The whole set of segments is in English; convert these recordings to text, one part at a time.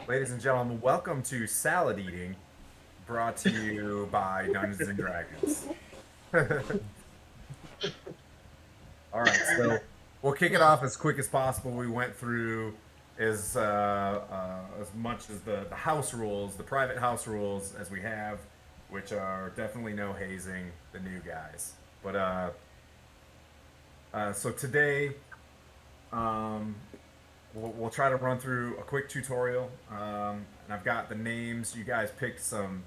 Ladies and gentlemen, welcome to Salad Eating, brought to you by Dungeons and Dragons. All right, so we'll kick it off as quick as possible. We went through as much as the house rules, the private house rules as we have, which are definitely no hazing the new guys. So today, um, we'll try to run through a quick tutorial, and I've got the names. You guys picked some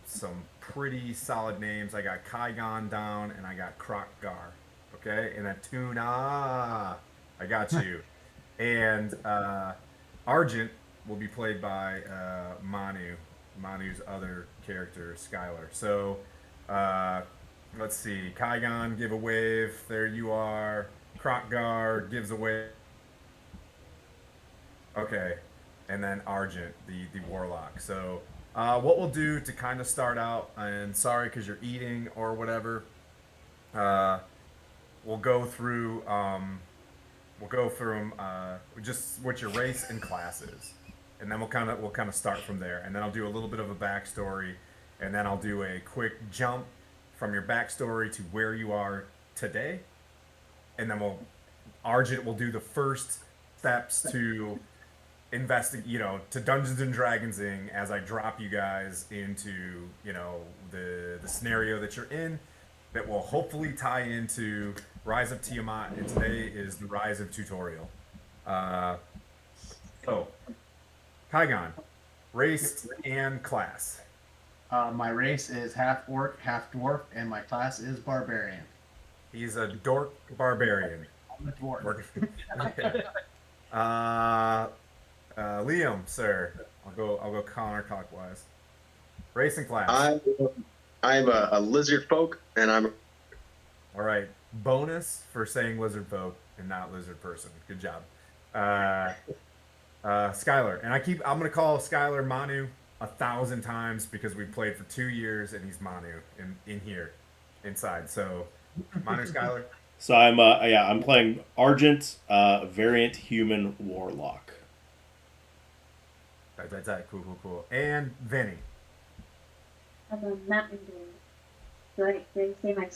pretty solid names. I got Kygon down, and I got Krokgar. Okay, and then Tuna. I got you. And Argent will be played by Manu. Manu's other character, Schuyler. So uh, let's see. Kygon, give a wave. There you are. Krokgar gives a wave. Okay, and then Argent, the warlock. So, what we'll do to kind of start out, and sorry because you're eating or whatever, uh, we'll go through just what your race and class is, and then we'll kind of start from there, and then I'll do a little bit of a backstory, and then I'll do a quick jump from your backstory to where you are today, and then Argent will do the first steps to to Dungeons and Dragonsing as I drop you guys into the scenario that you're in that will hopefully tie into Rise of Tiamat, and today is the Rise of tutorial. Uh, so Kygon, race and class. My race is half orc, half dwarf, and my class is barbarian. He's a dork barbarian. I'm a dwarf. Okay. Uh, Liam, sir. I'll go counterclockwise. Race and class. I I'm a lizard folk, and I'm All right. Bonus for saying lizard folk and not lizard person. Good job. Uh, Schuyler, and I'm gonna call Schuyler Manu 1,000 times because we played for 2 years and he's Manu in here inside. So Manu Schuyler. So I'm playing Argent, variant human warlock. That's cool, cool, cool. And Vinny. I'm a mountain dweeb. Do I say my?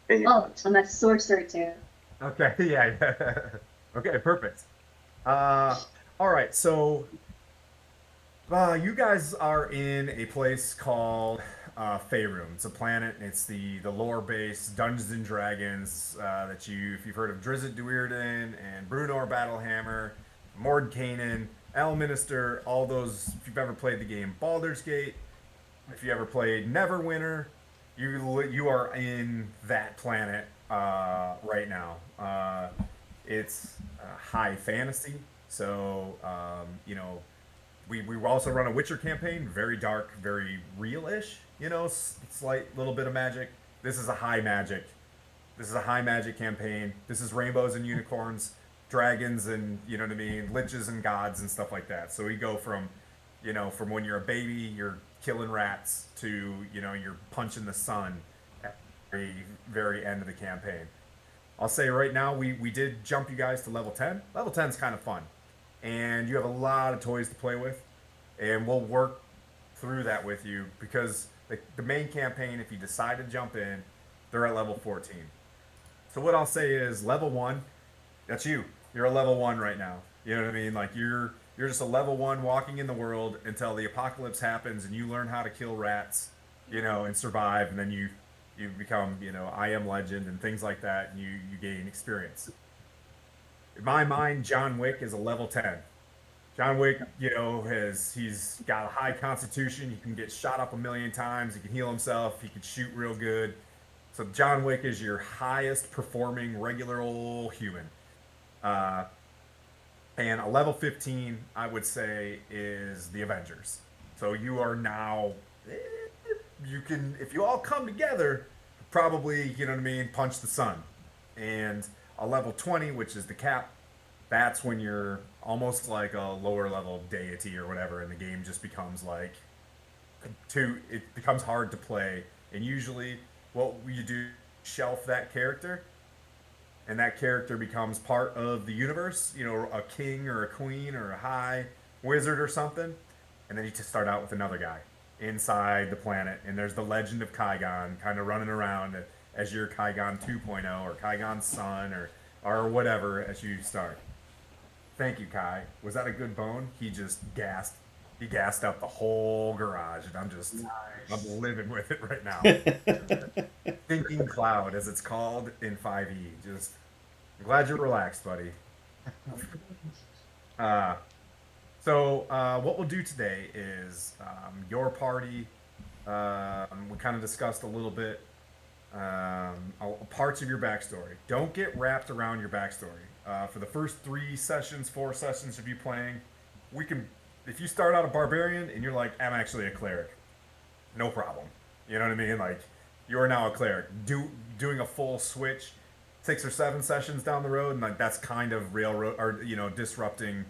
and Oh, I'm a sorcerer too. Okay, yeah, yeah. Okay, perfect. Uh, all right, so you guys are in a place called Faerun. It's a planet. It's the lore-based Dungeons and Dragons if you've heard of Drizzt Do'Urden and Bruenor Battlehammer, Mordkainen, Elminster, all those. If you've ever played the game Baldur's Gate, if you ever played Neverwinter, you are in that planet right now. It's high fantasy, so we also run a Witcher campaign, very dark, very real-ish. Slight little bit of magic. This is a high magic. This is a high magic campaign. This is rainbows and unicorns, dragons and what I mean, liches and gods and stuff like that. So we go from when you're a baby, you're killing rats to you're punching the sun at the very, very end of the campaign. I'll say right now we did jump you guys to level 10. Level 10 is kind of fun, and you have a lot of toys to play with, and we'll work through that with you because the main campaign, if you decide to jump in, they're at level 14. So what I'll say is level 1, that's you. You're a level 1 right now. You know what I mean? Like you're just a level 1 walking in the world until the apocalypse happens and you learn how to kill rats, and survive, and then you become, I am legend and things like that, and you gain experience. In my mind, John Wick is a level 10. John Wick, he's got a high constitution. He can get shot up a million times. He can heal himself. He can shoot real good. So John Wick is your highest performing regular old human. Uh, and a level 15, I would say, is the Avengers. So you are now, you can, if you all come together, probably, you know what I mean, punch the sun. And a level 20, which is the cap, that's when you're almost like a lower level deity or whatever, and the game just becomes like it becomes hard to play. And usually, what you do, shelf that character, and that character becomes part of the universe. A king or a queen or a high wizard or something. and then you just start out with another guy inside the planet, and there's the legend of Kaigon kind of running around as your Kaigon 2.0 or Kaigon's son or whatever as you start. Thank you, Kai. Was that a good bone? He just gassed. He gassed up the whole garage, and Nice. I'm living with it right now. Thinking Cloud, as it's called in 5e. Just I'm glad you're relaxed, buddy. Uh, so what we'll do today is your party. We kind of discussed a little bit parts of your backstory. Don't get wrapped around your backstory. For the first 4 sessions of you playing, we can. If you start out a barbarian and you're like, I'm actually a cleric, no problem. You know what I mean? Like, you are now a cleric. Doing a full switch, 6 or 7 sessions down the road, and like that's kind of railroad or disrupting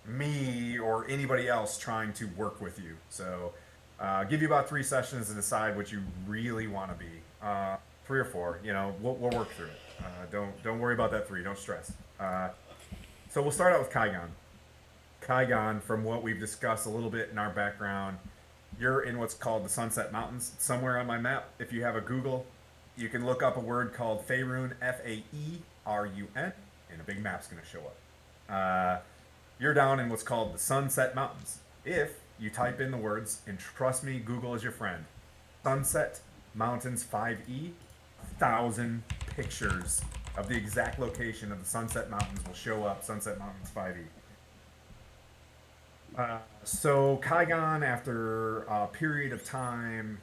me or anybody else trying to work with you. So, give you about 3 sessions to decide what you really want to be. 3 or 4, we'll work through it. Don't worry about that 3. Don't stress. So we'll start out with Kaigon. Kaigon, from what we've discussed a little bit in our background, you're in what's called the Sunset Mountains. Somewhere on my map, if you have a Google, you can look up a word called Faerun, Faerun, and a big map's going to show up. You're down in what's called the Sunset Mountains. If you type in the words, and trust me, Google is your friend, Sunset Mountains 5e, 1,000 pictures of the exact location of the Sunset Mountains will show up, Sunset Mountains 5e. So Kaigon, after a period of time,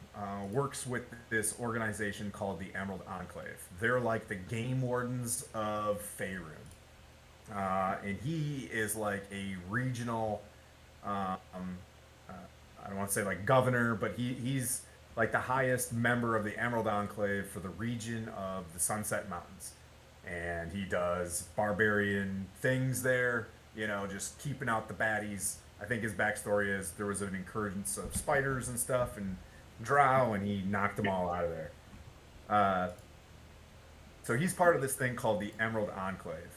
works with this organization called the Emerald Enclave. They're like the game wardens of Faerun. And he is like a regional, I don't want to say like governor, but he's like the highest member of the Emerald Enclave for the region of the Sunset Mountains. And he does barbarian things there, just keeping out the baddies. I think his backstory is there was an incurgence of spiders and stuff and drow, and he knocked them all out of there. So he's part of this thing called the Emerald Enclave.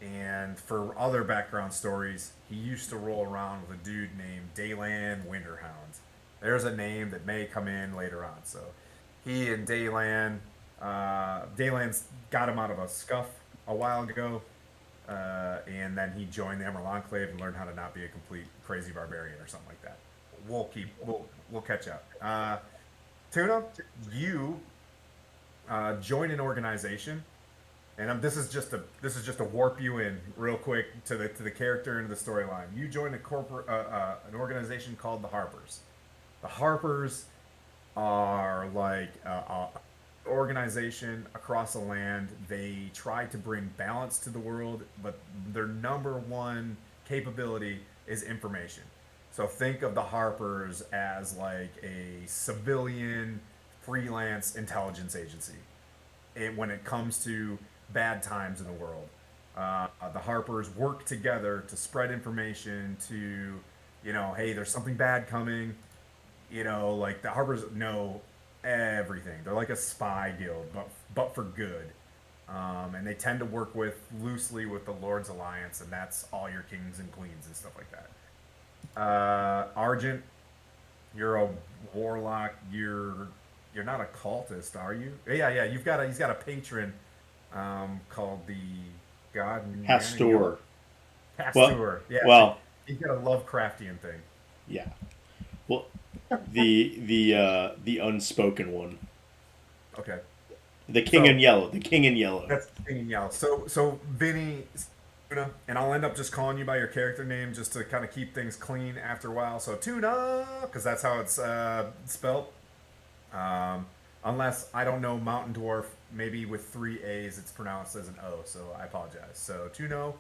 And for other background stories, he used to roll around with a dude named Daylan Winterhound. There's a name that may come in later on. So he and Daylan's got him out of a scuff a while ago. And then he joined the Emerald Enclave and learned how to not be a complete crazy barbarian or something like that. We'll catch up. Tuna, you join an organization, and this is just to warp you in real quick to the character and the storyline. You join an organization called the Harpers. The Harpers are like a organization across the land. They try to bring balance to the world, but their number one capability is information. So think of the Harpers as like a civilian freelance intelligence agency. When it comes to bad times in the world, the Harpers work together to spread information to, hey, there's something bad coming. Like the Harpers know everything. They're like a spy guild, but for good. And they tend to work loosely with the Lord's Alliance, and that's all your kings and queens and stuff like that. Argent, you're a warlock. You're not a cultist, are you? Yeah. He's got a patron called the God Hastur. Hastur. Yeah. Well, he's got a Lovecraftian thing. Yeah. Well, the unspoken one. Okay. The King in Yellow. The King in Yellow. That's the King in Yellow. So Vinny, and I'll end up just calling you by your character name just to kind of keep things clean after a while. So Tuna, because that's how it's spelled. Unless I don't know Mountain Dwarf, maybe with 3 A's it's pronounced as an O. So I apologize. So Tuna,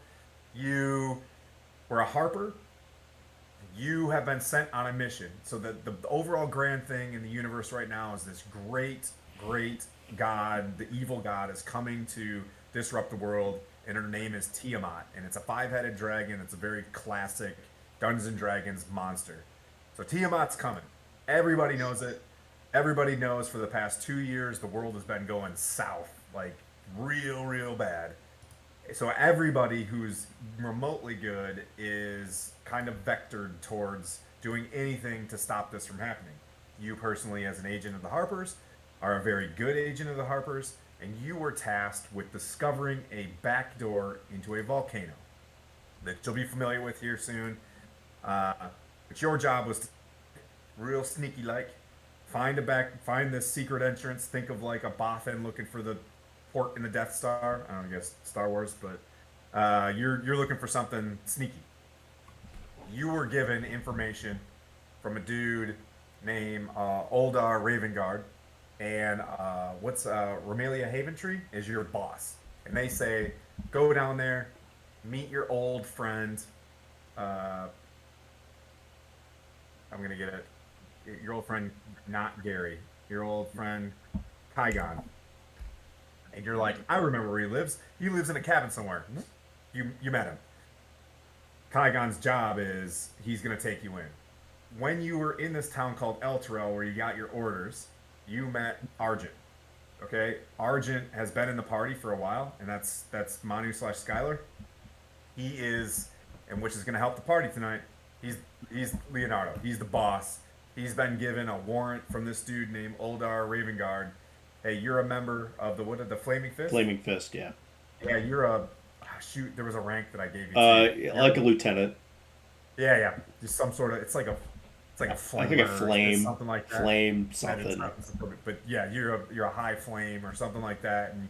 you were a Harper. You have been sent on a mission. So the overall grand thing in the universe right now is this great god, the evil god, is coming to disrupt the world, and her name is Tiamat, and it's a 5-headed dragon. It's a very classic Dungeons and Dragons monster. So Tiamat's coming. Everybody knows it. Everybody knows for the past 2 years the world has been going south, like real bad. So everybody who's remotely good is kind of vectored towards doing anything to stop this from happening. You personally, as an agent of the Harpers, are a very good agent of the Harpers, and you were tasked with discovering a back door into a volcano that you'll be familiar with here soon. Uh, but your job was to, real sneaky like, find this secret entrance. Think of like a Bothan looking for the port in the Death Star. I don't know, I guess Star Wars, but you're looking for something sneaky. You were given information from a dude named Oldar Ravengard, and what's Romelia Haventree is your boss, and they say go down there, meet your old friend. I'm gonna get it. Your old friend, not Gary. Your old friend, Kygon. And you're like, I remember where he lives. He lives in a cabin somewhere. You met him. Kygon's job is he's gonna take you in. When you were in this town called El Terrell, where you got your orders, you met Argent. Okay, Argent has been in the party for a while, and that's Manu / Schuyler. He is, and which is gonna help the party tonight. He's Leonardo. He's the boss. He's been given a warrant from this dude named Oldar Ravengard. Hey, you're a member of the Flaming Fist? Flaming Fist, yeah. Yeah, you're a shoot. There was a rank that I gave you. Like a lieutenant. Yeah. Just some sort of. It's like a flame. Like a flame, something like that. Flame something. But yeah, you're a high flame or something like that, and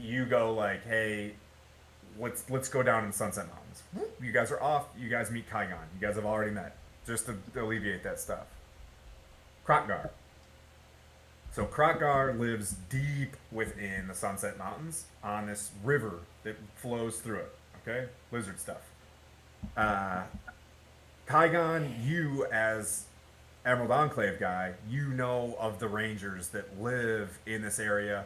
you go like, hey, let's go down in Sunset Mountains. You guys are off. You guys meet Kygon. You guys have already met, just to alleviate that stuff. Krotgar. So Krotgar lives deep within the Sunset Mountains on this river that flows through it. Okay, lizard stuff. Kygon, you as Emerald Enclave guy, you know of the Rangers that live in this area.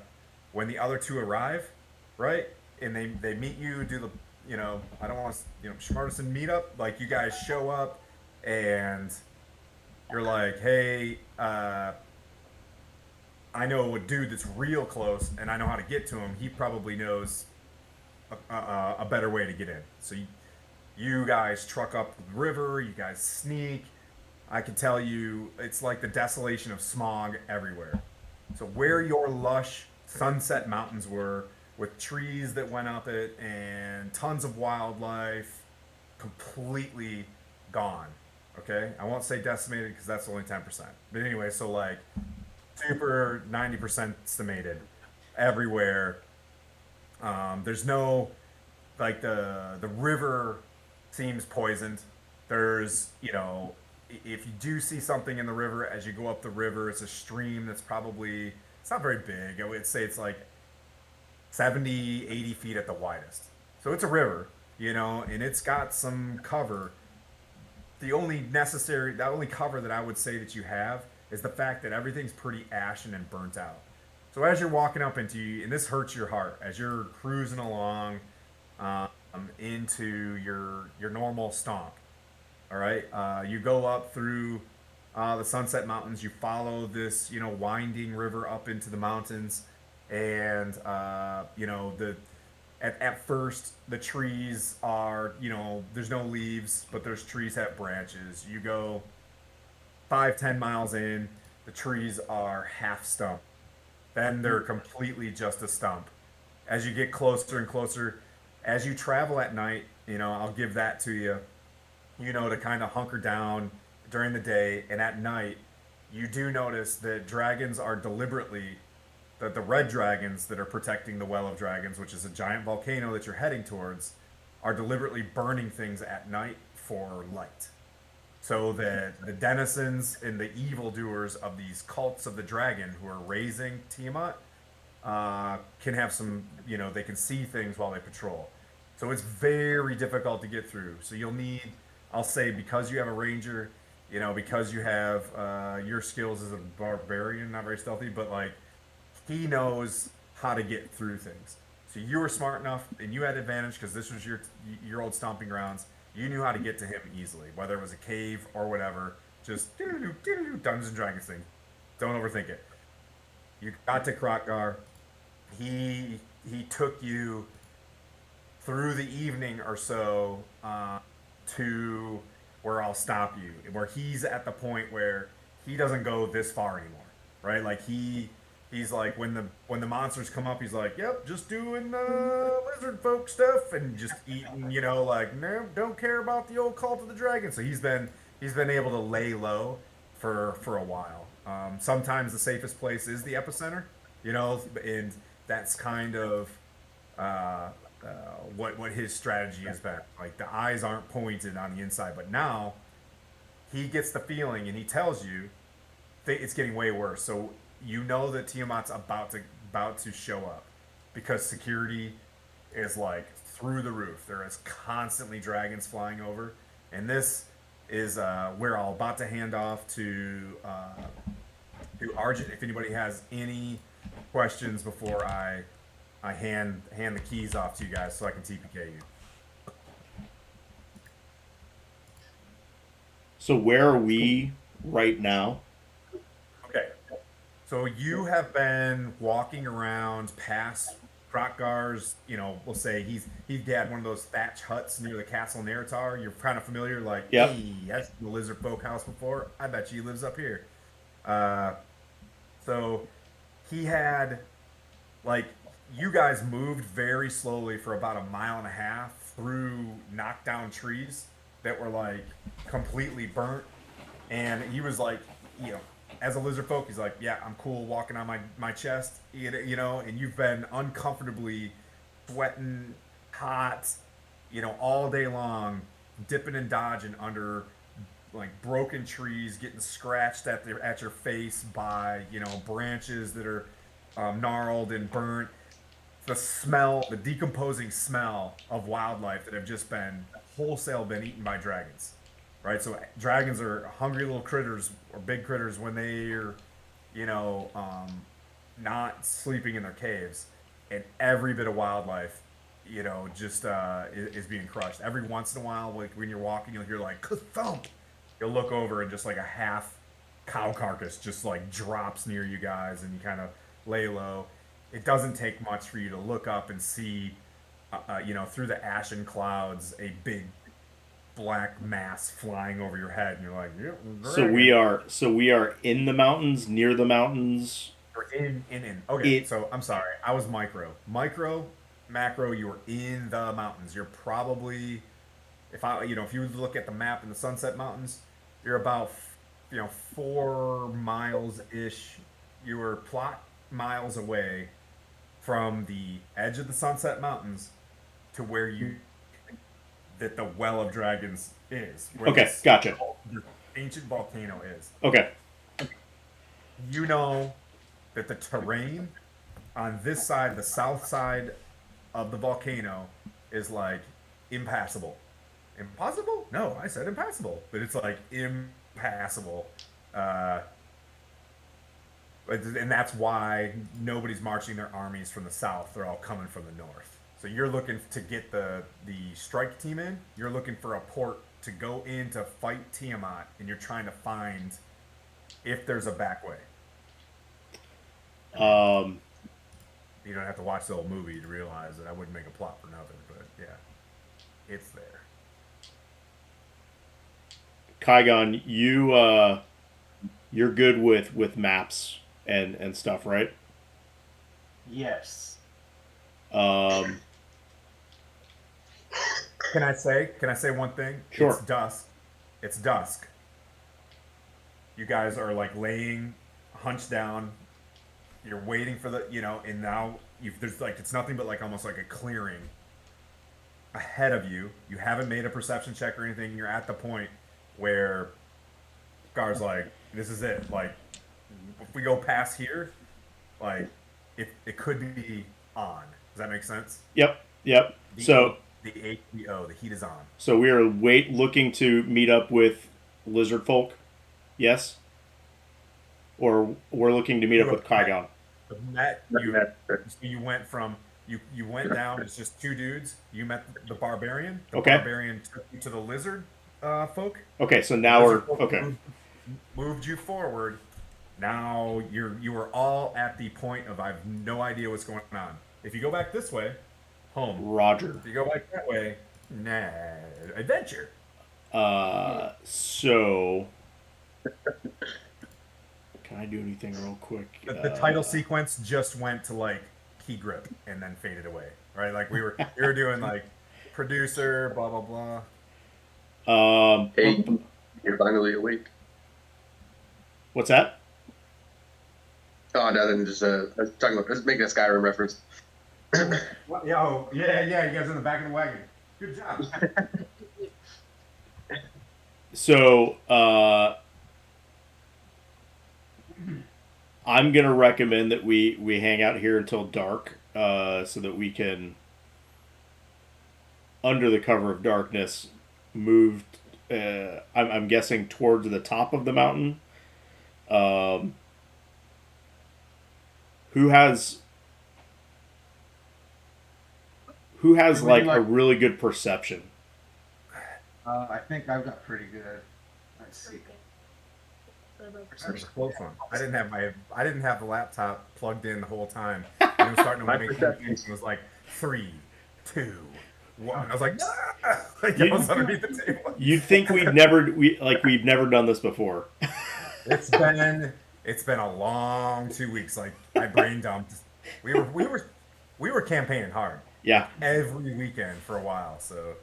When the other two arrive, right, and they meet you, do the I don't want to Schmartison meetup. Like you guys show up, and you're like, hey, I know a dude that's real close, and I know how to get to him. He probably knows a better way to get in. So you guys truck up the river. You guys sneak. I can tell you, it's like the desolation of smog everywhere. So where your lush sunset mountains were, with trees that went up it and tons of wildlife, completely gone. Okay, I won't say decimated because that's only 10%. But anyway, so like super 90% estimated everywhere. There's no like the river seems poisoned. There's if you do see something in the river as you go up the river, it's a stream that's probably it's not very big. I would say it's like 70, 80 feet at the widest. So it's a river, and it's got some cover. The only cover that I would say that you have is the fact that everything's pretty ashen and burnt out. So as you're walking up and this hurts your heart, as you're cruising along into your normal stomp. All right, you go up through the Sunset Mountains. You follow this, winding river up into the mountains, and at first the trees are, there's no leaves, but there's trees have branches. You go 5-10 miles in, the trees are half stump. Then they're completely just a stump. As you get closer and closer, as you travel at night, I'll give that to you. To kind of hunker down during the day, and at night, you do notice that dragons are deliberately, that the red dragons that are protecting the Well of Dragons, which is a giant volcano that you're heading towards, are deliberately burning things at night for light. So that the denizens and the evildoers of these cults of the dragon who are raising Tiamat can have some, they can see things while they patrol. So it's very difficult to get through. So you'll need, I'll say, because you have a ranger, because you have your skills as a barbarian, not very stealthy, but like he knows how to get through things. So you were smart enough, and you had advantage because this was your old stomping grounds. You knew how to get to him easily, whether it was a cave or whatever. Just Dungeons and Dragons thing. Don't overthink it. You got to Krotgar. He took you through the evening or so to where I'll stop you, where he's at the point where he doesn't go this far anymore, right? Like he's like when the monsters come up, he's like, "Yep, just doing lizard folk stuff and just eating, like no, don't care about the old cult of the dragon." So he's been able to lay low for a while. Sometimes the safest place is the epicenter, and that's kind of uh, what his strategy has been. Like the eyes aren't pointed on the inside, but now he gets the feeling, and he tells you it's getting way worse. So you know that Tiamat's about to show up because security is like through the roof. There is constantly dragons flying over, and this is where I'm about to hand off to Argent. If anybody has any questions before I hand the keys off to you guys so I can TPK you. So where are we right now? Okay. So you have been walking around past Krotgar's, we'll say he had one of those thatch huts near the Castle Neritar. You're kind of familiar, like, Yep. hey, that's the lizard folk house before. I bet he lives up here. Uh, so he had, like, you guys moved very slowly for about a mile and a half through knockdown trees that were like completely burnt, and he was like, you know, as a lizard folk, he's like, yeah, I'm cool walking on my chest, and you've been uncomfortably sweating, hot, all day long, dipping and dodging under like broken trees, getting scratched at your face by branches that are gnarled and burnt. The smell, the decomposing smell of wildlife that have just been wholesale been eaten by dragons, right? So dragons are hungry little critters or big critters when they're, you know, not sleeping in their caves, and every bit of wildlife, just is being crushed. Every once in a while, like when you're walking, you'll hear like thump. You'll look over and just like a half cow carcass just like drops near you guys, and you kind of lay low. It doesn't take much for you to look up and see, through the ashen clouds, a big black mass flying over your head, and you're like, "Yep, So we are in the mountains, near the mountains. Or in. Okay, It so I'm sorry, I was micro, macro. You were in the mountains. You're probably, if you look at the map in the Sunset Mountains, you're about, 4 miles ish. You were plot miles away from the edge of the Sunset Mountains to where that the Well of Dragons is. Where Okay, gotcha. this ancient volcano is. Okay. You know that the terrain on this side, the south side of the volcano, is like impassable. Impossible? No, I said impassable, but it's like impassable. Uh, and that's why nobody's marching their armies from the south. They're all coming from the north. So you're looking to get the strike team in. You're looking for a port to go in to fight Tiamat, and you're trying to find if there's a back way. Um, You don't have to watch the old movie to realize that I wouldn't make a plot for nothing, but yeah, it's there. Kygon, you're good with maps and stuff, right? Yes. Um, Can I say one thing? Sure. It's dusk. It's dusk. You guys are like laying hunched down. You're waiting for and now there's like it's nothing but like almost like a clearing ahead of you. You haven't made a perception check or anything. You're at the point where Gar's like, this is it. Like, if we go past here, like, it could be on. Does that make sense? yep. The, So the HBO, the heat is on. so we are looking to meet up with lizard folk. Yes. Or we're looking to meet up with Kygon. You went from you went down. It's just two dudes. You met the barbarian. The Okay. barbarian took you to the lizard folk. Okay, so now we're Lizard folk okay. moved you forward. Now you are all at the point of I have no idea what's going on. If you go back this way, home. Roger. If you go like that way, nah, adventure. So can I do anything real quick? The title sequence just went to like key grip and then faded away, right? Like we were doing like producer, blah blah blah. Hey, you're finally awake. What's that? Oh, nothing. Just I was talking about just making a Skyrim reference. What? Yeah, you guys in the back of the wagon. Good job. So I'm gonna recommend that we hang out here until dark, so that we can, under the cover of darkness, move. I'm guessing towards the top of the mountain. Who has like a really good perception? I think I've got pretty good. Let's see. That was a close one. I didn't have the laptop plugged in the whole time. And it was starting to My make perception- noise. It was like 3, 2, 1. I was like, ah! Like You- I was underneath the table. You'd think we've never done this before. It's been a long 2 weeks. Like I brain dumped. We were campaigning hard Yeah. every weekend for a while. So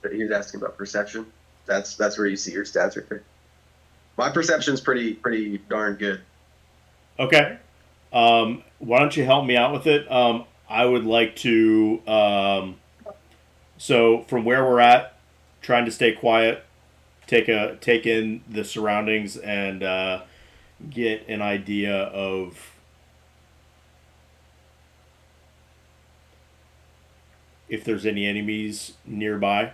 But he was asking about perception. That's where you see your stats right there. My perception's pretty darn good. Okay. Why don't you help me out with it? I would like to. So from where we're at, trying to stay quiet, take in the surroundings, and get an idea of if there's any enemies nearby,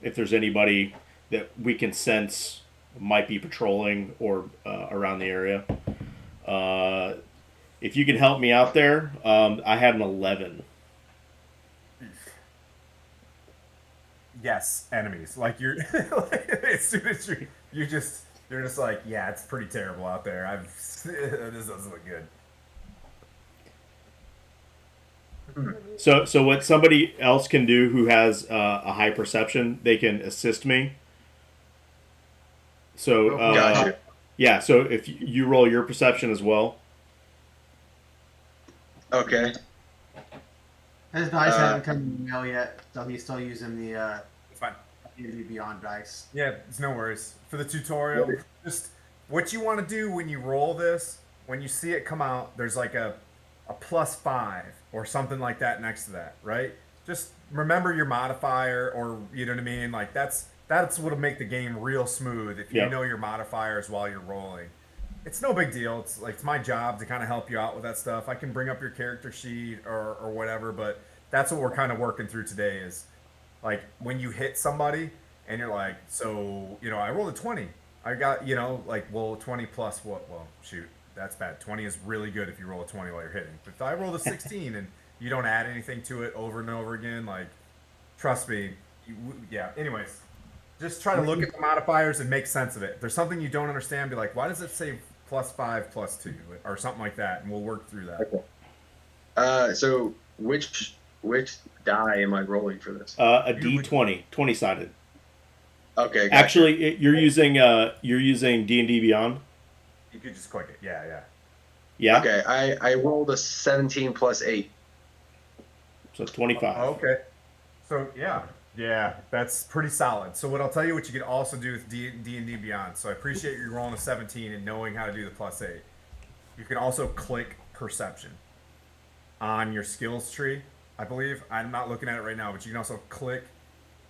if there's anybody that we can sense might be patrolling or around the area. If you can help me out there, I had an 11. yes, enemies. Like you're as soon as you're just like, yeah, it's pretty terrible out there. This doesn't look good. So what somebody else can do who has a high perception, they can assist me. So Gotcha. yeah, so if you roll your perception as well. Okay. His dice haven't come in the mail yet, so he's still using the It's fine. D&D Beyond dice. Yeah, it's no worries. For the tutorial, just what you want to do when you roll this, when you see it come out, there's like a +5 or something like that next to that, right? Just remember your modifier, or you know what I mean? Like that's what'll make the game real smooth if you Yep. know your modifiers while you're rolling. It's no big deal. It's my job to kind of help you out with that stuff. I can bring up your character sheet or whatever, but that's what we're kind of working through today is like when you hit somebody and you're like, so, I rolled a 20. I got, like, well, 20 plus what? Well, shoot, that's bad. 20 is really good if you roll a 20 while you're hitting. But if I rolled a 16 and you don't add anything to it over and over again, like, trust me, yeah. Anyways, just try to look at the modifiers and make sense of it. If there's something you don't understand, be like, why does it say +5 +2 or something like that, and we'll work through that. Okay. So which die am I rolling for this? A D20, 20-sided. Okay. Gotcha. Actually, you're using D&D Beyond. You could just click it. Yeah. Yeah. Okay. I rolled a 17 plus 8. So 25. Okay. So yeah, that's pretty solid. So what I'll tell you, what you can also do with D&D Beyond. So I appreciate you rolling a 17 and knowing how to do the +8. You can also click Perception on your skills tree, I believe. I'm not looking at it right now, but you can also click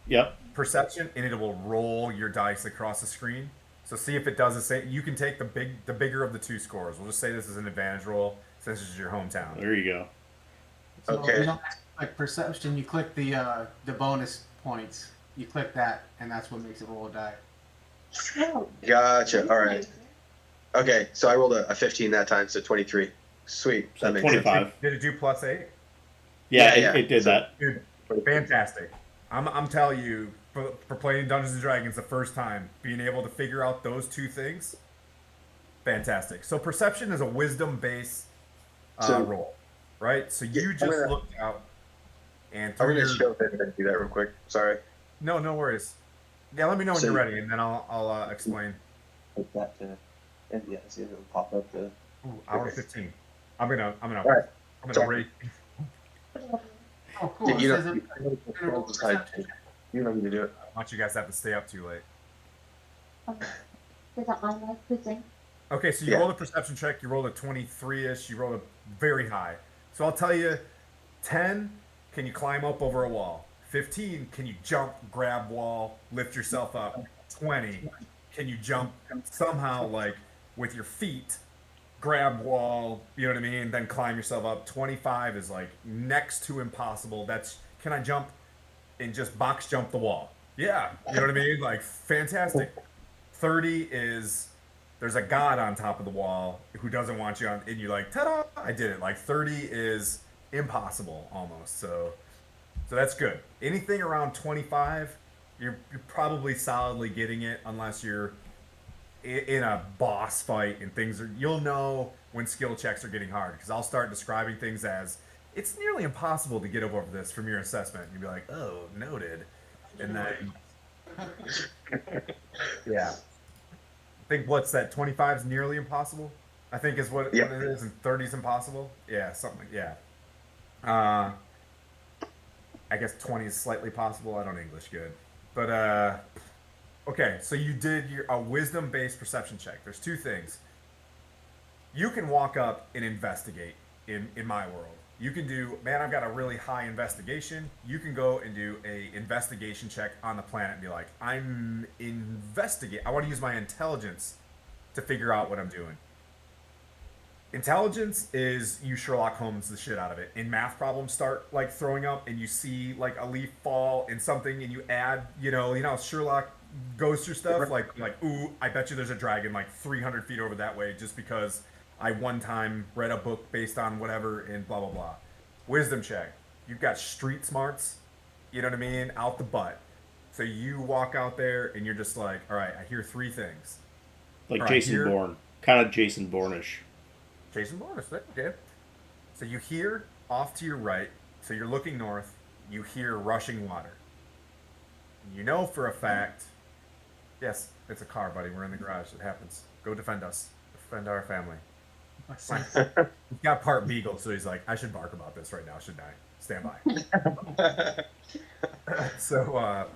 Yep. Perception, and it will roll your dice across the screen. So see if it does the same. You can take the bigger of the two scores. We'll just say this is an advantage roll since this is your hometown. There you go. So Okay. you don't click perception, you click the bonus points. You click that, and that's what makes it roll a die. Gotcha. All right. Okay. So I rolled a 15 that time, so 23. Sweet. So That makes sense. 25. Did it do +8? Yeah, Yeah. it did that. Dude, fantastic. I'm telling you, for playing Dungeons and Dragons the first time, being able to figure out those two things, fantastic. So perception is a wisdom based So- roll, right? So you I'm just gonna- looked out. And I'm through gonna your show it and do that real quick. Sorry. no, no worries. Yeah, let me know when So- you're ready, and then I'll explain. Put that to, and yeah, see if it'll pop up the. Ooh, hour 15. I'm gonna All right. I'm gonna Sorry. rate. Oh, cool. Yeah, It you says don't. it. You don't decide. You don't need to do it. I want you guys to have to stay up too late. Does that line like quizzing? Okay, so you Yeah. rolled a perception check. You rolled a 23-ish. You rolled a very high. So I'll tell you, 10. Can you climb up over a wall? 15. Can you jump, grab wall, lift yourself up? 20. Can you jump somehow, like with your feet, grab wall? You know what I mean? Then climb yourself up. 25 is like next to impossible. That's can I jump and just box jump the wall? Yeah, you know what I mean? Like fantastic. 30 is there's a god on top of the wall who doesn't want you on, and you're like, ta-da! I did it. Like 30 is impossible almost. So that's good. Anything around 25, you're probably solidly getting it unless you're in a boss fight and things are. You'll know when skill checks are getting hard because I'll start describing things as it's nearly impossible to get over this from your assessment. And you'll be like, oh, noted, and then yeah. I think what's that? 25 is nearly impossible. I think is what Yeah. it is, and 30 is impossible. Yeah, something. Yeah. Uh, I guess 20 is slightly possible. I don't English good, but okay. So you did your a wisdom based perception check. There's two things. You can walk up and investigate in my world. You can do, man, I've got a really high investigation. You can go and do a investigation check on the planet and be like, I'm investigate. I want to use my intelligence to figure out what I'm doing. Intelligence is you Sherlock Holmes the shit out of it. And math problems start like throwing up, and you see like a leaf fall in something, and you add, how Sherlock goes through stuff like, ooh, I bet you there's a dragon like 300 feet over that way, just because I one time read a book based on whatever, and blah blah blah. Wisdom check. You've got street smarts, you know what I mean, out the butt. So you walk out there and you're just like, all right, I hear three things. Like All right, Jason here- Bourne, kind of Jason Bourne-ish. Jason Bonus, okay. So you hear off to your right, so you're looking north, you hear rushing water. You know for a fact, yes, it's a car, buddy. We're in the garage. It happens. Go defend us. Defend our family. He's got part beagle, so he's like, I should bark about this right now, shouldn't I? Stand by. So,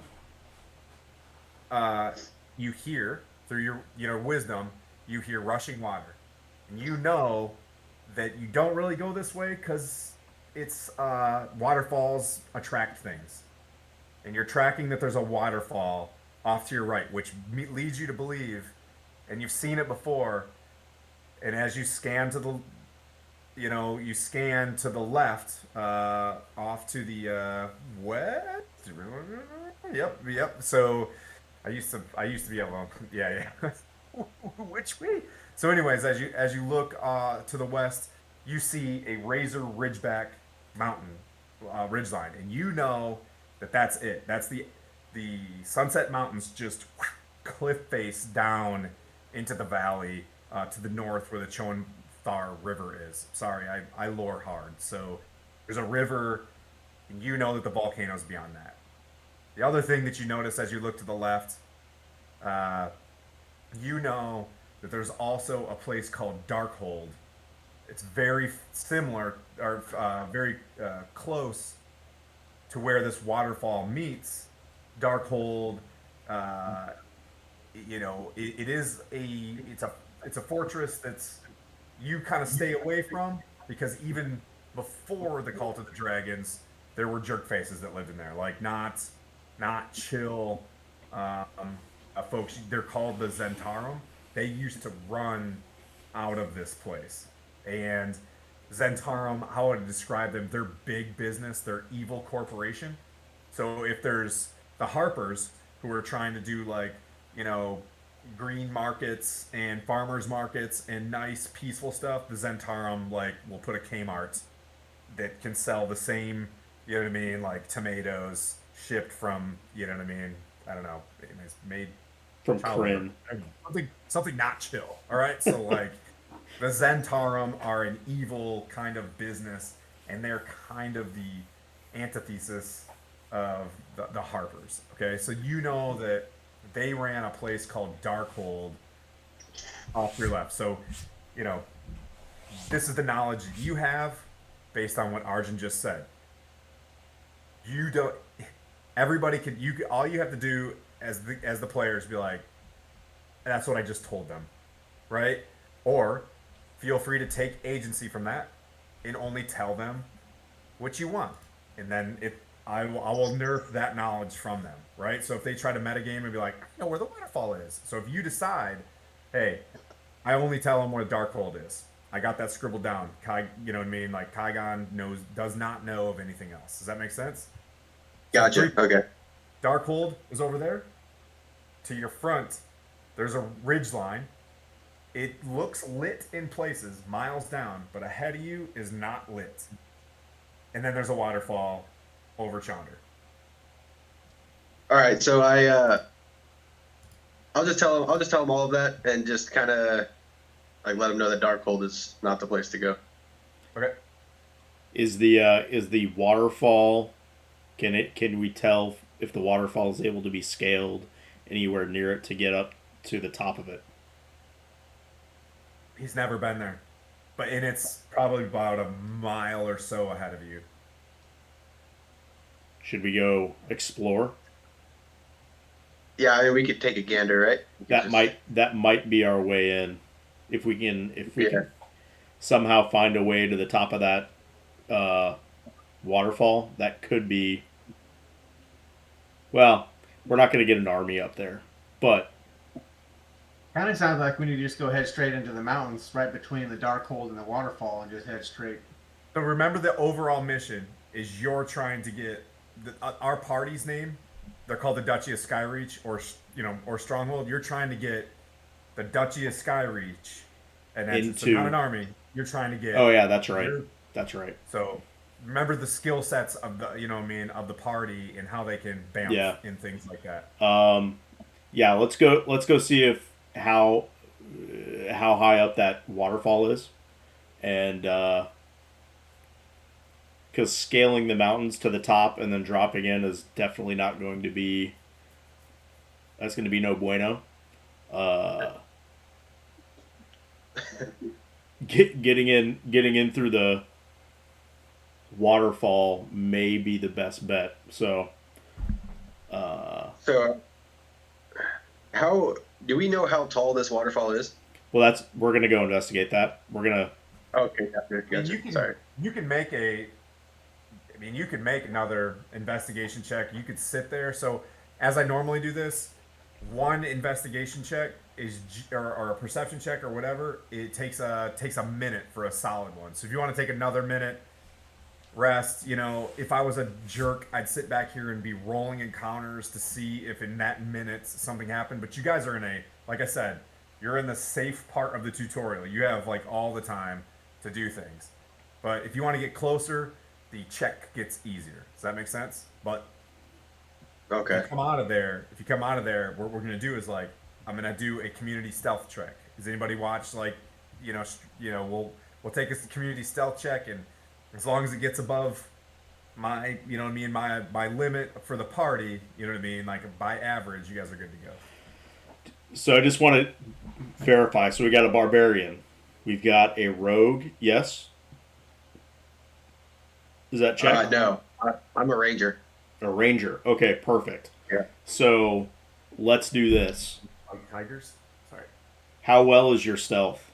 you hear through your wisdom, you hear rushing water, and you know that you don't really go this way because it's waterfalls attract things, and you're tracking that there's a waterfall off to your right, which leads you to believe, and you've seen it before. And as you scan to the, you scan to the left, off to the west. Yep. So I used to be able to, yeah. Which way? So, anyways, as you look to the west, you see a razor ridgeback mountain ridgeline, and you know that that's it. That's the Sunset Mountains, just cliff face down into the valley to the north where the Chonthar River is. Sorry, I lore hard. So there's a river, and you know that the volcano's beyond that. The other thing that you notice as you look to the left, you know that there's also a place called Darkhold. It's very similar, or very close to where this waterfall meets. Darkhold, it is it's a fortress that's you kind of stay away from, because even before the Cult of the Dragons, there were jerk faces that lived in there, like not chill folks. They're called the Zentarum. They used to run out of this place, and Zentarum, how I would describe them, they're big business, they're evil corporation. So if there's the Harpers who are trying to do like, green markets and farmers markets and nice peaceful stuff, the Zentarum like will put a Kmart that can sell the same, you know what I mean, like tomatoes shipped from, you know what I mean, I don't know, it's made From child Kryn. labor. Something not chill. All right, so like the Zentarum are an evil kind of business, and they're kind of antithesis of the Harpers. Okay, so you know that they ran a place called Darkhold off your left. So, you know, this is the knowledge you have based on what Argent just said. You don't. Everybody can. All you have to do as the players be like, that's what I just told them, right? Or feel free to take agency from that and only tell them what you want, and then I will nerf that knowledge from them, right? So if they try to metagame and be like, I know where the waterfall is. So if you decide, hey, I only tell them where Darkhold is. I got that scribbled down. You know what I mean? Like Kaigon does not know of anything else. Does that make sense? Gotcha. Okay. Darkhold is over there. To your front, there's a ridge line. It looks lit in places, miles down, but ahead of you is not lit. And then there's a waterfall over Chonder. All right. So I'll just tell them all of that and just kind of like let them know that Darkhold is not the place to go. Okay. Is the waterfall? Can we tell if the waterfall is able to be scaled anywhere near it to get up to the top of it? He's never been there. And it's probably about a mile or so ahead of you. Should we go explore? Yeah, I mean, we could take a gander, right? That might be our way in, if we can somehow find a way to the top of that waterfall. That could be. Well, we're not going to get an army up there, but Kind of sounds like we need to just go head straight into the mountains, right between the Darkhold and the waterfall, and just head straight. So remember, the overall mission is you're trying to get our party's name. They're called the Duchy of Skyreach, or Stronghold. You're trying to get the Duchy of Skyreach, and that's it's not an army. You're trying to get. Oh yeah, that's right. That's right. So remember the skill sets of of the party and how they can bounce and things like that. Yeah, let's go see if how high up that waterfall is, and because scaling the mountains to the top and then dropping in is definitely not going to be. That's going to be no bueno. Getting in through the waterfall may be the best bet. So how do we know how tall this waterfall is? Well, we're gonna go investigate that. We're gonna. Okay, gotcha. Sorry. You can make you could make another investigation check. You could sit there. So as I normally do this, one investigation check is or a perception check or whatever. It takes a minute for a solid one. So if you want to take another minute, rest. If I was a jerk, I'd sit back here and be rolling encounters to see if in that minute something happened. But you guys are like I said, you're in the safe part of the tutorial. You have like all the time to do things. But if you want to get closer, the check gets easier. Does that make sense? But okay. If you come out of there, what we're gonna do is like I'm gonna do a community stealth check. Does anybody watch we'll take a community stealth check, and as long as it gets above my my limit for the party, like by average, you guys are good to go. So I just want to verify. So we got a barbarian, we've got a rogue. Yes. Is that check? No, I'm a ranger. A ranger. Okay, perfect. Yeah. So let's do this. Tigers. Sorry. How well is your stealth?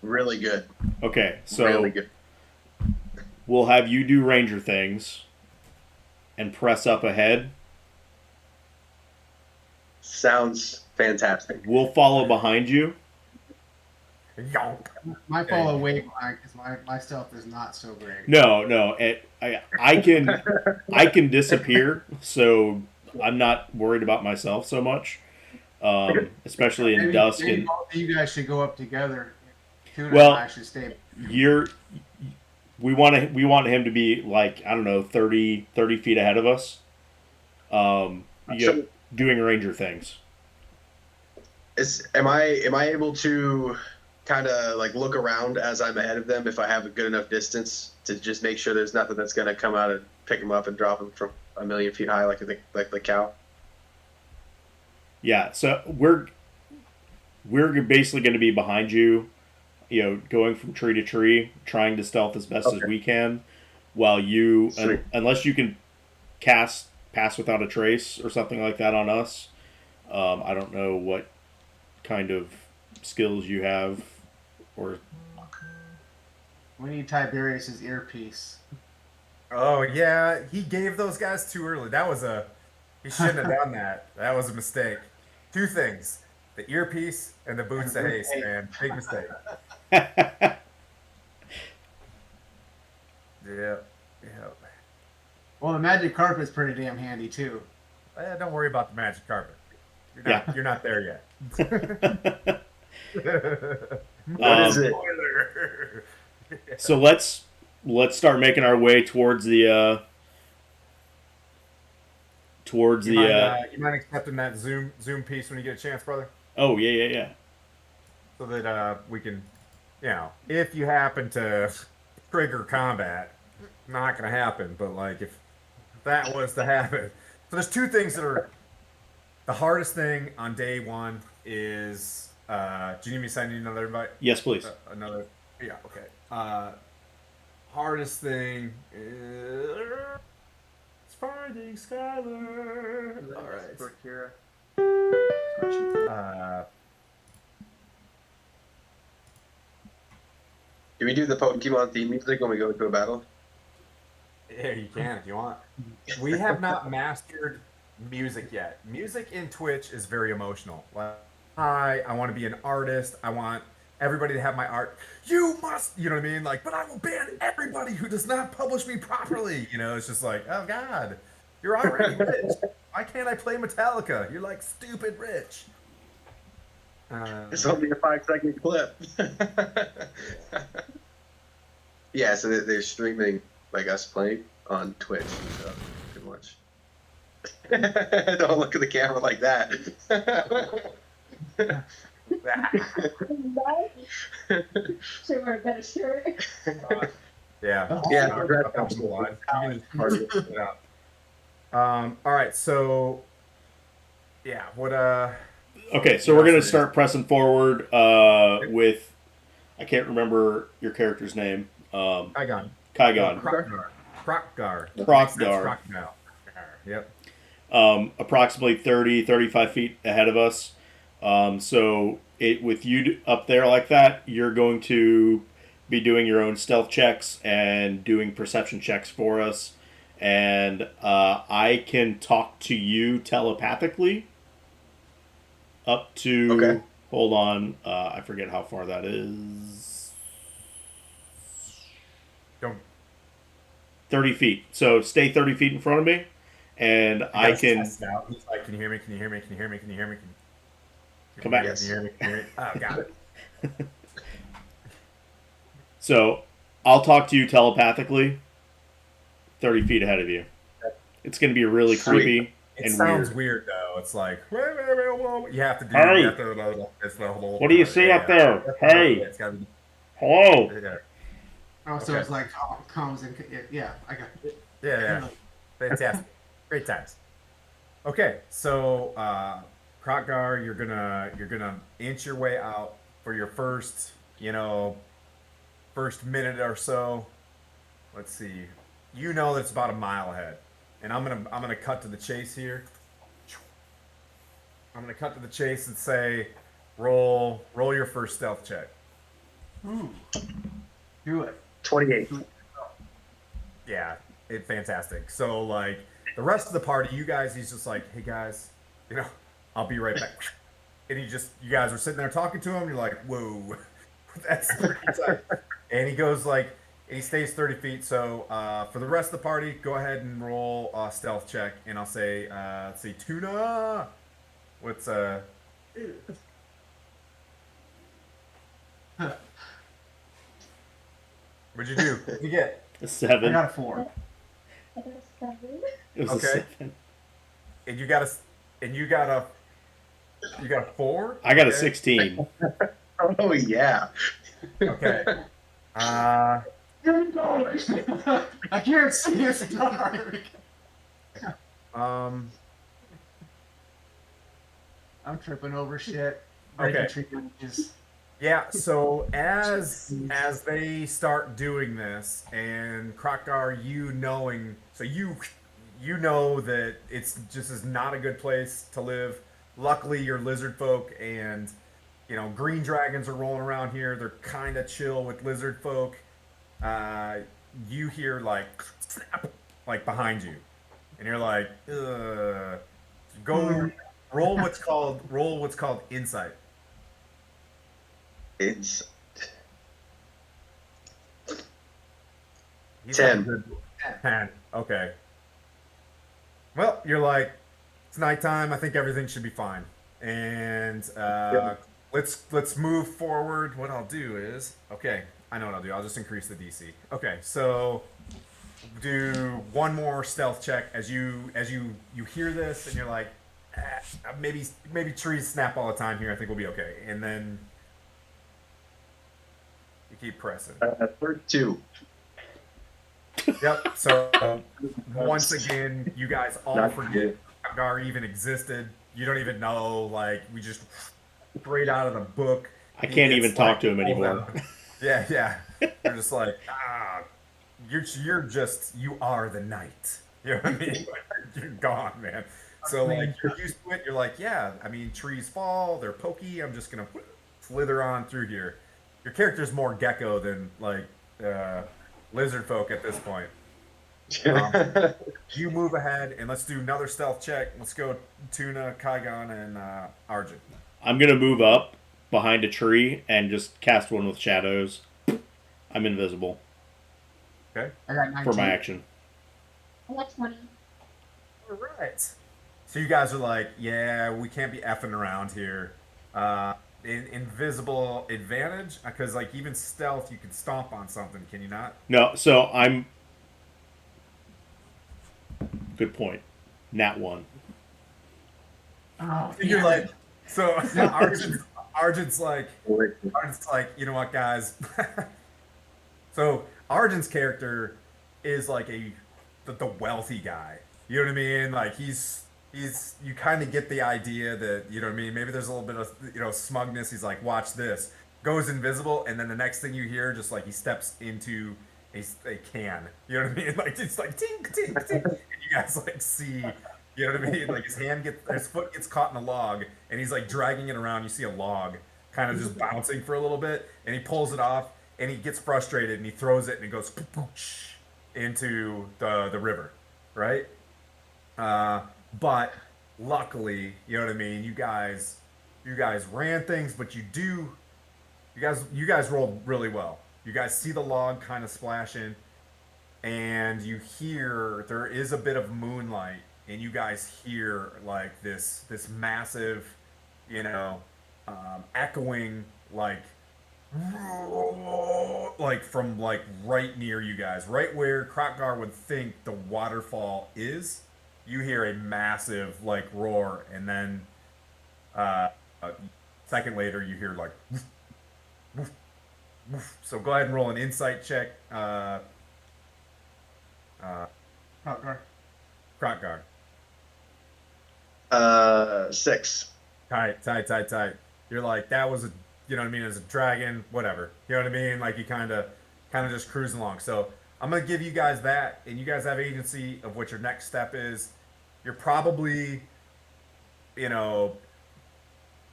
Really good. Okay, so really good. We'll have you do ranger things and press up ahead. Sounds fantastic. We'll follow behind you. Yonk. My follow way behind because my stealth is not so great. No. I can disappear, so I'm not worried about myself so much. Especially in dusk. Maybe both of you guys should go up together. Well, I should stay. We want him to be like, I don't know, 30 feet ahead of us. Doing ranger things. Am I able to kind of like look around as I'm ahead of them if I have a good enough distance to just make sure there's nothing that's going to come out and pick them up and drop them from a million feet high like the cow. Yeah, so we're basically going to be behind you, going from tree to tree, trying to stealth as best as we can, while you, Sweet. unless you can cast pass without a trace or something like that on us. I don't know what kind of skills you have, or We need Tiberius's earpiece. Oh yeah, he gave those guys too early. He shouldn't have done that. That was a mistake. Two things: the earpiece and the boots of haste, man. Big mistake. Yep. Yep. Well, the magic carpet's pretty damn handy too. Don't worry about the magic carpet. Yeah. You're not there yet. What is it? Spoiler. So let's start making our way towards the You mind accepting that Zoom piece when you get a chance, brother? Oh yeah. So that we can, if you happen to trigger combat, not gonna happen. But like if that was to happen, so there's two things that are the hardest thing on day one is. Do you need me to send you another invite? Yes, please. Another. Yeah. Okay. Hardest thing is finding Schuyler. All right. For Kira. Do we do the Pokemon theme music when we go to a battle? Yeah, you can if you want. We have not mastered music yet. Music in Twitch is very emotional. Like, hi, I want to be an artist. I want everybody to have my art. You must, you know what I mean? Like, but I will ban everybody who does not publish me properly. It's just like, oh God, you're already rich. Why can't I play Metallica? You're like stupid rich. It's only a 5-second clip. Yeah, so they're streaming like us playing on Twitch. So you can watch. Don't look at the camera like that. Should wear a better shirt. Yeah. Yeah, all right, so yeah, what Okay, so we're gonna start pressing forward with, I can't remember your character's name. Kygon. Crocgar. Yep. Approximately 30, 35 feet ahead of us. So with you up there like that, you're going to be doing your own stealth checks and doing perception checks for us. And I can talk to you telepathically up to... Okay. Hold on. I forget how far that is. Don't. 30 feet. So stay 30 feet in front of me. And I can... He's like, can you hear me? Can you hear me? Can you hear me? Can you hear me? Come back. Can you hear me? Can you hear me? Oh, got it. So I'll talk to you telepathically 30 feet ahead of you. It's going to be really creepy and sounds weird. though. It's like, you have to do... Hey! What do you see up there? Hey! It's gotta be, Hello! Oh, so Okay. it's like comes and yeah, I got it. Yeah. Fantastic. Great times. Okay, so Krotgar, you're gonna inch your way out for your first minute or so. Let's see. That it's about a mile ahead. And I'm gonna cut to the chase here. I'm gonna cut to the chase and say, roll your first stealth check. Ooh. Do it. 28. Yeah, fantastic. So like the rest of the party, you guys, he's just like, hey guys, I'll be right back. And you guys are sitting there talking to him. You're like, whoa, that's pretty tight. And he goes like, and he stays 30 feet. So for the rest of the party, go ahead and roll a stealth check. And I'll say, let's see, Tuna. What's What'd you do? What'd you get? A I 7. got a 4. I got a 7. It was Okay. a 7. And you got a 4? I got a Okay. 16. Oh yeah. Okay. I can't see a star. Um. I'm tripping over shit. Breaking Okay. tree branches. Yeah, so as they start doing this, and Krokgar, you know that it's just is not a good place to live. Luckily, you're lizard folk, and green dragons are rolling around here. They're kind of chill with lizard folk. Uh, you hear like snap, like behind you, and you're like, ugh. Go roll what's called insight. It's He's got a 10. good 10. Okay. Well, you're like, it's nighttime. I think everything should be fine. And let's move forward. What I'll do is, okay, I know what I'll do. I'll just increase the DC. Okay, so do one more stealth check as you hear this, and you're like, maybe trees snap all the time here. I think we'll be okay. And then you keep pressing. 32. Yep. So once again, you guys all Not forget good. Gar even existed. You don't even know. Like we just straight out of the book. I He can't gets, even talk like, to him pulled anymore. out. Yeah, yeah. You're just like you are the knight. You know what I mean? Like, you're gone, man. So like you're used to it. You're like, yeah. I mean, trees fall. They're pokey. I'm just gonna slither on through here. Your character's more gecko than like lizard folk at this point. You move ahead and let's do another stealth check. Let's go Tuna, Kaigon, and Argent. I'm gonna move up behind a tree and just cast one with shadows. I'm invisible Okay. I got 19. for my action. I got 20. All right. So you guys are like, yeah, we can't be effing around here. Invisible advantage because like even stealth, you can stomp on something, can you not? No, so I'm. Good point. Nat 1. Oh, You're damn like, it. so Argent's like, you know what, guys? So Argent's character is like the wealthy guy. You know what I mean? Like he's you kind of get the idea that you know what I mean. Maybe there's a little bit of smugness. He's like, watch this, goes invisible, and then the next thing you hear, just like he steps into a can. You know what I mean? Like it's like tink tink tink. And you guys like see. You know what I mean? Like his foot gets caught in a log, and he's like dragging it around. You see a log kind of just bouncing for a little bit, and he pulls it off, and he gets frustrated, and he throws it, and it goes into the river, right? But luckily, you know what I mean. You guys ran things, but you guys rolled really well. You guys see the log kind of splashing, and you hear there is a bit of moonlight, and you guys hear like this massive, echoing like from like right near you guys, right where Krokgar would think the waterfall is. You hear a massive like roar, and then a second later you hear like woof, woof, woof. So go ahead and roll an insight check, Oh, Krokgar. 6. Tight, tight, tight, tight. You're like that was a, you know what I mean, as a dragon, whatever. You know what I mean? Like you kind of just cruising along. So I'm gonna give you guys that, and you guys have agency of what your next step is. You're probably, you know,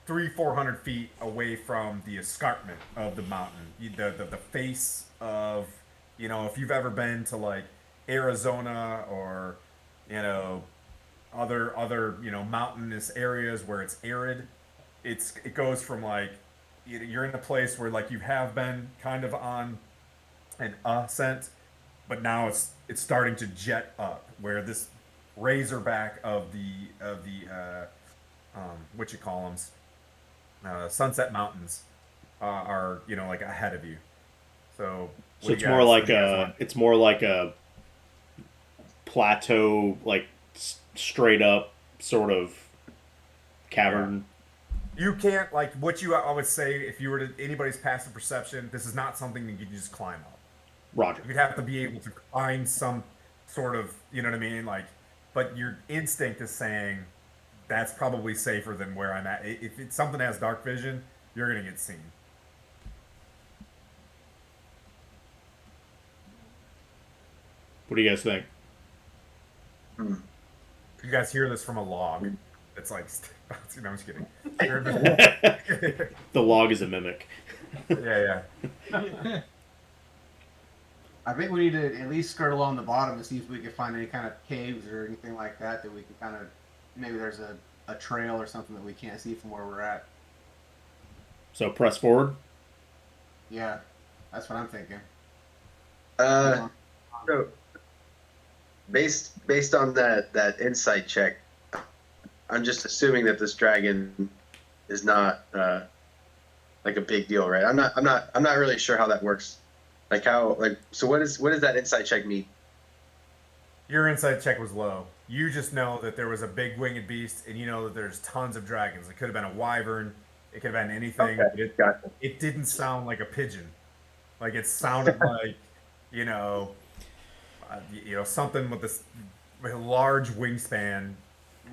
300-400 feet away from the escarpment of the mountain. The face of, if you've ever been to like Arizona or, you know, other mountainous areas where it's arid, it goes from like you're in a place where like you have been kind of on an ascent, but now it's starting to jet up where this razorback of the what you call them, Sunset Mountains are like ahead of you. So So it's more like a plateau, like straight up sort of cavern. You can't like what you. I would say if you were to anybody's passive perception, this is not something that you can just climb up. Roger. You'd have to be able to find some sort of, you know what I mean, like. But your instinct is saying that's probably safer than where I'm at. If it's something that has dark vision, you're gonna get seen. What do you guys think? You guys hear this from a log. It's like, no, I'm just kidding. The log is a mimic. Yeah. I think we need to at least skirt along the bottom and see if we can find any kind of caves or anything like that that we can kind of maybe there's a trail or something that we can't see from where we're at. So press forward. Yeah, that's what I'm thinking. So based on that insight check, I'm just assuming that this dragon is not like a big deal, right? I'm not really sure how that works. Like so what does that insight check mean? Your insight check was low. You just know that there was a big winged beast, and you know that there's tons of dragons. It could have been a wyvern. It could have been anything. Okay, gotcha. It didn't sound like a pigeon. Like it sounded like, you know, something with a large wingspan,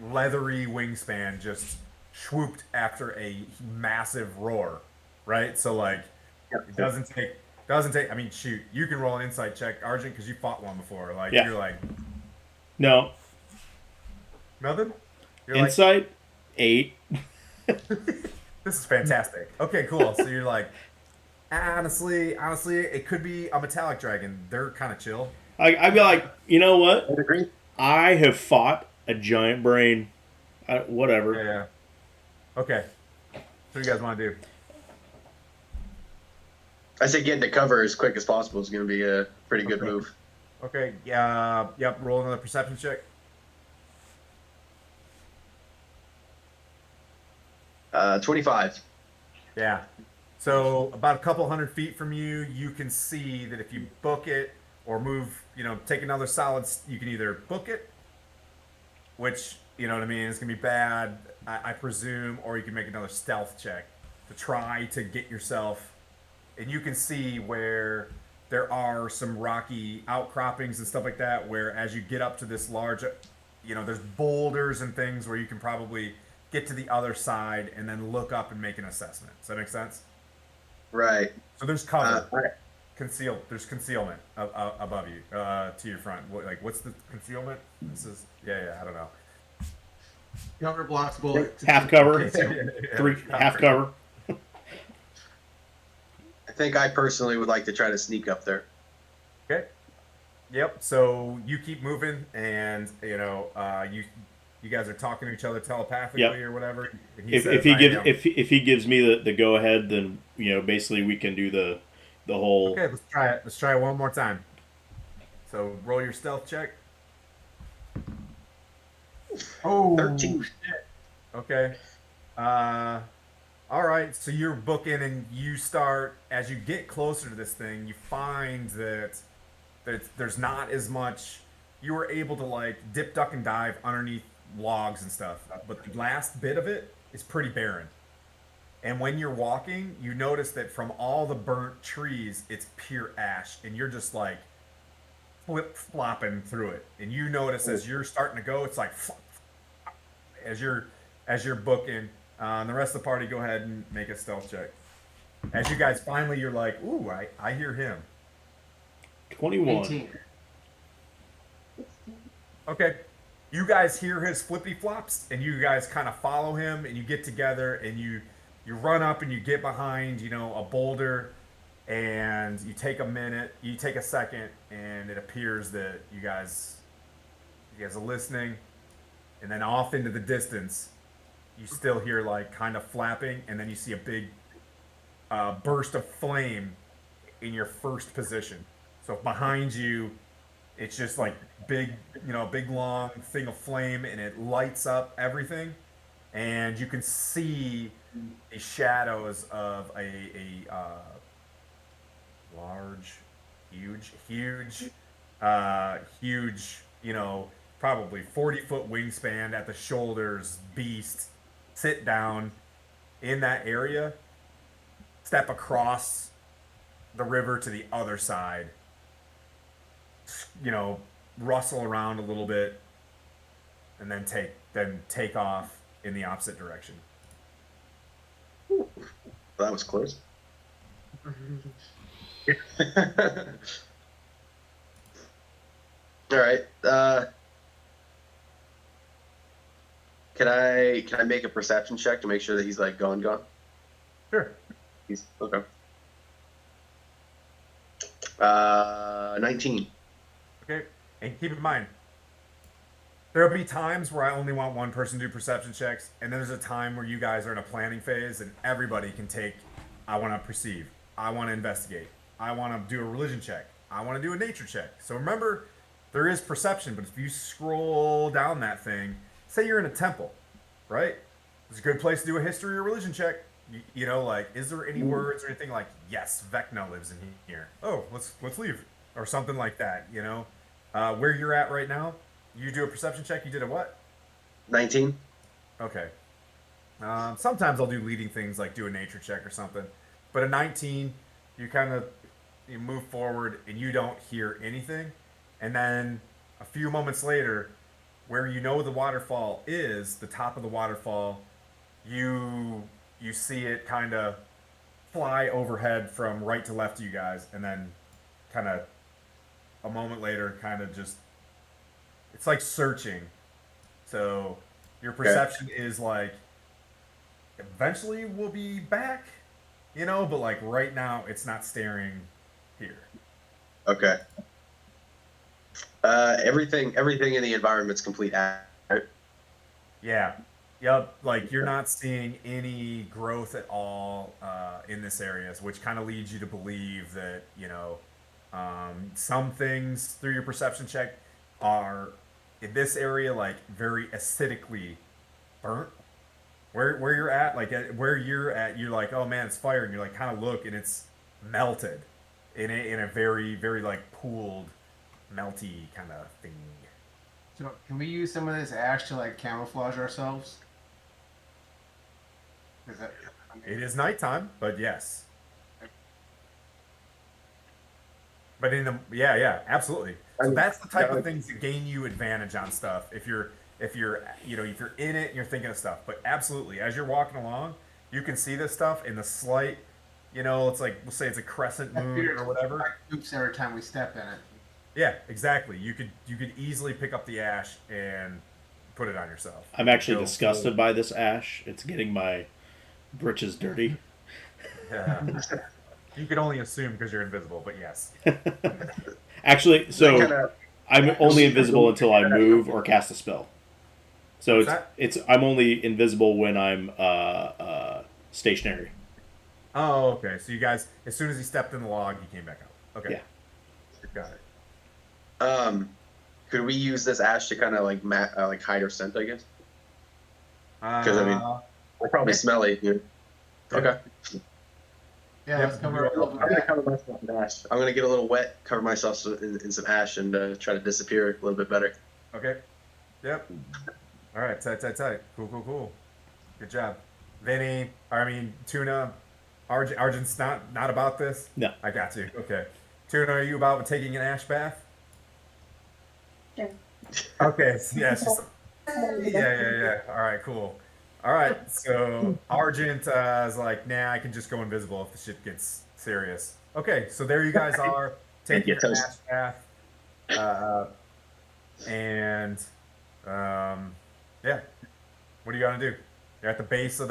leathery wingspan, just swooped after a massive roar, right? So like, it doesn't take. I mean, shoot, you can roll an insight check, Argent, because you fought one before. Like Yeah. you're like No. nothing. You're Insight 8. like, this is fantastic. Okay, cool. So you're like, honestly, it could be a metallic dragon. They're kind of chill. I'd be like, you know what? I agree. I have fought a giant brain. Whatever. Yeah. Okay. So what do you guys want to do? I say getting to cover as quick as possible is going to be a pretty good Okay. move. Okay. Yep. Roll another perception check. 25. Yeah. So about a couple 100 feet from you, you can see that if you book it or move, take another solid, you can either book it, which, you know what I mean, it's gonna be bad, I presume, or you can make another stealth check to try to get yourself, and you can see where there are some rocky outcroppings and stuff like that, where as you get up to this large, there's boulders and things where you can probably get to the other side and then look up and make an assessment. Does that make sense? Right. So there's cover, All right. there's concealment above you, to your front. What's the concealment? This is, I don't know. Cover blocks bullets. Half cover. Yeah. Half cover. I think I personally would like to try to sneak up there. Okay. Yep. So you keep moving, and you guys are talking to each other telepathically Yep. or whatever. And If he gives me the go ahead, then basically we can do the whole. Okay, let's try it. Let's try it one more time. So roll your stealth check. Oh, 13. shit. Okay. All right. So you're booking, and you start as you get closer to this thing. You find that there's not as much. You were able to dip, duck, and dive underneath logs and stuff, but the last bit of it is pretty barren. And when you're walking, you notice that from all the burnt trees, it's pure ash, and you're just flip flopping through it. And you notice as you're starting to go, it's like flop, flop, as you're booking. And the rest of the party, go ahead and make a stealth check. As you guys finally, you're like, ooh, I hear him. 21. 18. Okay. You guys hear his flippy flops, and you guys kind of follow him, and you get together, and you run up and you get behind, a boulder, and you take a second, and it appears that you guys are listening, and then off into the distance, you still hear kind of flapping, and then you see a big burst of flame in your first position. So behind you, it's just big, big long thing of flame, and it lights up everything, and you can see the shadows of a large, huge, probably 40-foot wingspan at the shoulders beast sit down in that area, step across the river to the other side, you know, rustle around a little bit, and then take off in the opposite direction. Well, that was close. All right. Can I make a perception check to make sure that he's like gone? Sure. He's okay. 19. Okay. And keep in mind, there'll be times where I only want one person to do perception checks, and then there's a time where you guys are in a planning phase and everybody can take, I want to perceive, I want to investigate, I want to do a religion check, I want to do a nature check. So remember, there is perception, but if you scroll down that thing, say you're in a temple, right? It's a good place to do a history or religion check. You know, like, is there any words or anything like, yes, Vecna lives in here. Oh, let's leave, or something like that. You know, where you're at right now, you do a perception check. You did a what? 19. Okay. Sometimes I'll do leading things like do a nature check or something, but a 19, you move forward and you don't hear anything, and then a few moments later, where you know the waterfall is, the top of the waterfall, you see it kind of fly overhead from right to left of you guys, and then kind of a moment later, kind of just, it's like searching. So your perception is like, eventually we'll be back, you know, but like right now it's not staring here. Okay. Everything in the environment's complete. Yeah. Yep. Like you're not seeing any growth at all in this area, which kind of leads you to believe that, you know, some things through your perception check are in this area like very acidically burnt. Where you're at, like where you're at, you're like, oh man, it's fire, and you're like kind of look, and it's melted in a very very like pooled, melty kind of thing. So can we use some of this ash to like camouflage ourselves? Is that? It is nighttime, but yes. But yeah, absolutely. So that's the type of things that gain you advantage on stuff. If you're you know, if you're in it and you're thinking of stuff. But absolutely, as you're walking along, you can see this stuff in the slight, you know, it's like, we'll say it's a crescent moon or whatever. Oops! Every time we step in it. Yeah, exactly. You could easily pick up the ash and put it on yourself. I'm actually disgusted by this ash. It's getting my britches dirty. Yeah. You can only assume because you're invisible, but yes. Actually, so I'm only invisible until I move or cast a spell. So I'm only invisible when I'm stationary. Oh, okay. So you guys, as soon as he stepped in the log, he came back out. Okay. Yeah. Got it. Could we use this ash to kind of like like hide our scent, I guess? Because I mean, we're probably smelly. You know? Okay. Yeah, let's cover I'm gonna cover myself in ash. I'm gonna get a little wet, cover myself in some ash, and try to disappear a little bit better. Okay. Yep. All right. Tight. Cool. Good job. Vinny, Tuna, Argent's not about this? No. I got you. Okay. Tuna, are you about taking an ash bath? Sure. Okay. So yeah, yeah. All right, cool. All right, so Argent is like, nah, I can just go invisible if the shit gets serious. Okay, so there you guys are, taking your ash bath. And, yeah. What are you going to do? You're at the base of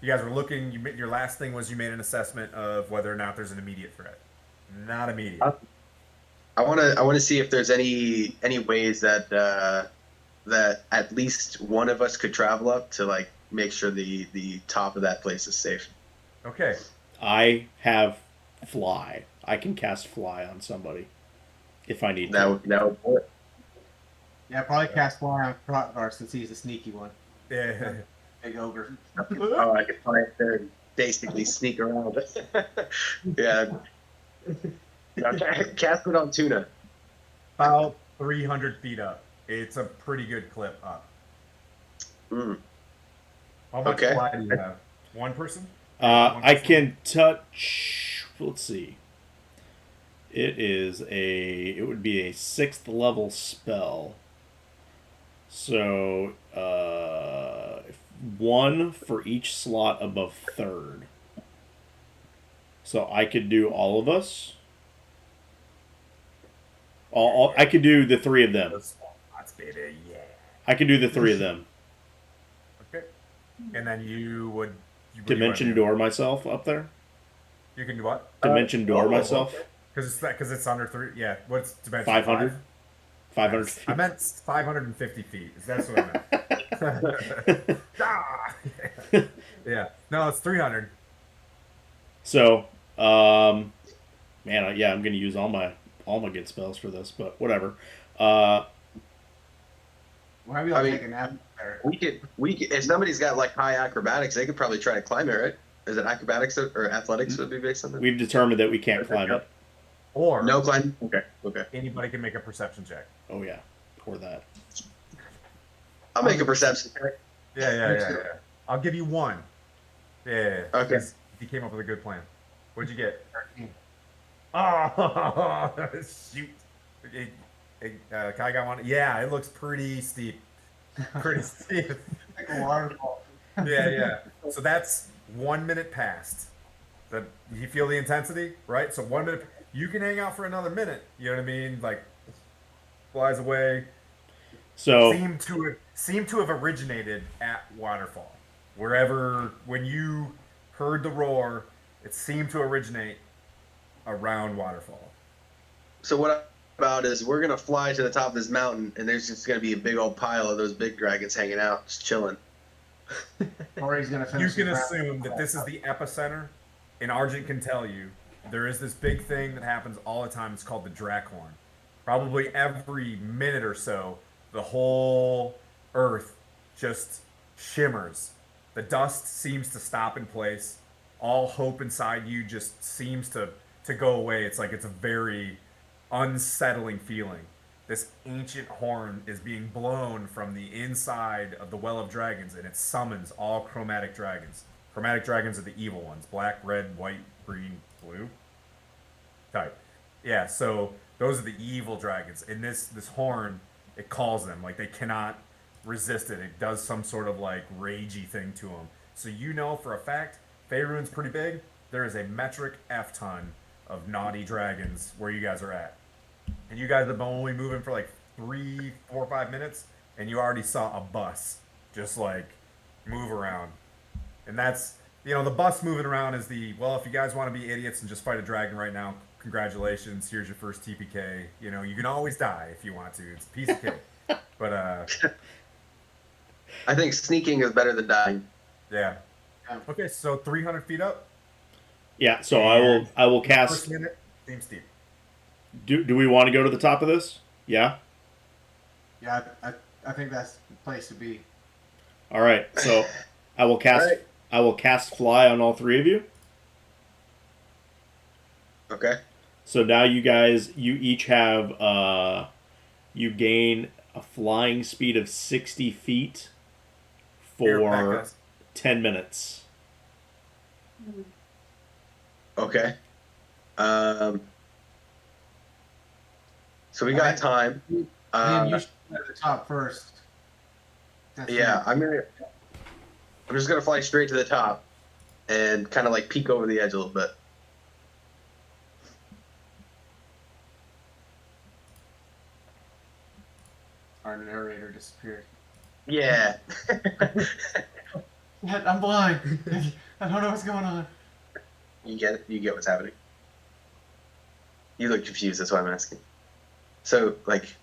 you guys were looking, your last thing was you made an assessment of whether or not there's an immediate threat. Not immediate. I want to see if there's any ways that that at least one of us could travel up to like make sure the top of that place is safe. Okay. I have fly. I can cast fly on somebody if I need to. That would work. Yeah, probably cast fly on Krotgar since he's a sneaky one. Yeah. Big ogre. Oh, I could fly up there and basically sneak around. Yeah. Cast it on Tuna. About 300 feet up. It's a pretty good clip up. Mm. How much fly do you have? One person? I can touch. Let's see. It would be a 6th level spell. So, one for each slot above 3rd. So I could do all of us. I could do the 3 of them. Those spots, baby. Yeah. I could do the 3 of them. Okay. And then you would. What do you Dimension wanna do? door myself up there. You can do what? Dimension door myself. Because it's under 3. Yeah. What's dimension? 500. 5? 500 Yes. I meant 550 feet. That's what I meant. Ah! Yeah. No, it's 300. So, man, I'm gonna use all my good spells for this, but whatever. Well, maybe I'll I mean- take a nap there. We could, if somebody's got like high acrobatics, they could probably try to climb it, right? Is it acrobatics or athletics would be based on that? We've determined that we can't climb it. Or No climb. Okay. anybody can make a perception check. Oh yeah, or that. I'll make a perception check. Yeah. I'll give you one. Yeah. Okay. because He came up with a good plan. What'd you get? Oh, shoot. Kai got one. Yeah, it looks pretty steep. Pretty steep. Like a waterfall. Yeah. So that's 1 minute past. You feel the intensity, right? So 1 minute. You can hang out for another minute. You know what I mean? Like flies away. So Seem to have originated at Waterfall. Wherever when you heard the roar, it seemed to originate around Waterfall. So what about is we're gonna fly to the top of this mountain, and there's just gonna be a big old pile of those big dragons hanging out, just chilling. Or he's gonna You finish. can his round. assume that this is the epicenter, and Argent can tell you there is this big thing that happens all the time. It's called the Drakhorn. Probably every minute or so, the whole earth just shimmers. The dust seems to stop in place. All hope inside you just seems to go away. It's like it's a very unsettling feeling. This ancient horn is being blown from the inside of the Well of Dragons, and it summons all chromatic dragons. Chromatic dragons are the evil ones: black, red, white, green, blue. Type. Yeah, so those are the evil dragons. And this horn, it calls them. Like, they cannot resist it. It does some sort of, like, ragey thing to them. So you know for a fact, Faerun's pretty big. There is a metric F-ton of naughty dragons where you guys are at. And you guys have been only moving for, like, 3, 4, 5 minutes, and you already saw a bus just, like, move around. And that's, the bus moving around is well, if you guys want to be idiots and just fight a dragon right now, congratulations, here's your first TPK. You can always die if you want to. It's a piece of cake. But, I think sneaking is better than dying. yeah. Yeah. Okay, so 300 feet up. yeah, so I will cast. First minute, seems steep. Do we want to go to the top of this? Yeah. Yeah, I think that's the place to be. All right. So I will cast. All right. I will cast fly on all 3 of you. Okay. So now you each have you gain a flying speed of 60 feet Here, back for us. 10 minutes. Okay. So we got time. Liam, you should go to the top first. That's Yeah, I'm just gonna fly straight to the top, and kind of like peek over the edge a little bit. Our narrator disappeared. Yeah. I'm blind. I don't know what's going on. You get it? You get what's happening? You look confused, that's why I'm asking. So, like,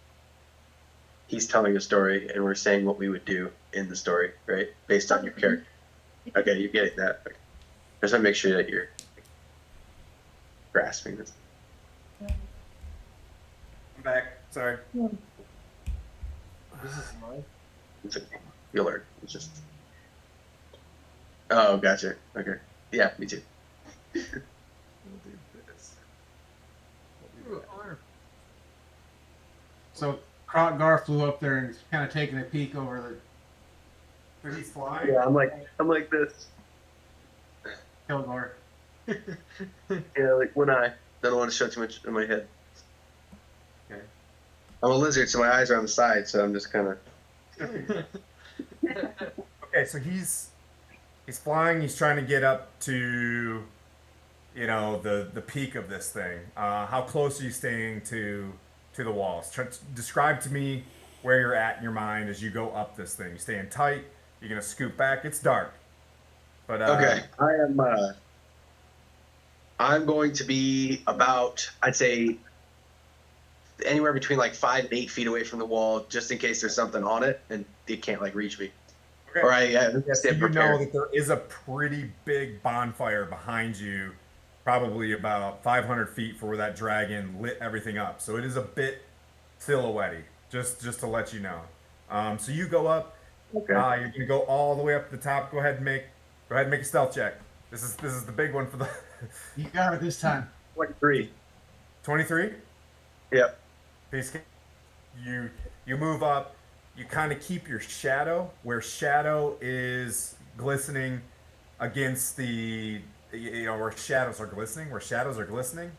he's telling a story, and we're saying what we would do in the story, right? Based on your character. Okay, you're getting that. Okay. Just want to make sure that you're grasping this. I'm back. Sorry. This is mine. It's okay. You'll learn. It's just... Oh, gotcha. Okay. Yeah, me too. We'll do this. So Gar flew up there and kind of taking a peek over the. Did he fly? Yeah, I'm like this. Kilgore. Yeah, like one eye. Don't want to show too much in my head. Okay. I'm a lizard, so my eyes are on the side, so I'm just kind of. Okay, so he's flying. He's trying to get up to, the peak of this thing. How close are you staying to the walls? Describe to me where you're at in your mind as you go up this thing. You staying tight? You're gonna scoot back. It's dark, but Okay, I am. I'm going to be about, I'd say, anywhere between like 5 and 8 feet away from the wall, just in case there's something on it and it can't like reach me. okay. Or I Yeah, so stand you know prepared. that there is a pretty big bonfire behind you, probably about 500 feet for where that dragon lit everything up. So it is a bit silhouette-y, just to let you know. So you go up. Okay. You're gonna go all the way up to the top. Go ahead and make a stealth check. This is the big one for the You got it this time. 23. 23. Yep. Peace. You move up. You kind of keep your shadow where shadow is glistening against where shadows are glistening. Where shadows are glistening.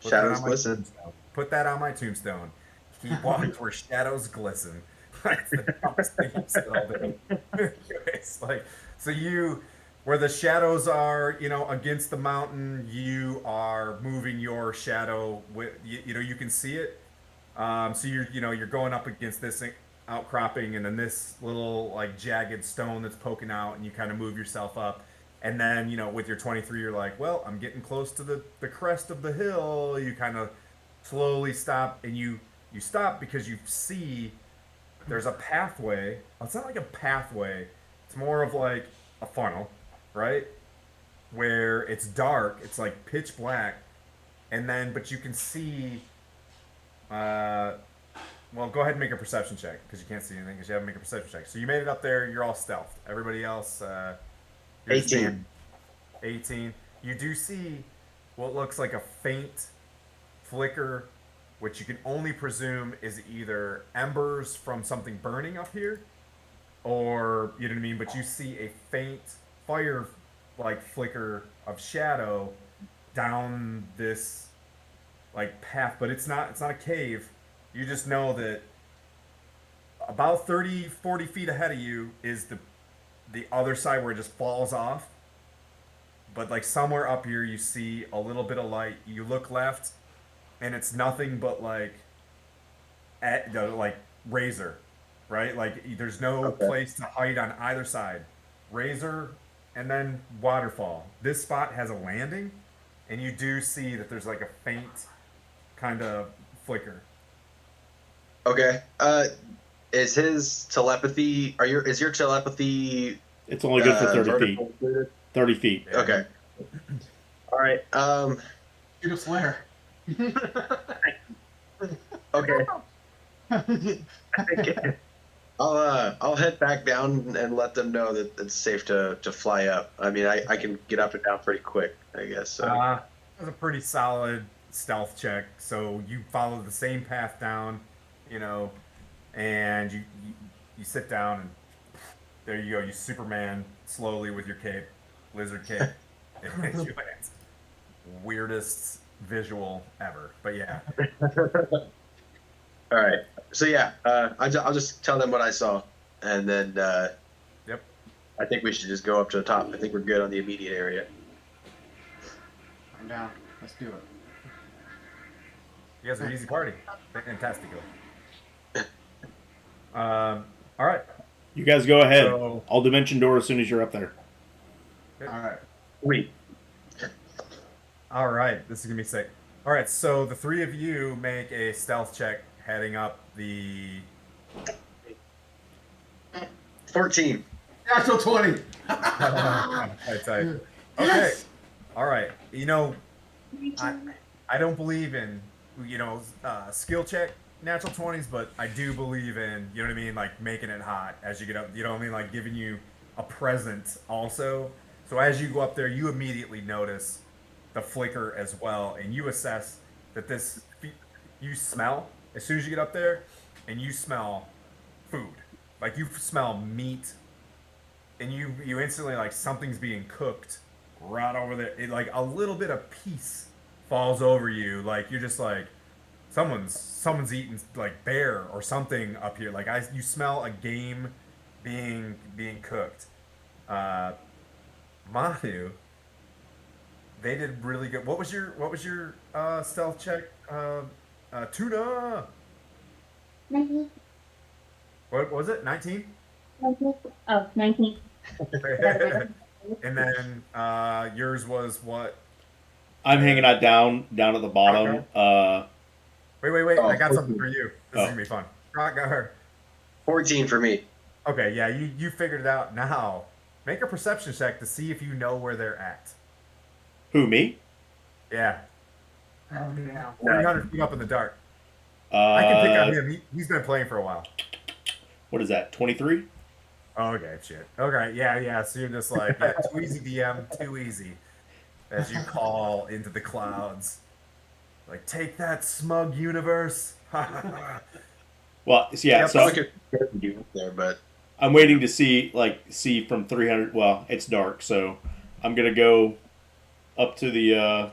Put that Shadows on my glisten. tombstone. Put that on my tombstone. He walked where shadows glisten. That's the dumbest thing you said all day. It's like, so where the shadows are, against the mountain, you are moving your shadow with, you can see it. So you're going up against this outcropping, and then this little like jagged stone that's poking out, and you kind of move yourself up. And then, with your 23, you're like, well, I'm getting close to the crest of the hill. You kind of slowly stop, and you stop because you see there's a pathway. Well, it's not like a pathway. It's more of like a funnel, right? Where it's dark. It's like pitch black, and then but you can see. Uh, well, go ahead and make a perception check because you can't see anything because you haven't made a perception check. So you made it up there. You're all stealthed. Everybody else, you're just 18. being 18. You do see what looks like a faint flicker, which you can only presume is either embers from something burning up here, or you know what I mean. But you see a faint fire, like flicker of shadow down this like path, but it's not a cave. You just know that about 30, 40 feet ahead of you is the other side where it just falls off. But like somewhere up here you see a little bit of light. You look left and it's nothing but like razor, right? Like there's no Okay. place to hide on either side. Razor and then waterfall. This spot has a landing, and you do see that there's like a faint kind of flicker. Okay. Is his telepathy? Is your telepathy It's only good for 30 feet. vertical included? 30 feet. Yeah. Okay. All right. Shoot a flare. Okay. I think I'll head back down and let them know that it's safe to fly up. I mean, I can get up and down pretty quick, I guess. So. That was a pretty solid stealth check. So you follow the same path down, and you sit down, and there you go. You Superman slowly with your cape, lizard cape. And you land. Weirdest visual ever, but yeah. All right. So yeah, I'll just tell them what I saw, and then Yep. I think we should just go up to the top. I think we're good on the immediate area. I'm down. Let's do it. You guys are an easy party. Fantastico. All right. You guys go ahead. So- I'll dimension door as soon as you're up there. All right. Sweet. All right. This is gonna be sick. All right. So the three of you make a stealth check heading up the. 14. Natural 20. Tight. Okay. Yes! All right. I don't believe in skill check natural 20s, but I do believe in, you know what I mean, like making it hot as you get up. You know what I mean, like giving you a present also. So as you go up there, you immediately notice the flicker as well, and you assess that you smell as soon as you get up there, and you smell food. Like you smell meat, and you instantly like something's being cooked right over there. It, like a little bit of peace falls over you. Like you're just like someone's eating like bear or something up here. Like you smell a game being cooked. Uh, Manu, they did really good. What was your stealth check? Tuna. 19. What was it? 19. 19. Oh, 19. And then yours was what? I'm hanging out down at the bottom. Wait. Oh, I got something 14. for you. This is Oh. gonna be fun. Rock, go her. 14 for me. Okay, yeah, you figured it out. Now, make a perception check to see if you know where they're at. Who, me? Yeah, Oh, yeah. 300 feet up in the dark. I can pick on him. He's been playing for a while. What is that? 23? Oh, okay, shit. Okay, yeah. So you're just like, yeah, too easy, DM, too easy. As you call into the clouds, like, take that, smug universe. Well, yeah. Yep. So Look at you there, but I'm waiting to see from 300. Well, it's dark, so I'm gonna go up to the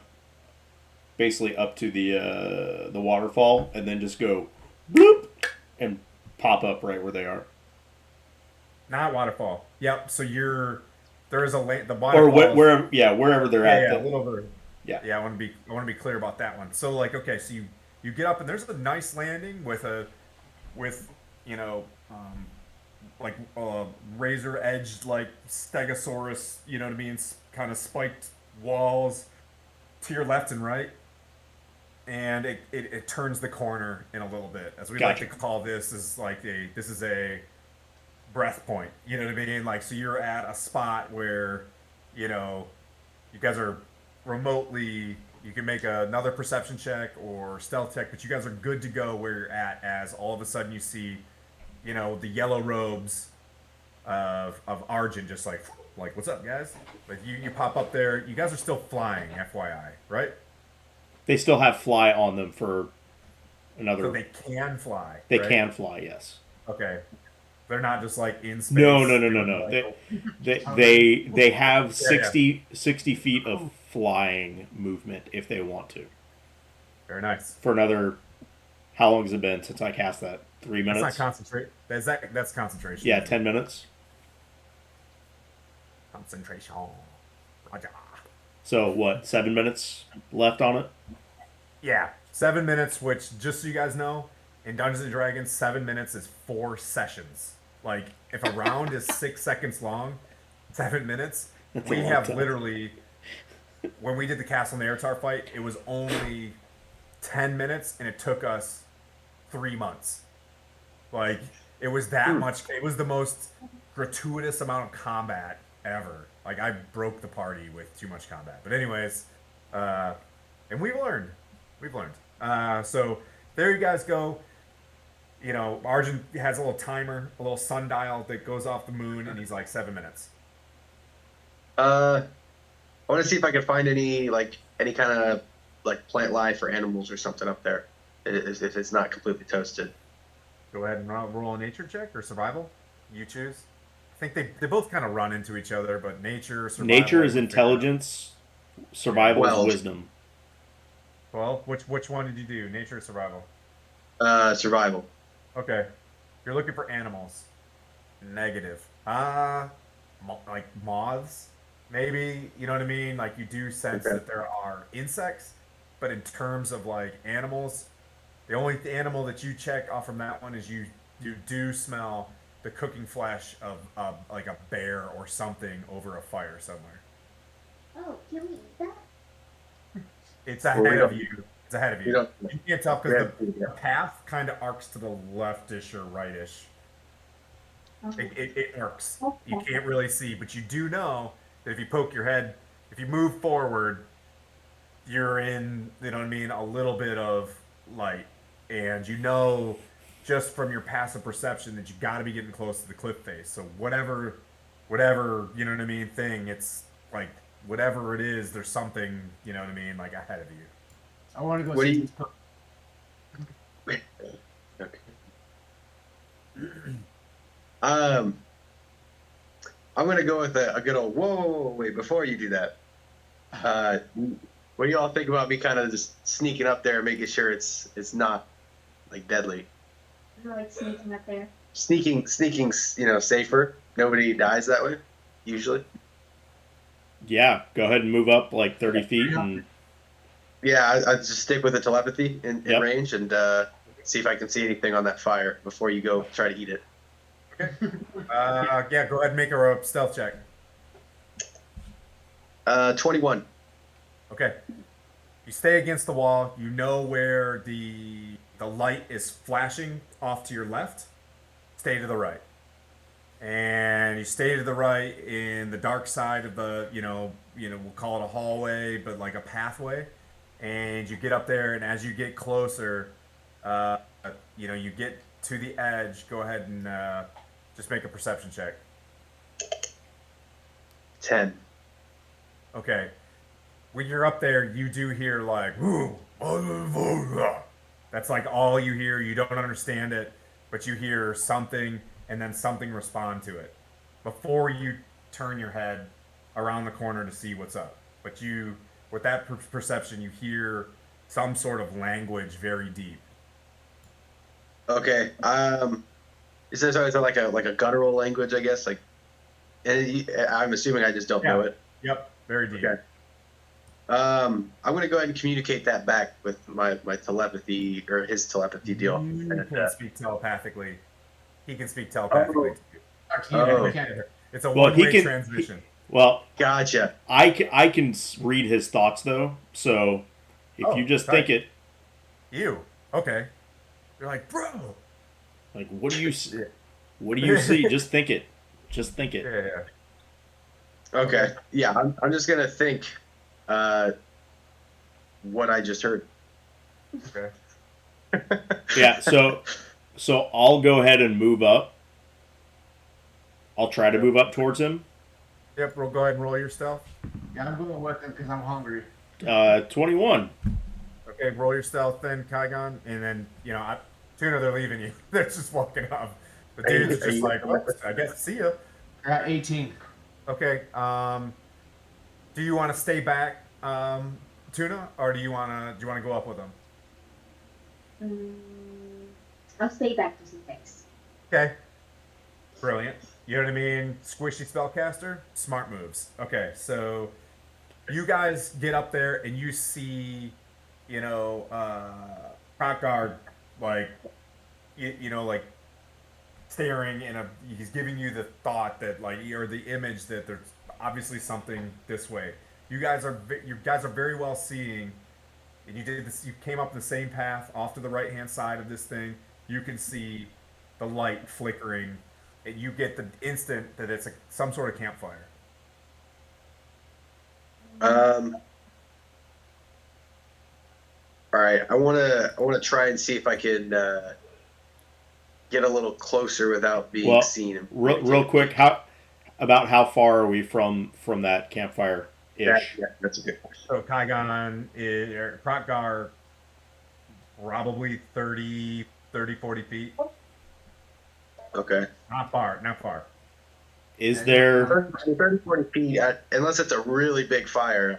basically up to the waterfall, and then just go bloop and pop up right where they are. Not waterfall. Yep. So there is the Or waterfall. wherever they're Yeah, at. yeah, a little over. Yeah. Yeah, I want to be clear about that one. So like, okay, so you get up and there's a nice landing with you know like razor edged like stegosaurus, you know what I mean, kind of spiked walls to your left and right, and it turns the corner in a little bit, as we like Gotcha. to call this is like this is a breath point. You know what I mean? Like, so you're at a spot where, you know, you guys are remotely. You can make another perception check or stealth check, but you guys are good to go where you're at. As all of a sudden you see, you know, the yellow robes of Argent, just like what's up, guys? Like you pop up there. You guys are still flying, FYI, right? They still have fly on them for another. So they can fly. They right? can fly. Yes. Okay. They're not just like in space. No. doing, They have Yeah. 60 feet of flying movement if they want to. Very nice. For another, how long has it been since I cast that? 3 That's minutes. not concentrate. That's concentration. Yeah, 10 minutes. Concentration. Roger. So what? 7 minutes left on it. Yeah, 7 minutes. Which, just so you guys know, in Dungeons and Dragons, 7 minutes is 4 sessions. Like, if a round is 6 seconds long, 7 minutes. That's a We long have time. literally, when we did the Castle Neratar fight, it was only 10 minutes, and it took us 3 months. Like, it was that much. It was the most gratuitous amount of combat ever. Like, I broke the party with too much combat. But anyways, and we've learned. So there you guys go. You know, Argent has a little timer, a little sundial that goes off the moon, and he's like 7 minutes. I want to see if I can find any kind of like plant life or animals or something up there. If it's not completely toasted. Go ahead and roll a nature check or survival. You choose. I think they both kind of run into each other, but nature, survival. Nature is intelligence. Survival is 12. wisdom. Well, which one did you do? Nature or survival? Survival. Okay. You're looking for animals. Negative. Like moths, maybe. You know what I mean? Like, you do sense Okay. that there are insects, but in terms of like animals, the only animal that you check off from that one is you do smell the cooking flesh of like a bear or something over a fire somewhere. Oh, can we eat that? It's Well, we ahead of don't- you. It's ahead of We you. don't. You can't tell we because have- the path kind of arcs to the leftish or rightish. Okay. It arcs. You can't really see, but you do know that if you poke your head, if you move forward, you're in, you know what I mean, a little bit of light. And you know just from your passive perception that you got to be getting close to the cliff face. So whatever, you know what I mean, thing, it's like whatever it is, there's something, you know what I mean, like ahead of you. I want to go What do see you- this Okay. Um, I'm gonna go with a good old whoa. Wait, before you do that, what do y'all think about me kind of just sneaking up there, and making sure it's not like deadly? I like sneaking up there. Sneaking, safer. Nobody dies that way, usually. Yeah, go ahead and move up like 30 feet and Yeah, I just stick with the telepathy in Yep. range and see if I can see anything on that fire before you go try to eat it. Okay. Yeah, go ahead and make a stealth check. 21. Okay. You stay against the wall. You know where the light is flashing off to your left. Stay to the right. And you stay to the right in the dark side of the, we'll call it a hallway, but like a pathway. And you get up there, and as you get closer, uh, you get to the edge. Go ahead and just make a perception check. 10. Okay. When you're up there, you do hear like, "Ooh, that's like all you hear. You don't understand it, but you hear something and then something respond to it before you turn your head around the corner to see what's up. But with that perception, you hear some sort of language very deep. Okay. Is it like a guttural language, I guess? Like, and I'm assuming I just don't know it. Yep, very deep. Okay. I'm gonna go ahead and communicate that back with my telepathy or his telepathy deal. You And, can speak telepathically. He can speak telepathically to you. Oh. It's a Well, he one-way can- transmission. well, Gotcha. I can read his thoughts though. So if you just tight. think it, You. Okay. You're like, bro. like, what do you see? What do you see? Just think it. Just think it. Yeah. Okay. Yeah, I'm just gonna think what I just heard. Okay. Yeah. So I'll go ahead and move up. I'll try to move up towards him. Yep, we'll go ahead and roll your stealth. Yeah, I'm going with him because I'm hungry. 21. Okay, roll your stealth then, Kygon, and then Tuna, they're leaving you. They're just walking off. The dude's just like, "Whoops, I guess see ya." I got 18. Okay. Do you want to stay back, Tuna, or do you want to go up with them? I'll stay back just in case. Okay. Brilliant. You know what I mean? Squishy spellcaster, smart moves. Okay, so you guys get up there and you see, Prakar, like, like staring he's giving you the thought that or the image that there's obviously something this way. You guys are very well seeing, and you did this. You came up the same path off to the right hand side of this thing. You can see the light flickering, and you get the instant that it's some sort of campfire. All right. I wanna try and see if I can get a little closer without being seen. Real quick, how far are we from that campfire ish? Yeah, that's a good question. So Kygon is Protgar, probably 40 feet. Okay. Not far. Is there 30, 40 feet, unless it's a really big fire,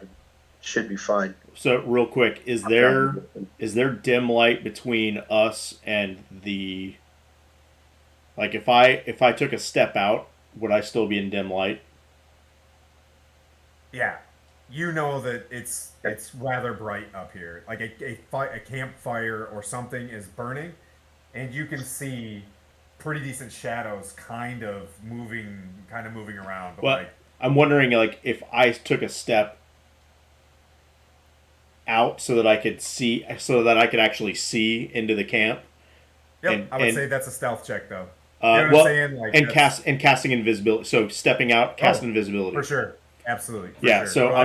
should be fine. so real quick? Is there dim light between us and the? Like if I took a step out, would I still be in dim light? Yeah, you know that it's rather bright up here. Like a campfire or something is burning, and you can see pretty decent shadows kind of moving around. But Well, I'm wondering like if I took a step out so that I could actually see into the camp. Yep, I would say that's a stealth check though. You know what I'm saying? Like, casting invisibility. So stepping out, cast invisibility. For sure, absolutely. Yeah. Sure. So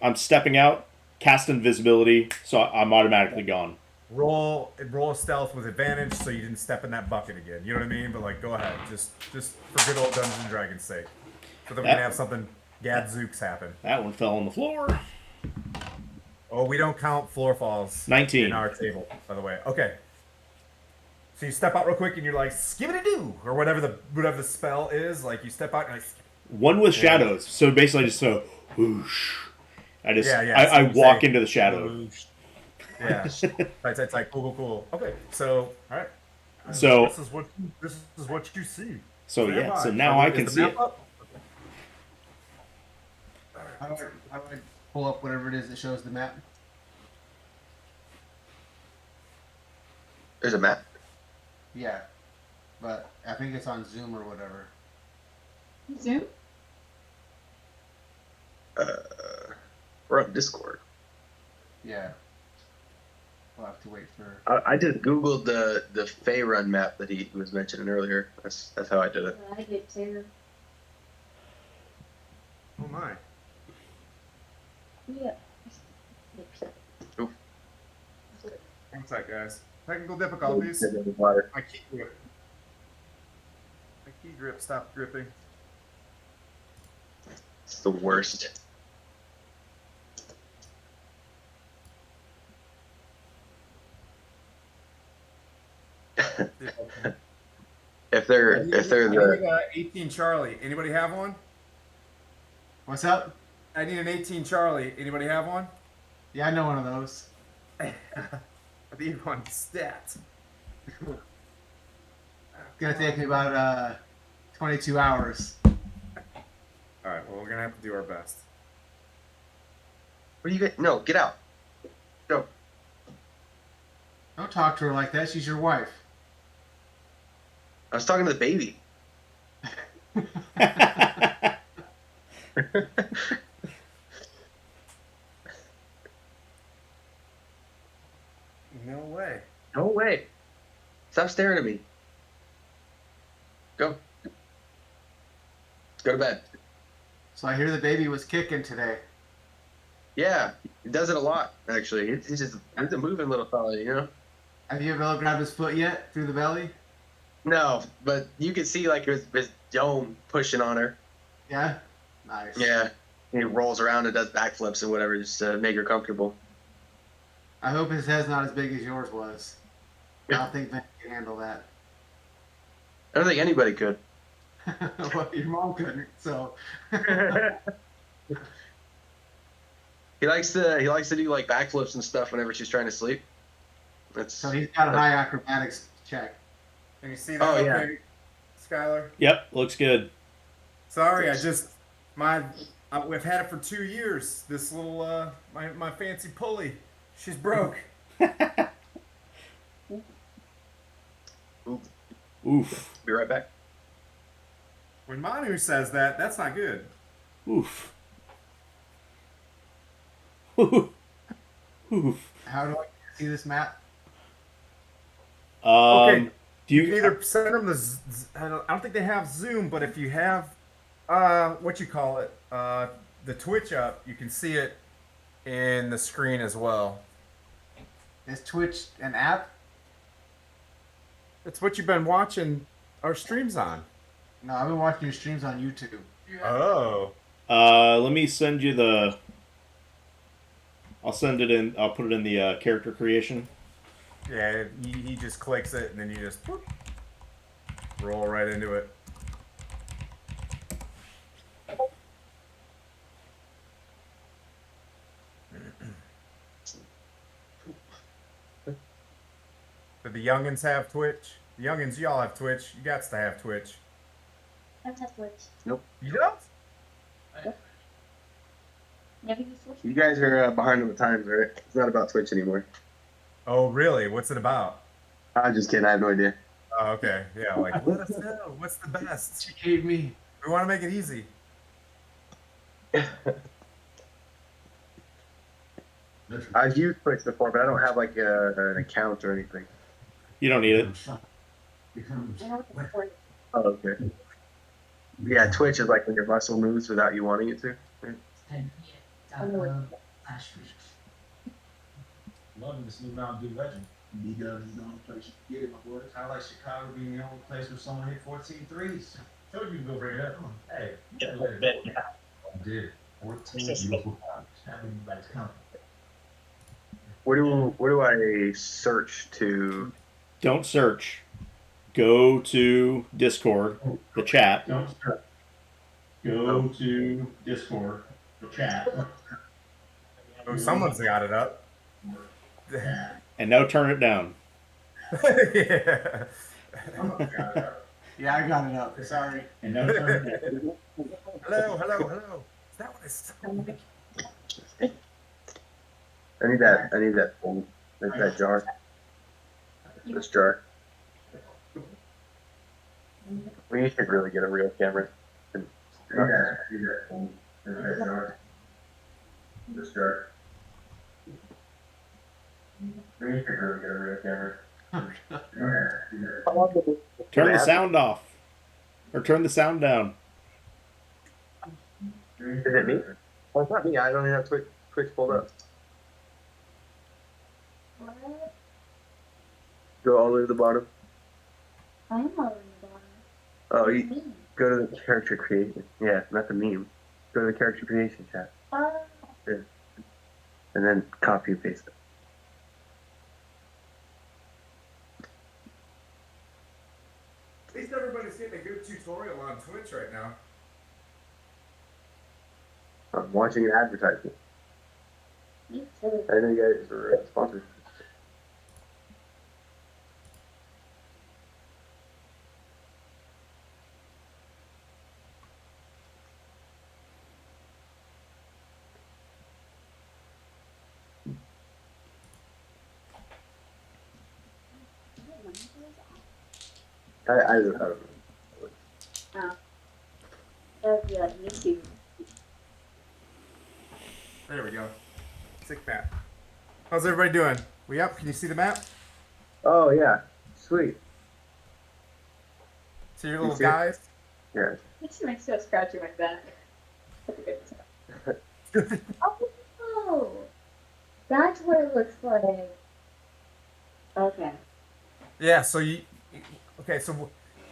I'm stepping out, cast invisibility, so I'm automatically gone. Roll a stealth with advantage, so you didn't step in that bucket again. You know what I mean? But like, go ahead, just for good old Dungeons and Dragons' sake, so that we can have something gadzooks happen. That one fell on the floor. Oh, we don't count floor falls 19 in our table, by the way. Okay. So you step out real quick and you're like skibbity doo or whatever the spell is. Like you step out and like One with Yeah. shadows. So basically, just so whoosh. I So walk you into the say, shadow. "Whoosh." Yeah. It's like cool. Okay, so all right. So This is what you see. so Stand yeah. So by. now I Is can the see map it. up? All right. How do I pull up whatever it is that shows the map? There's a map. Yeah, but I think it's on Zoom or whatever. Zoom? We're on Discord. Yeah. We'll have to wait for. I just googled the Faerun map that he was mentioning earlier. That's how I did it. I did too. Oh my. Yeah. One sec, guys. Technical difficulties. Water. My key grip. My key grip stopped gripping. It's the worst. If they're I the need 18 Charlie. Anybody have one? What's up? I need an 18 Charlie. Anybody have one? Yeah, I know one of those. I need one stat. It's gonna take me about 22 hours. All right. Well, we're gonna have to do our best. what do you get? No, get out. Go. Don't talk to her like that. She's your wife. I was talking to the baby. No way. No way. Stop staring at me. Go. Go to bed. So I hear the baby was kicking today. Yeah, he does it a lot, actually. He's a moving little fella, you know? Have you ever grabbed his foot yet through the belly? No, but you can see like his dome pushing on her. Yeah. Nice. Yeah. He rolls around and does backflips and whatever just to make her comfortable. I hope his head's not as big as yours was. I don't think Ben can handle that. I don't think anybody could. Well, your mom couldn't, so. He likes to do like backflips and stuff whenever she's trying to sleep. That's So he's got a high acrobatics check. Can you see that? Oh, okay, yeah. Skylar? Yep, looks good. Sorry, we've had it for 2 years. This little my fancy pulley, she's broke. Oof. be right back. When Manu says that, that's not good. Oof. Oof. How do I see this map? Okay. Do You you can either send them I don't think they have Zoom, but if you have what you call it, the Twitch up, you can see it in the screen as well. Is Twitch an app? It's what you've been watching our streams on. No, I've been watching your streams on YouTube. Oh. let me send you the. I'll send it in. I'll put it in the character creation. Yeah, he just clicks it and then you just whoop, roll right into it. Did the youngins have Twitch? The youngins, y'all have Twitch. You got to have Twitch. That's a Twitch. You don't? Never use Twitch. You guys are behind on the times, right? It's not about Twitch anymore. Oh, really? What's it about? I'm just kidding. I have no idea. Oh, okay. Yeah, like, let us know. What's the best? She gave me. We want to make it easy. I've used Twitch before, but I don't have like an account or anything. You don't need it. I know it's important. Oh, okay. Yeah, Twitch is like when your muscle moves without you wanting it to. Loving this new Mountain Dew Legend. Because it's the only place you can get it, my boy. I like Chicago being the only place where someone hit 14 threes. Told you to go bring it up. Hey, you gotta let it go. I did. 14 beautiful times. That means anybody's counting. Where do I search to? Don't search. Go to Discord, the chat, Don't start. Go to Discord, the chat. Oh, someone's got it up. And now turn it down. Yeah. Yeah, I got it up. Sorry. And now turn it down. Hello, hello, hello. Is that what it's? I need that thing. That jar. This jar. We should really get a real camera. This jar. We should really get a real camera. Turn the sound off. Or turn the sound down. Is it me? Oh, it's not me. I don't even have Twitch pulled up. What? Go all the way to the bottom. I'm already done. Oh, you Me. go to the character creation. Yeah, not the meme. Go to the character creation chat. And then copy and paste it. At least everybody's getting a good tutorial on Twitch right now. I'm watching an advertisement. Me too. I know you guys were sponsored. I don't know. Oh. That would be like YouTube. There we go. Sick map. How's everybody doing? We up? Can you see the map? Oh yeah, sweet. See your You little see it? guys? Yeah. This makes me scratching my back. Oh, that's what it looks like. Okay. Yeah, so okay, so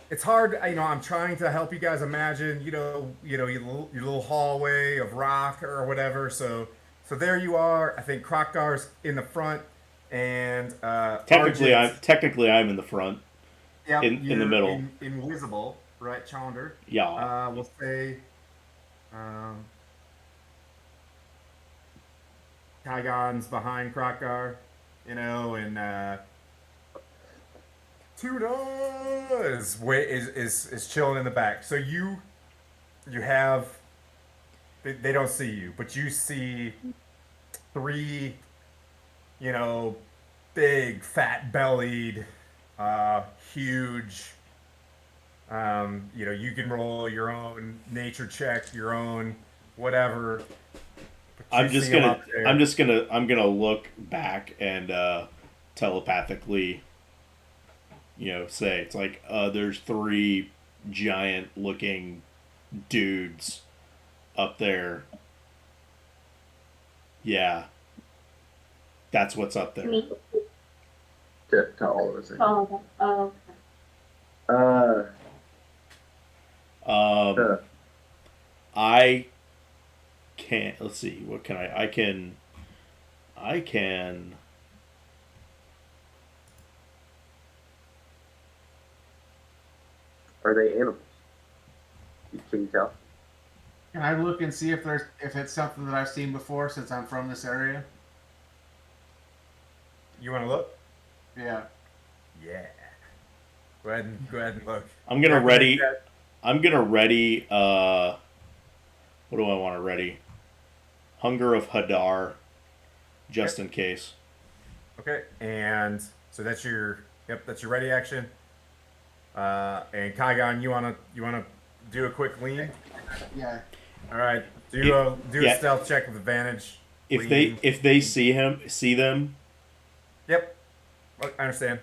it's hard, I'm trying to help you guys imagine, your little hallway of rock or whatever. So there you are. I think Krokdar's in the front, and Technically, Argent's, I'm in the front. yep, in the you're middle. invisible, right, Challenger? Yeah. We'll say, um, Kygon's behind Krokdar, and Tuna is chilling in the back. So you have they don't see you, but you see three, big fat bellied, huge. You can roll your own nature check, your own whatever. But you see 'em up there. I'm gonna look back and telepathically, say it's like there's three giant looking dudes up there. Yeah, that's what's up there. Me. To all of us. Oh, okay. Uh, I can't. Let's see. What can I? I can. are they animals? Can you tell? Can I look and see if it's something that I've seen before since I'm from this area? You want to look? Yeah. Yeah. Go ahead and look. I'm gonna Recommend ready. that. I'm gonna ready. What do I want to ready? Hunger of Hadar, just in case. Okay, and so that's your ready action. And Kygon, you wanna do a quick lean? Yeah. All right, do a yeah. stealth check with advantage. If Lean. they see them. Yep, I understand.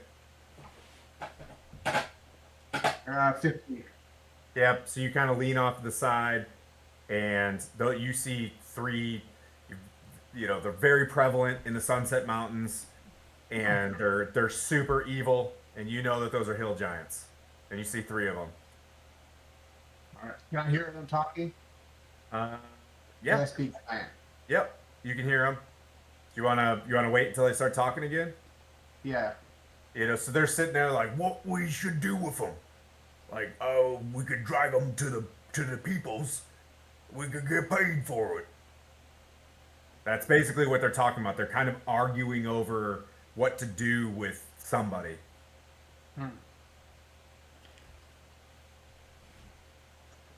50. Yep. So you kind of lean off to the side, and though you see three, they're very prevalent in the Sunset Mountains, and they're super evil, and you know that those are hill giants, and you see three of them. All right. Can I hear them talking? Yeah. Can I speak giant? Yep. You can hear them. Do you wanna wait until they start talking again? Yeah. So they're sitting there like, what we should do with them? Like, oh, we could drive them to the peoples, we could get paid for it. That's basically what they're talking about. They're kind of arguing over what to do with somebody. Okay.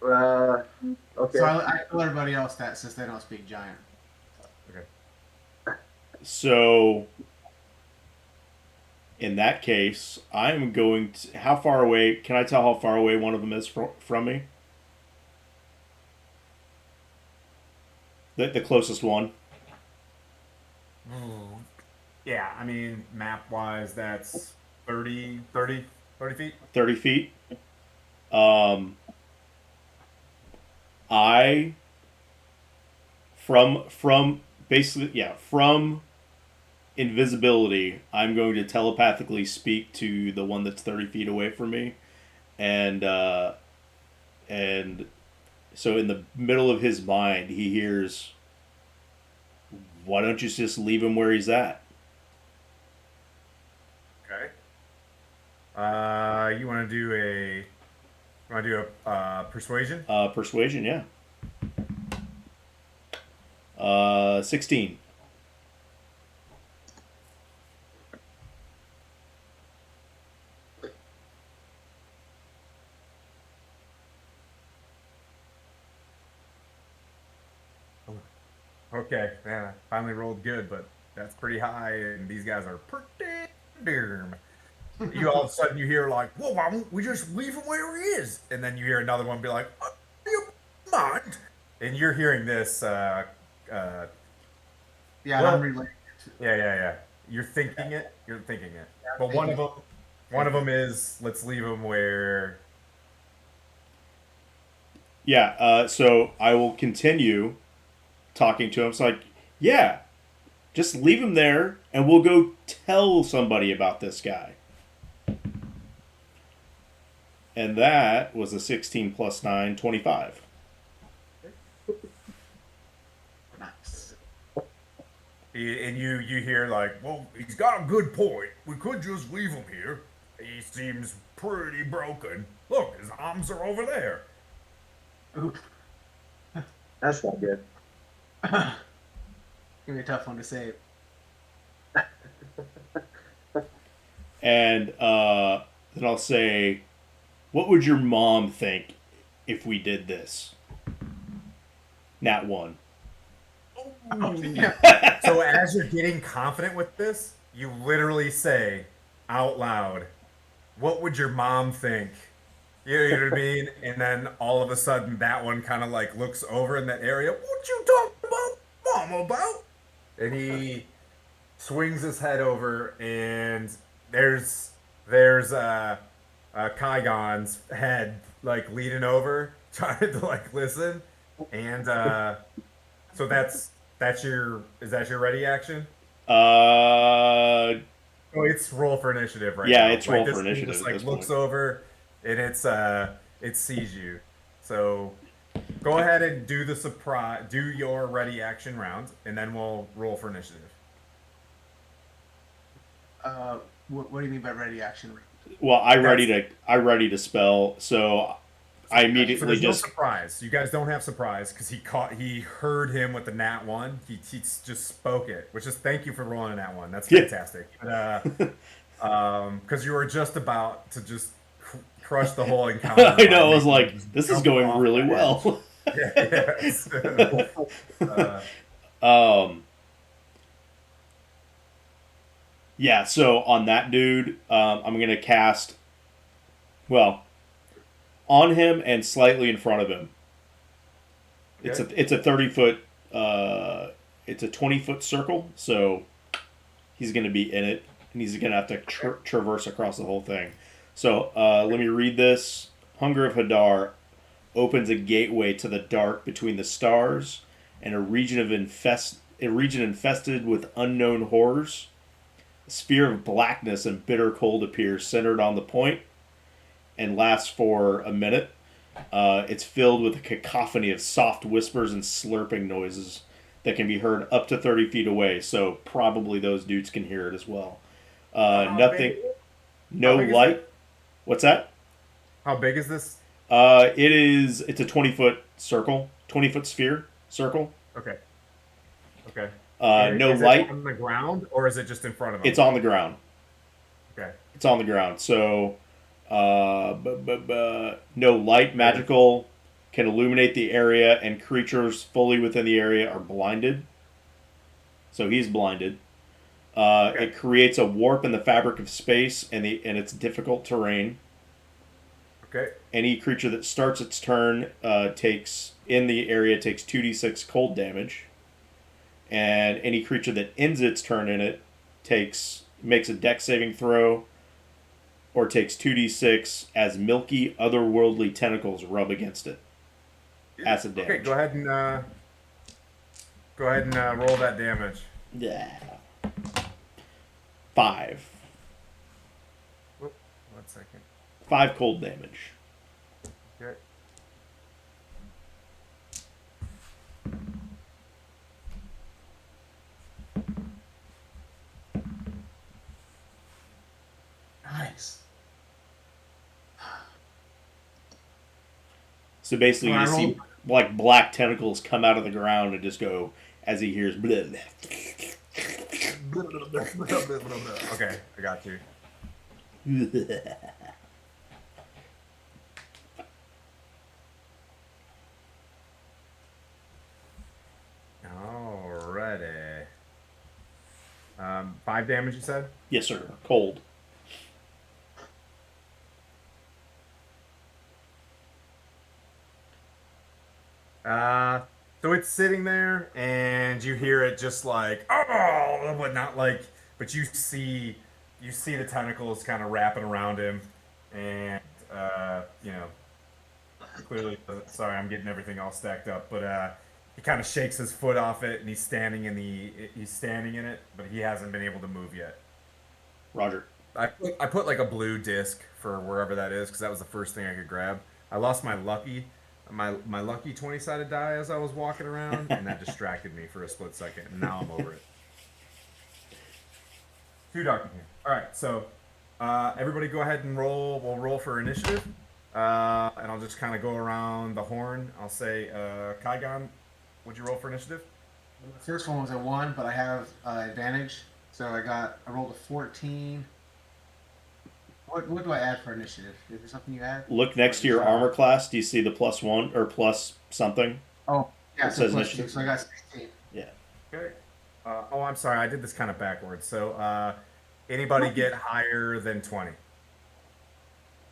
So I tell everybody else that since they don't speak giant. Okay. So, in that case, I'm going to. How far away? Can I tell how far away one of them is from me? The closest one. Yeah, I mean, map-wise, that's 30 feet. 30 feet. I from basically from invisibility, I'm going to telepathically speak to the one that's 30 feet away from me, and so in the middle of his mind, he hears, "Why don't you just leave him where he's at?" Okay. You want to do a persuasion? Persuasion, yeah. 16. Okay, man, I finally rolled good, but that's pretty high, and these guys are pretty darn. You all of a sudden you hear like, "Well, why don't we just leave him where he is?" And then you hear another one be like, "You mind?" And you're hearing this. Yeah, Well- I'm related. Yeah. You're thinking it. But one of them is, "Let's leave him where." Yeah, so I will continue talking to him. It's like, yeah, just leave him there, and we'll go tell somebody about this guy. And that was a 16 plus 9, 25. Nice. And you hear like, "Well, he's got a good point. We could just leave him here. He seems pretty broken. Look, his arms are over there." Oop. That's not good. Gonna be a tough one to save. And then I'll say, what would your mom think if we did this? Nat 1. Oh, yeah. So as you're getting confident with this, you literally say out loud, "What would your mom think?" You know what I mean? And then all of a sudden, that one kind of like looks over in that area. "What you talking about, mom, about?" And he swings his head over, and there's Kygon's head like leaning over, trying to like listen, and so that's your is that your ready action? Uh, Oh, it's roll for initiative right Yeah, now. it's roll this for thing initiative just at like this looks point. over, and it sees you. So go ahead and do the surprise. Do your ready action round, and then we'll roll for initiative. What do you mean by ready action? well, I ready to spell, so I So immediately there's just no surprise. You guys don't have surprise because he heard him with the nat one. He just spoke it, which is thank you for rolling a nat one. That's Yeah. fantastic. Because you were just about to just crush the whole encounter. I know, I by was making like, him just this is jump going off really the well. edge. Yes. Yeah, so on that dude, I'm gonna cast, well, on him and slightly in front of him. Okay. It's a 30-foot, it's a 20-foot circle, so he's gonna be in it, and he's gonna have to traverse across the whole thing. So let me read this. Hunger of Hadar opens a gateway to the dark between the stars and a region infested with unknown horrors. A sphere of blackness and bitter cold appears centered on the point and lasts for a minute. It's filled with a cacophony of soft whispers and slurping noises that can be heard up to 30 feet away, so probably those dudes can hear it as well. Nothing, no big is light. it? What's that? How big is this? It's a 20-foot circle. 20-foot sphere circle. Okay. Okay. No Is light. it on the ground or is it just in front of him? It's on the ground. Okay. It's on the ground. So, no light magical can illuminate the area, and creatures fully within the area are blinded. So he's blinded. Okay. It creates a warp in the fabric of space, and it's difficult terrain. Okay. Any creature that starts its turn takes 2d6 cold damage, and any creature that ends its turn in it makes a dex saving throw, or takes 2d6 as milky otherworldly tentacles rub against it. Acid damage. Okay, go ahead and roll that damage. Yeah. 5. Whoop, 1 second. 5 cold damage. Okay. Nice. So basically, Well, you I see like black tentacles come out of the ground and just go as he hears. Blah, blah. Okay, I got you. Alrighty. 5 damage, you said? Yes, sir. Cold. So it's sitting there, and you hear it just like, oh, but not like, but you see the tentacles kind of wrapping around him, and clearly, sorry, I'm getting everything all stacked up, but he kind of shakes his foot off it, and he's standing in it, but he hasn't been able to move yet. Roger. I put like a blue disc for wherever that is because that was the first thing I could grab. I lost my lucky 20-sided die as I was walking around, and that distracted me for a split second, and now I'm over it. Too dark in here. All right, so everybody go ahead and roll. We'll roll for initiative, and I'll just kind of go around the horn. I'll say, Kaigon, what'd you roll for initiative? The first one was a 1, but I have advantage. So I rolled a 14. What do I add for initiative? Is there something you add? Look next to your armor class. Do you see the +1 or plus something? Oh, yeah, It so says plus initiative. 2, so I got 16. Yeah. Okay. I'm sorry, I did this kind of backwards. So anybody get higher than 20?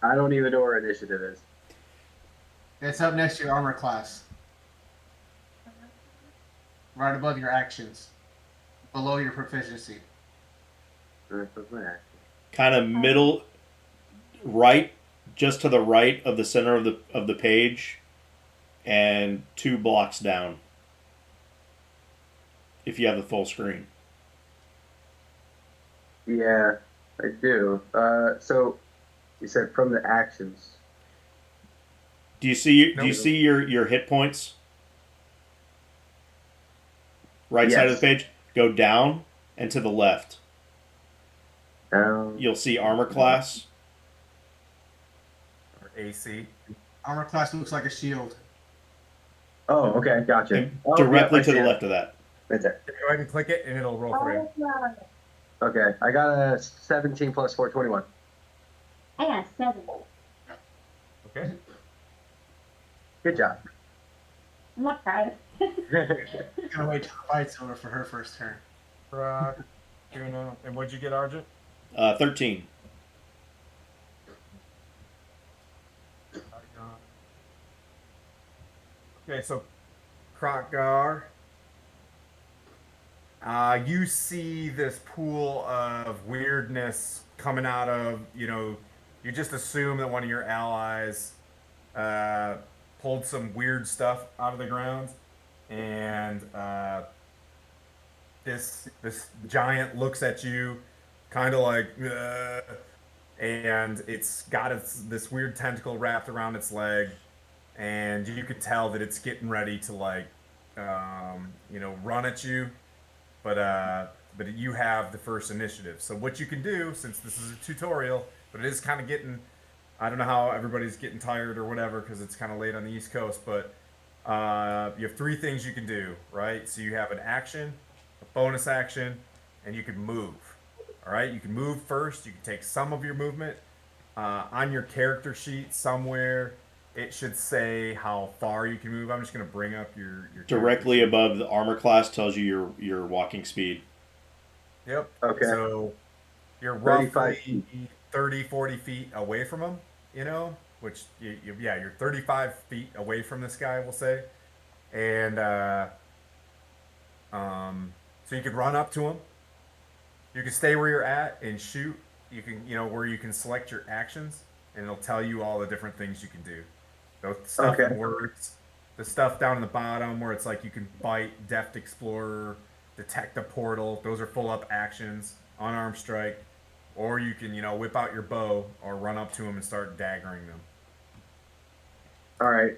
I don't even know where initiative is. It's up next to your armor class. Right above your actions. Below your proficiency. Kind of middle, right, just to the right of the center of the page, and 2 blocks down. If you have the full screen. Yeah, I do. So you said from the actions. Do you see No. your hit points? Right side of Yes. the page. Go down and to the left. Um, You'll see armor class. Or AC? Armor class looks like a shield. oh, okay, gotcha. And Oh, directly yeah, I to see the it. left of that. Right there. Go ahead and click it, and it'll roll for you. Okay, I got a 17 plus 4, 21. I got 7. Okay. Good job. I'm not proud. Gonna wait till the fight's over for her first turn. Rock, Juno, and what'd you get, Argent? 13. Okay, so Krokgar, you see this pool of weirdness coming out of, you just assume that one of your allies pulled some weird stuff out of the ground, and this giant looks at you, kind of like, "Ugh," and it's got this weird tentacle wrapped around its leg, and you could tell that it's getting ready to run at you, but you have the first initiative. So what you can do, since this is a tutorial, but it is kind of getting, I don't know how everybody's getting tired or whatever because it's kind of late on the East Coast, but You have three things you can do, right? So you have an action, a bonus action, and you can move. All right, you can move first. You can take some of your movement. On your character sheet somewhere, it should say how far you can move. I'm just gonna bring up your character Directly sheet. above the armor class tells you your walking speed. Yep. Okay. So you're 35 roughly feet. 30, 40 feet away from him, which, yeah, you're 35 feet away from this guy, we'll say. And so you could run up to him. You can stay where you're at and shoot. You can, where you can select your actions, and it'll tell you all the different things you can do. The stuff Okay. in words, the stuff down in the bottom where it's like you can bite, deft explorer, detect a portal. Those are full up actions, unarmed strike, or you can, whip out your bow or run up to them and start daggering them. All right.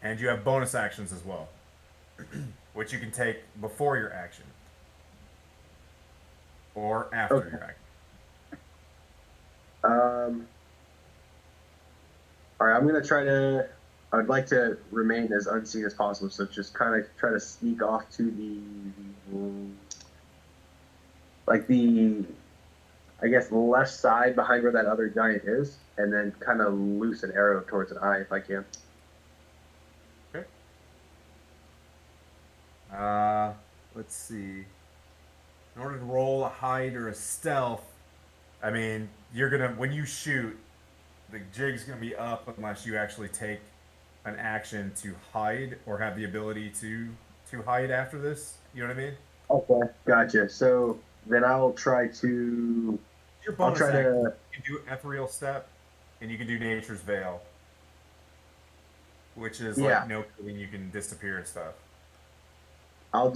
And you have bonus actions as well, which you can take before your action or after Okay. your action. All right. I'm gonna try to. I'd like to remain as unseen as possible, so just kind of try to sneak off to the I guess left side behind where that other giant is, and then kind of loose an arrow towards an eye if I can. Okay. Let's see. In order to roll a hide or a stealth, I mean, you're gonna when you shoot, the jig's gonna be up unless you actually take an action to hide or have the ability to hide after this. You know what I mean? Okay. Gotcha. So then I'll try to. Your I'll bonus try action, to. you can do Ethereal Step, and you can do Nature's Veil, which is Yeah. like no killing, you can disappear and stuff. I'll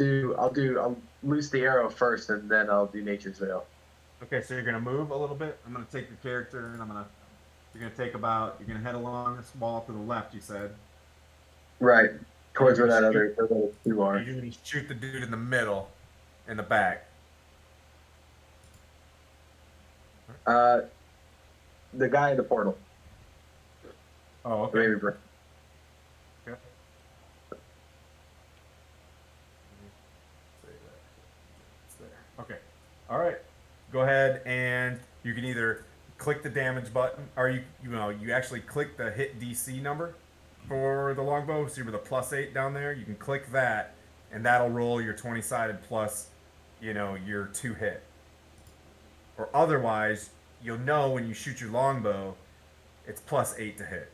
loose the arrow first, and then I'll do Nature's Veil. Okay, so you're gonna move a little bit. I'm gonna take your character, and you're gonna you're gonna head along this wall to the left. You said. Right. And Towards where those other two are. you're gonna shoot the dude in the middle, in the back. Uh, the guy in the portal. Oh, okay. Maybe. Okay. It's there. Okay. All right. Go ahead and you can either click the damage button, or you actually click the hit DC number for the longbow. See with the +8 down there, you can click that, and that'll roll your 20-sided plus, your 2 hit. Or otherwise, you'll know when you shoot your longbow, it's +8 to hit.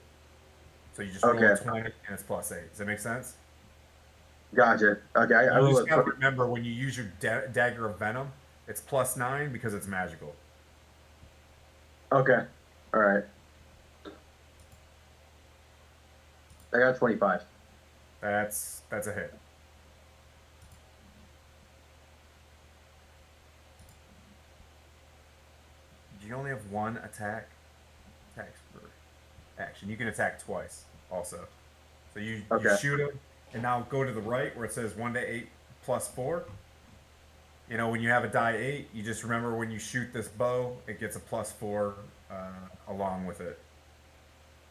So you just roll a Okay. 20 and it's +8. Does that make sense? Gotcha. Okay. I You will. just gotta remember when you use your dagger of venom, it's +9 because it's magical. Okay. All right. I got 25. That's a hit. Do you only have one attacks per action? You can attack twice also. So you Okay. shoot him, and now go to the right where it says 1d8 plus 4. When you have a die 8, you just remember when you shoot this bow, it gets a +4 along with it,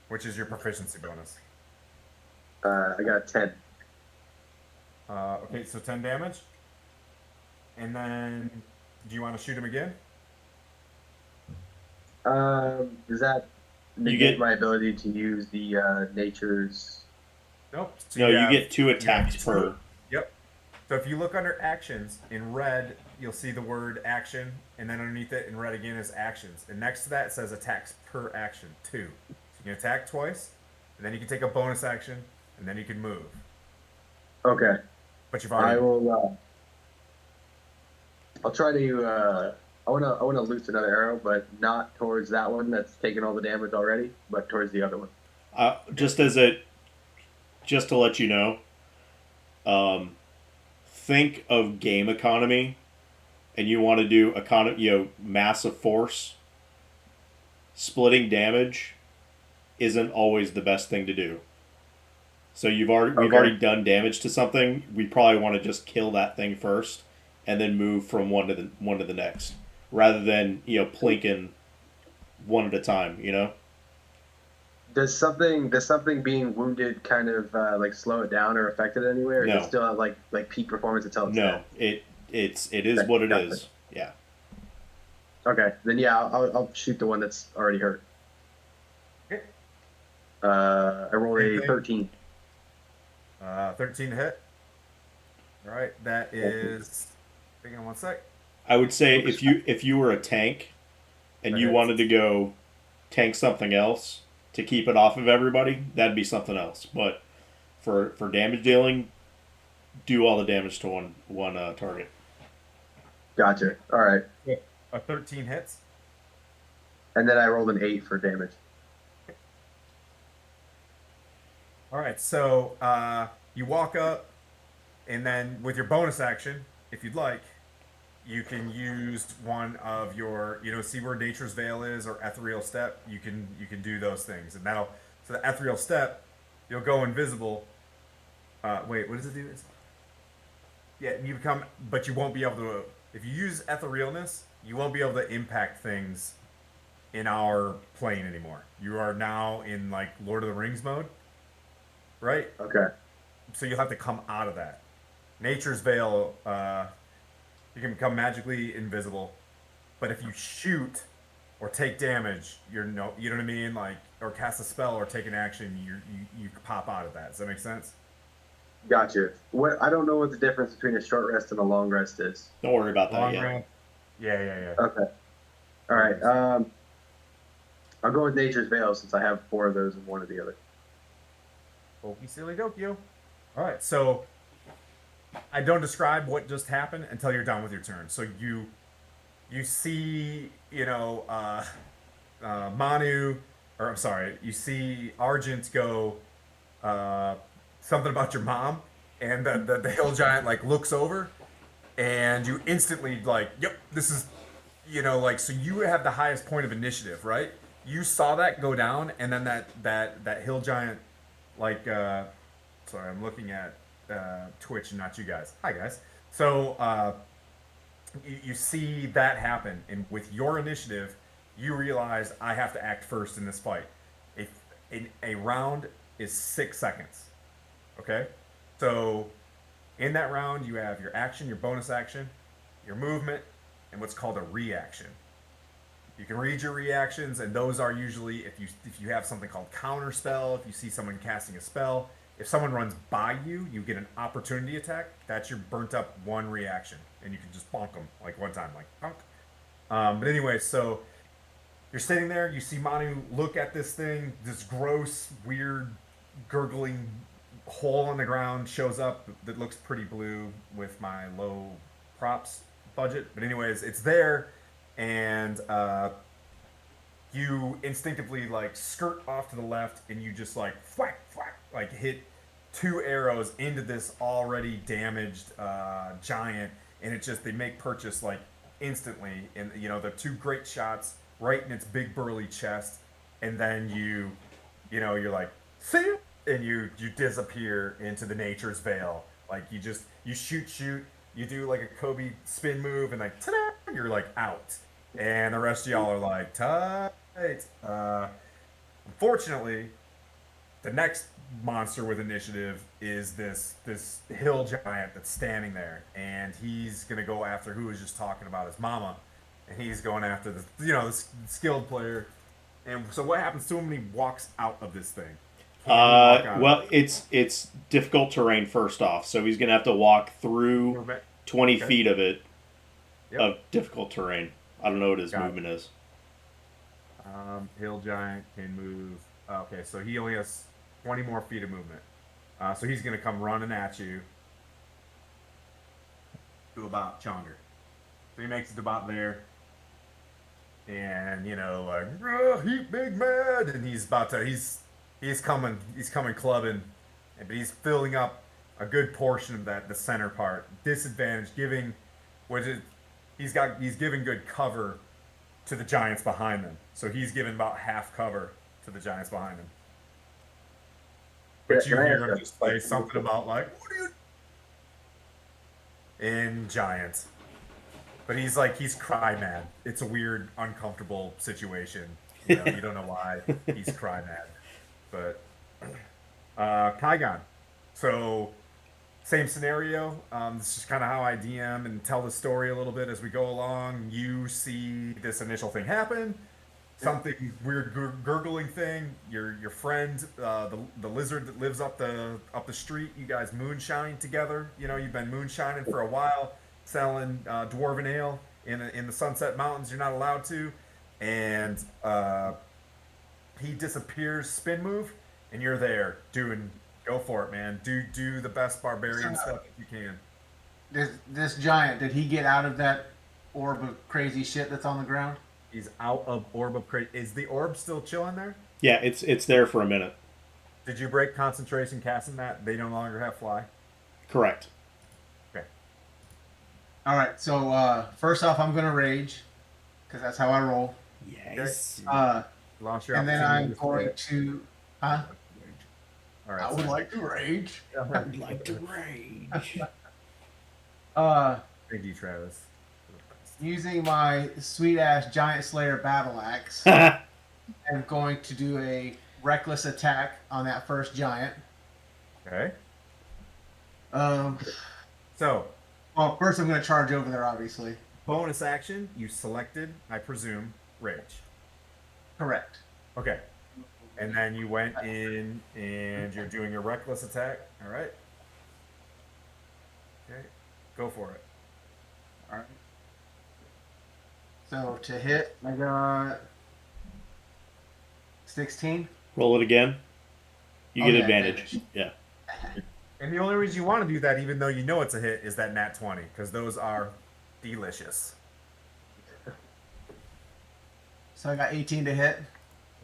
which is your proficiency bonus. I got 10. Okay, so 10 damage. And then, do you want to shoot him again? Does that negate get- my ability to use the nature's? Nope. So No, you have- get 2 you have attacks two- per. Yep. So if you look under actions in red, you'll see the word action, and then underneath it in red again is actions. And next to that it says attacks per action 2. So you can attack twice, and then you can take a bonus action, and then you can move. Okay. But you've I already. will. I'll try to. I wanna loose another arrow, but not towards that one that's taken all the damage already, but towards the other one. Just to let you know, think of game economy, and you want to do massive force. Splitting damage isn't always the best thing to do. So we've already done damage to something. We probably want to just kill that thing first, and then move from one to the next, rather than plinking one at a time. Does something being wounded kind of like slow it down or affect it anyway, or does it No, still have like peak performance until it's no, dead? it is Okay, what it gotcha. is. Yeah. Okay, then yeah, I'll shoot the one that's already hurt. Okay. I rolled Same a thing. 13. 13 to hit. All right, that is. Hang on one sec. I would say Oops. if you were a tank and That you hits. wanted to go tank something else to keep it off of everybody, that'd be something else. But for damage dealing, do all the damage to one target. Gotcha. All right, Yeah. A 13 hits. and then I rolled an 8 for damage. All right, so you walk up, and then with your bonus action, if you'd like, you can use one of your, see where Nature's Veil is or Ethereal Step. You can do those things, and that'll. So the Ethereal Step, you'll go invisible. Wait, what does it do? Yeah, you become, but you won't be able to. If you use Etherealness, you won't be able to impact things in our plane anymore. You are now in like Lord of the Rings mode, right? Okay. So you'll have to come out of that. Nature's Veil, you can become magically invisible, but if you shoot or take damage, you know what I mean, like, or cast a spell or take an action, you pop out of that. Does that make sense? Gotcha. What I don't know what the difference between a short rest and a long rest is. Don't worry about that Long yet. rest. Yeah, yeah, yeah. Okay. All right. I'll go with Nature's Veil since I have 4 of those and one of the other. Okey silly dokey. All right, so I don't describe what just happened until you're done with your turn. So you see, Manu, or I'm sorry, you see Argent go uh, something about your mom, and the hill giant like looks over, and you instantly like, yep, this is, like, so you have the highest point of initiative, right? You saw that go down, and then that hill giant, like, sorry, I'm looking at Twitch and not you guys. Hi guys. So you see that happen, and with your initiative, you realize I have to act first in this fight. If a round is 6 seconds, okay? So in that round, you have your action, your bonus action, your movement, and what's called a reaction. You can read your reactions, and those are usually if you have something called counter spell. If you see someone casting a spell, if someone runs by you, you get an opportunity attack. That's your burnt up one reaction, and you can just bonk them like one time, like bonk. But anyway, so you're sitting there, you see Manu look at this thing, this gross, weird, gurgling hole in the ground shows up that looks pretty blue with my low props budget. But anyways, it's there, and you instinctively like skirt off to the left, and you just like whack whack, like hit 2 arrows into this already damaged giant, and it just they make purchase like instantly, and they're 2 great shots right in its big burly chest, and then you're like, see you, and you disappear into the Nature's Veil. Like you shoot, you do like a Kobe spin move, and like ta-da, you're like out, and the rest of y'all are like tight. Unfortunately, the next monster with initiative is this hill giant that's standing there, and he's gonna go after who was just talking about his mama, and he's going after the skilled player. And so what happens to him when he walks out of this thing? Can he walk out Well, it's difficult terrain first off, so he's gonna have to walk through of it? 20 Okay. feet of it Yep. of difficult terrain. I don't know what his Got it. movement is. Hill giant can move. Okay, so he only has 20 more feet of movement. So he's gonna come running at you to about Chonger. So he makes it about there, and like, he big mad, and he's coming clubbing, but he's filling up a good portion of the center part. Disadvantage, giving, which is he's giving good cover to the giants behind them. So he's giving about half cover to the giants behind him. But you Can I hear ask him a- just say something about like, "What are you?" In giants. But he's cry mad. It's a weird, uncomfortable situation. You don't know why he's cry mad. but Kaigon. So same scenario. This is kind of how I DM and tell the story a little bit as we go along. You see this initial thing happen, something weird gurgling thing. Your friend, the lizard that lives up the street. You guys moonshining together. You know you've been moonshining for a while, selling dwarven ale in the Sunset Mountains. You're not allowed to, and he disappears. Spin move, and you're there doing. Go for it, man. Do the best barbarian stuff if you can. This giant, did he get out of that orb of crazy shit that's on the ground? He's out of orb of crazy. Is the orb still chilling there? Yeah, it's there for a minute. Did you break concentration casting that? They no longer have fly. Correct. Okay. All right. So first off, I'm gonna rage because that's how I roll. Yes. Lost your And then I'm opportunity going to. Huh? All right. I would like to rage. I'd like to rage. Thank you, Travis. Using my sweet ass giant slayer battle axe, I'm going to do a reckless attack on that first giant. Okay. So, well, first I'm going to charge over there, obviously. Bonus action. You selected, I presume, rage. Correct. Okay. And then you went in and you're doing your reckless attack. All right. Okay. Go for it. All right. So to hit, I got 16. Roll it again. You Oh, get yeah, advantage. advantage. Yeah. And the only reason you want to do that, even though you know it's a hit, is that nat 20, because those are delicious. So I got 18 to hit.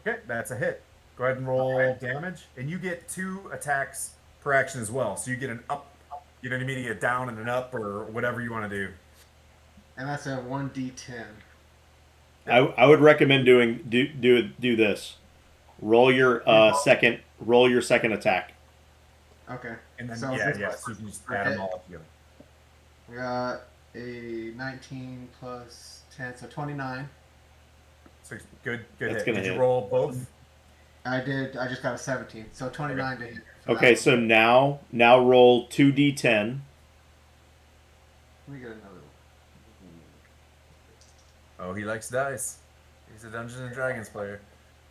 Okay, that's a hit. Go ahead and roll damage, and you get 2 attacks per action as well. So you get an up, you know what I mean? You get a down and an up, or whatever you want to do. And that's a 1d10. I would recommend do this. Roll your second attack. Okay. And then So yeah, this so you can just add them all up together. I got a 19 plus 10, so 29. So good That's hit. gonna Did you hit. roll both? I just got a 17, so 29 to hit. for Okay, that. so now roll 2d10. Let me get another one. Oh, he likes dice. He's a Dungeons and Dragons player.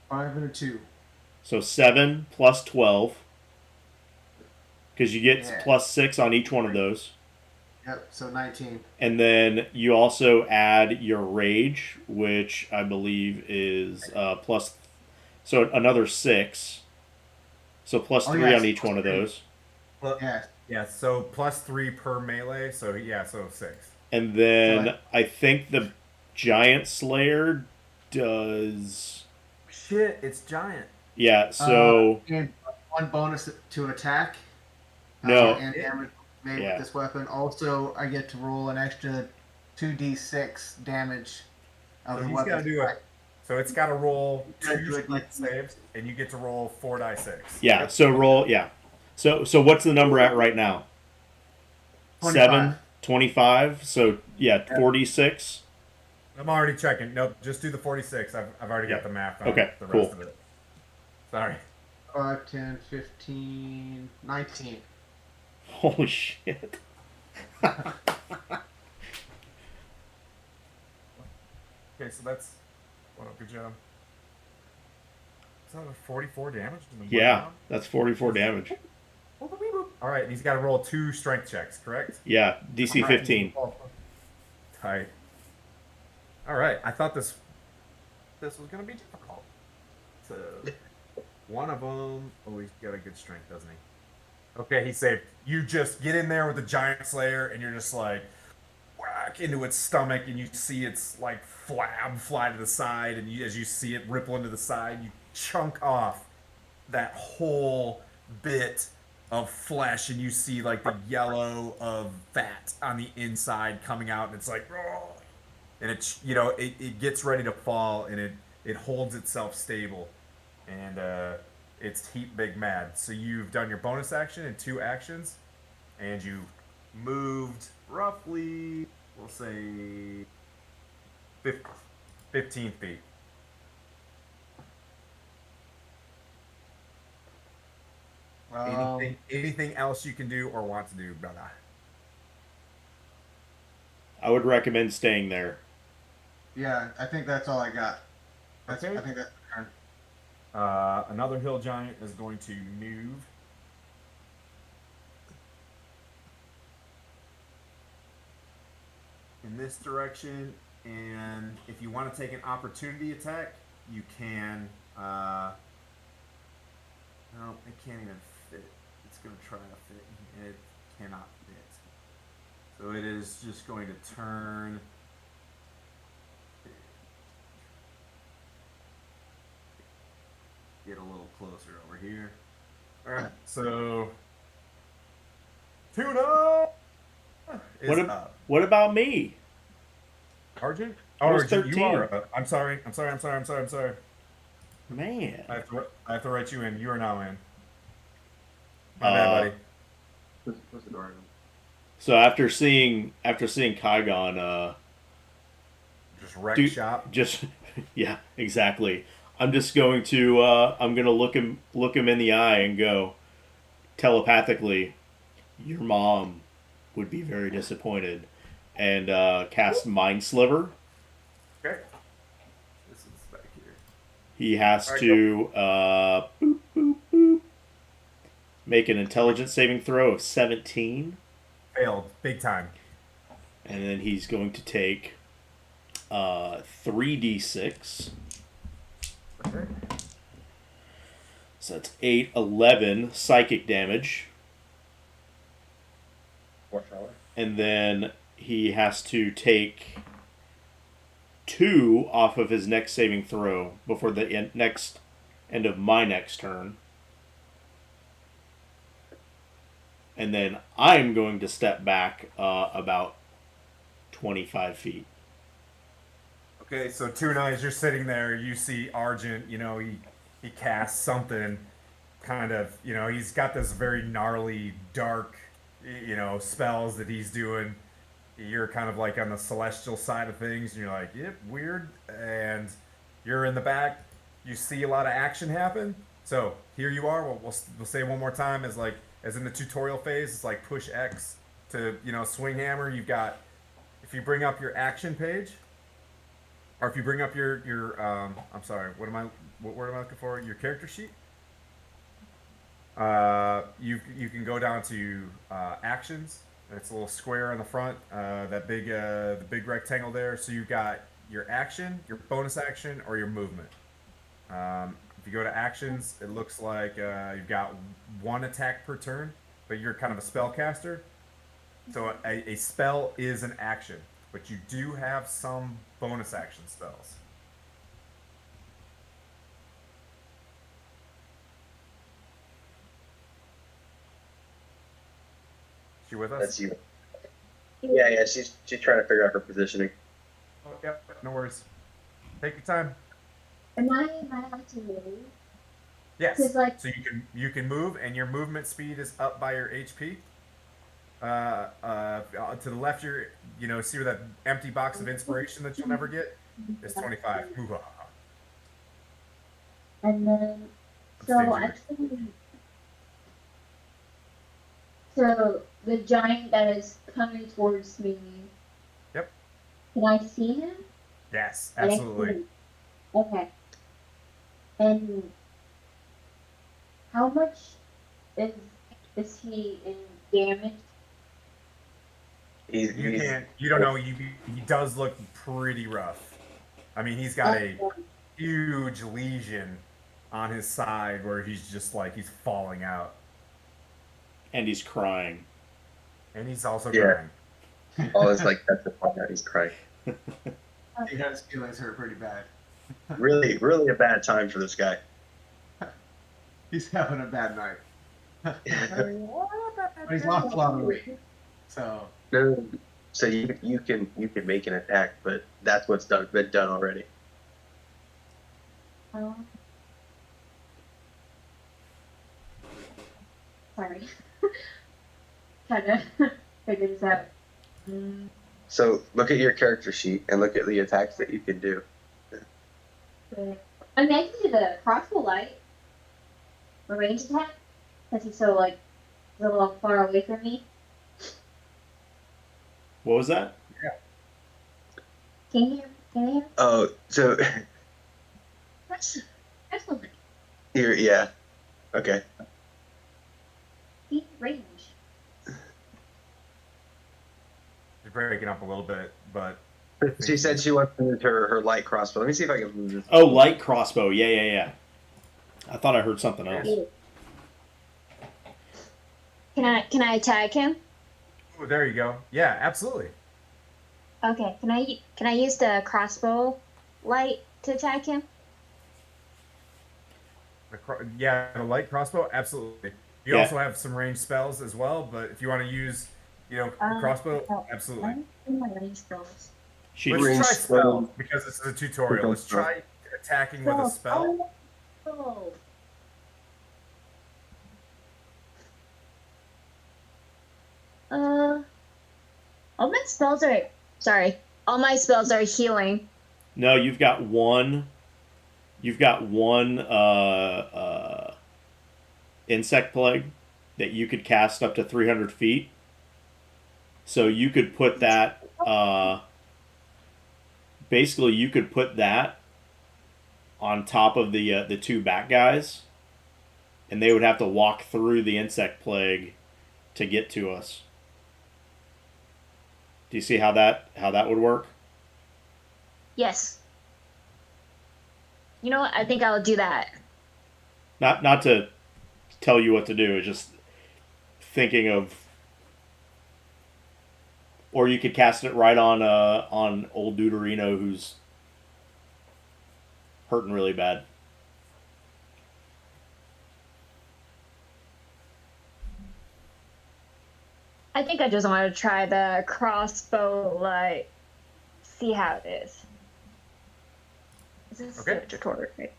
5 and a 2. So 7 plus 12. Because you get Yeah. plus 6 on each one of those. Yep, so 19. And then you also add your rage, which I believe is plus. So another 6. So plus Oh, 3 yes, on each plus one of 3. those. Yeah. Yeah, so plus 3 per melee. So yeah, so 6. And then Right. I think the Giant Slayer does. Shit, it's giant. Yeah, so. And 1 bonus to attack. No. And damage made Yeah. with this weapon. Also, I get to roll an extra 2d6 damage of So the he's weapon. got to do it. So it's got to roll Yeah, 2 do it. strength saves, and you get to roll 4 die 6. Yeah, so roll. Yeah. So what's the number at right now? 25. 7? 25? So, yeah, 46. I'm already checking. Nope, just do the 46. I've already got Yeah. the math on Okay, the cool. rest of it. Sorry. 5, 10, 15, 19. Holy shit. Okay, so that's well, good job. Is that a 44 damage? in the one Yeah, round? that's 44 damage. All right, and he's got to roll 2 strength checks, correct? Yeah, DC All right. 15. Tight. All right, I thought this was gonna be difficult. So one of them, oh, he's got a good strength, doesn't he? Okay, he saved. You just get in there with the giant slayer, and you're just like whack into its stomach, and you see its like flab fly to the side, and as you see it ripple into the side, you chunk off that whole bit of flesh, and you see like the yellow of fat on the inside coming out, and it's like, "Oh," and it's it gets ready to fall, and it holds itself stable, and it's heap big mad. So you've done your bonus action and 2 actions, and you moved roughly, we'll say 15 feet. Anything else you can do or want to do, brother? I would recommend staying there. Yeah, I think that's all I got. Okay. I think that's my turn. Another hill giant is going to move. In this direction, and if you want to take an opportunity attack, you can. No, it can't even fit. It's going to try to fit. It cannot fit. So it is just going to turn. Get a little closer over here. All right, so Tuna is up. What about me? Argent? I was Argent, you 13. are up. I'm sorry. Man. I have to write you in. You are now in. My bad, buddy. What's the door? So after seeing Kygon, Just wreck dude, shop. just yeah, exactly. I'm just going to I'm gonna look him in the eye and go telepathically, your mom would be very disappointed, and cast Mind Sliver. Okay. This is back here. He has Alright, to boop, boop, boop, make an intelligence saving throw of 17, Failed. Big time. and then he's going to take 3d6. Okay. So that's 8, 11 psychic damage. And then he has to take 2 off of his next saving throw before the end of my next turn. And then I'm going to step back about 25 feet. Okay, so Tuna, as you're sitting there, you see Argent, he casts something kind of, he's got this very gnarly, dark, spells that he's doing. You're kind of like on the celestial side of things, and you're like, yep, weird. And you're in the back, you see a lot of action happen. So here you are. We'll say one more time as in the tutorial phase, it's like push X to, swing hammer. You've got, if you bring up your action page, or if you bring up your I'm sorry, what word am I looking for? Your character sheet. You can go down to actions. It's a little square on the front. The big rectangle there. So you've got your action, your bonus action, or your movement. If you go to actions, it looks like you've got 1 attack per turn, but you're kind of a spellcaster. So a spell is an action, but you do have some bonus action spells. She with us? That's you. Yeah, she's trying to figure out her positioning. Oh, yep, no worries. Take your time. Am I allowed to move? Yes. 'Cause, like- So you can move, and your movement speed is up by your HP. To the left, see where that empty box of inspiration that you'll never get? It's 25. Hoo-ha. And then, I'm so stingy. actually, so the giant that is coming towards me. Yep. Can I see him? Yes, Can I see absolutely. him? Okay. And how much is he in damage? You don't know. He does look pretty rough. I mean, he's got a huge lesion on his side where he's just like he's falling out, And he's crying. and he's also Yeah. crying. All is like that's the part that he's crying. He has feelings hurt pretty bad. Really, really a bad time for this guy. He's having a bad night. But But he's lost a lot of weight. So No, so you can make an attack, but that's what's been done already. Sorry. Trying to figure this out. So look at your character sheet and look at the attacks that you can do. I mean, I can do the crossbow light. A range attack. Because he's so like a little far away from me. What was that? Can you hear? Can you hear? Oh, so That's something. yeah. Okay. Deep range. You're breaking up a little bit, but She said she wants to use her light crossbow. Let me see if I can move this. Oh, light crossbow. Yeah. I thought I heard something else. Can I attack him? oh, there you go. Yeah, absolutely. Okay. Can I use the crossbow light to attack him? Yeah, the light crossbow, absolutely. You Yeah. also have some ranged spells as well, but if you want to use, the crossbow, absolutely. My range spells. She Let's Ranged try spell. spells because this is a tutorial. Let's try attacking with a spell. Oh. All my spells are All my spells are healing. No, you've got one. You've got one insect plague that you could cast up to 300 feet. So you could put that. Basically, you could put that on top of the two back guys, and they would have to walk through the insect plague to get to us. Do you see how that would work? Yes. You know what? I think I'll do that. Not to tell you what to do, it's just thinking of. Or you could cast it right on old Deuterino who's hurting really bad. I think I just want to try the crossbow light. See how it is. This is Okay. a tutorial, right?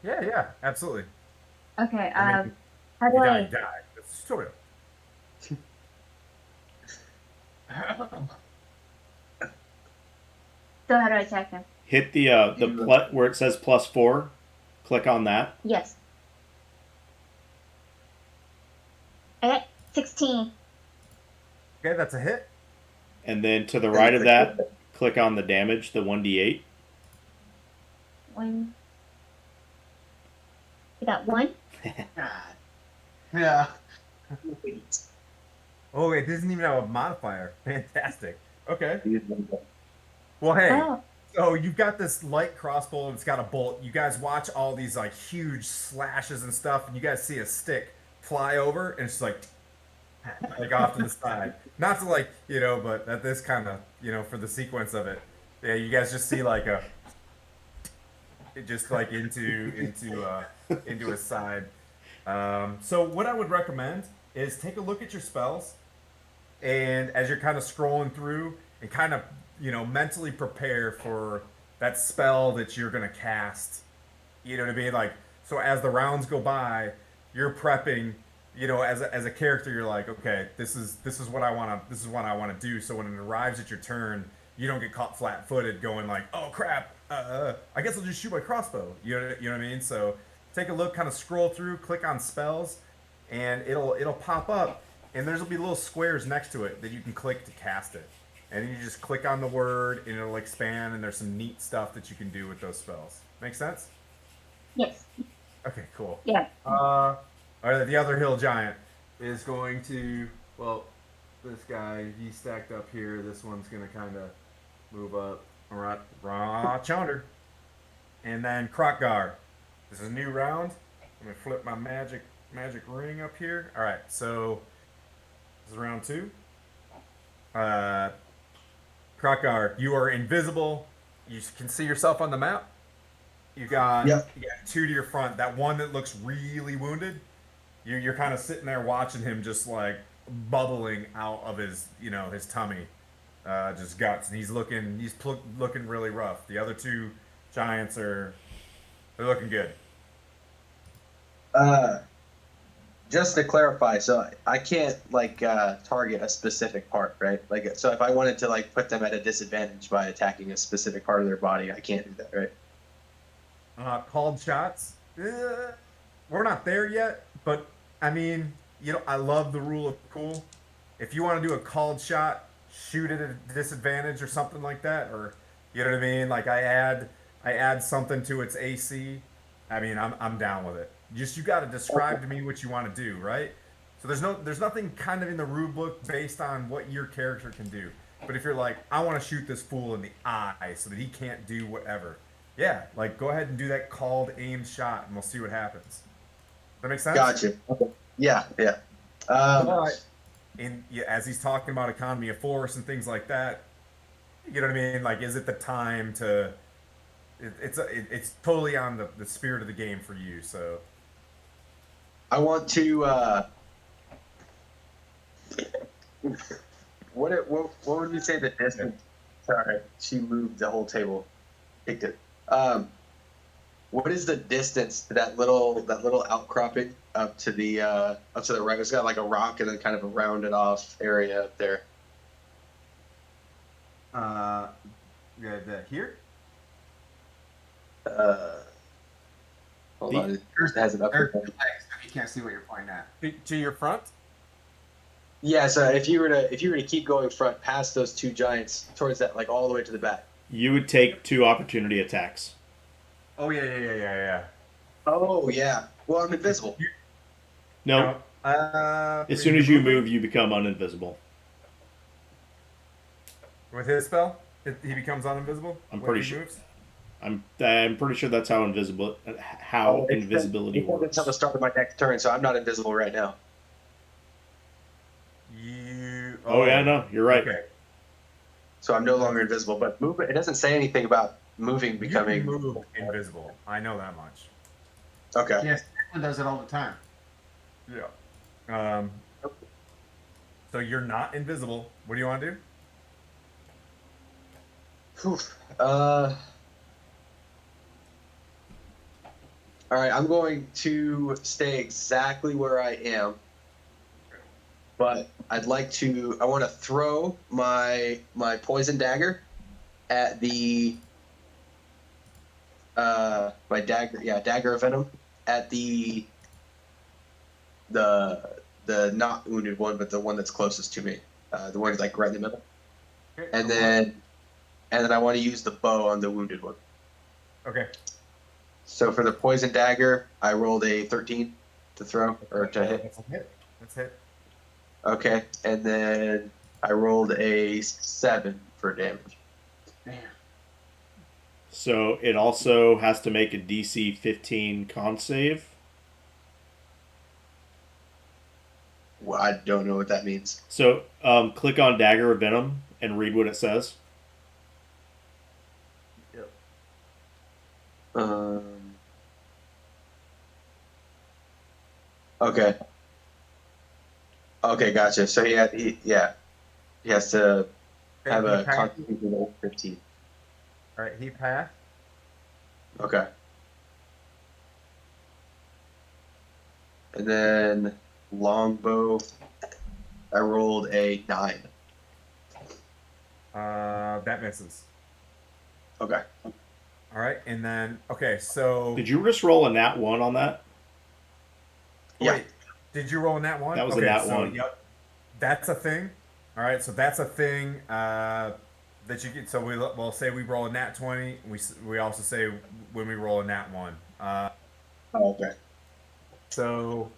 Yeah, absolutely. Okay. I mean, How do You I? die. It's a tutorial. So how do I attack him? Hit the where it says +4. Click on that. Yes. I got 16. Okay, that's a hit. And then to the right of that, click on the damage, the 1d8. One. I got one. God. Yeah. Oh, it doesn't even have a modifier. Fantastic. Okay. Well, hey. Oh. So you've got this light crossbow and it's got a bolt. You guys watch all these like huge slashes and stuff, and you guys see a stick fly over, and it's like off to the side. Not to like but at this kind of for the sequence of it, yeah, you guys just see like it just like into his side. So what I would recommend is take a look at your spells, and as you're kind of scrolling through and kind of mentally prepare for that spell that you're gonna cast. You know what I mean? Like, so as the rounds go by, you're prepping. As a character, you're like, okay, this is what I want to do. So when it arrives at your turn, you don't get caught flat-footed, going like, oh crap, I guess I'll just shoot my crossbow. You know what I mean? So take a look, kind of scroll through, click on spells, and it'll pop up, and there'll be little squares next to it that you can click to cast it. And then you just click on the word, and it'll expand, and there's some neat stuff that you can do with those spells. Make sense? Yes. Okay, cool. Yeah. All right, the other hill giant is going to, this guy, he's stacked up here. This one's going to kind of move up. All right, Raw Chowder. And then Krokgar. This is a new round. I'm going to flip my magic ring up here. All right, so this is round 2. Krokgar, you are invisible. You can see yourself on the map. You got 2 to your front. That one that looks really wounded, you're kind of sitting there watching him just like bubbling out of his his tummy, just guts, and he's looking really rough. The other 2 giants they're looking good. Just to clarify, so I can't target a specific part, right? Like, so if I wanted to put them at a disadvantage by attacking a specific part of their body, I can't do that, right? Called shots. We're not there yet, but I mean, I love the rule of cool. If you want to do a called shot, shoot at a disadvantage or something like that, or you know what I mean. Like I add something to its AC. I mean, I'm down with it. Just you got to describe to me what you want to do, right? So there's nothing kind of in the rule book based on what your character can do. But if you're like, I want to shoot this fool in the eye so that he can't do whatever, yeah, like go ahead and do that called aimed shot, and we'll see what happens. That make sense? Gotcha. Okay. Yeah, yeah. But as he's talking about economy of force and things like that, you know what I mean? Like, is it the time to? It's totally on the spirit of the game for you. So I want to. What would you say the distance? Sorry, she moved the whole table. Kicked it. What is the distance to that little outcropping up to the right? It's got like a rock and then kind of a rounded off area up there. here. Hold on, it has it up There's there. two legs, if you can't see what you're pointing at. To your front. Yeah, so if you were to keep going front past those two giants towards that, like all the way to the back. You would take 2 opportunity attacks. Oh yeah. Oh yeah. Well, I'm invisible. No, as soon as you move, you become uninvisible. with his spell, he becomes uninvisible. I'm when pretty he sure. moves? I'm pretty sure that's how invisibility It's works. until the start of my next turn, so I'm not invisible right now. You. Oh yeah, no, you're right. Okay. So I'm no longer invisible. But movement, it doesn't say anything about moving becoming. You can move invisible. I know that much. Okay. Yes, Declan does it all the time. Yeah. So you're not invisible. What do you want to do? Whew. All right, I'm going to stay exactly where I am, but I want to throw my poison dagger at the my dagger of venom at the not wounded one, but the one that's closest to me, the one that's like right in the middle, Okay. and then I want to use the bow on the wounded one. Okay. So for the poison dagger, I rolled a 13 to throw or to hit. That's a hit. That's hit. Okay, and then I rolled a 7 for damage. Damn. So it also has to make a DC 15 con save. Well, I don't know what that means. So click on Dagger of Venom and read what it says. Yep. Okay. Okay, gotcha. So he has to have a constitution of 15. All right. He passed. Okay. And then longbow, I rolled a 9. That misses. Okay. All right, and then so Did you just roll a nat 1 on that? Yeah. wait, did you roll in that one? That was a nat 1. Yep, that's a thing. All right, so that's a thing that you get. So we'll say we roll a nat 20. We also say when we roll a nat 1. Oh, okay. So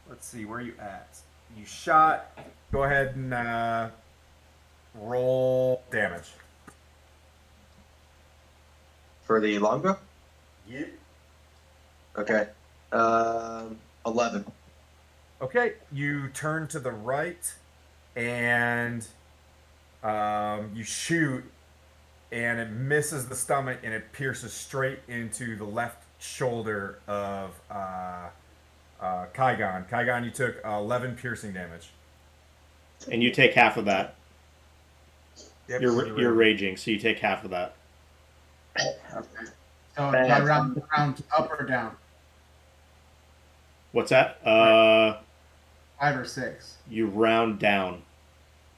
let's see, where are you at? You shot. Go ahead and roll damage. For the longbow? Yep. Okay. 11. Okay, you turn to the right, and you shoot, and it misses the stomach, and it pierces straight into the left shoulder of Kaigon. Kaigon, you took 11 piercing damage. And you take half of that. Yep, You're raging, so you take half of that. Okay. So do I round up or down? What's that? 5 or 6. You round down.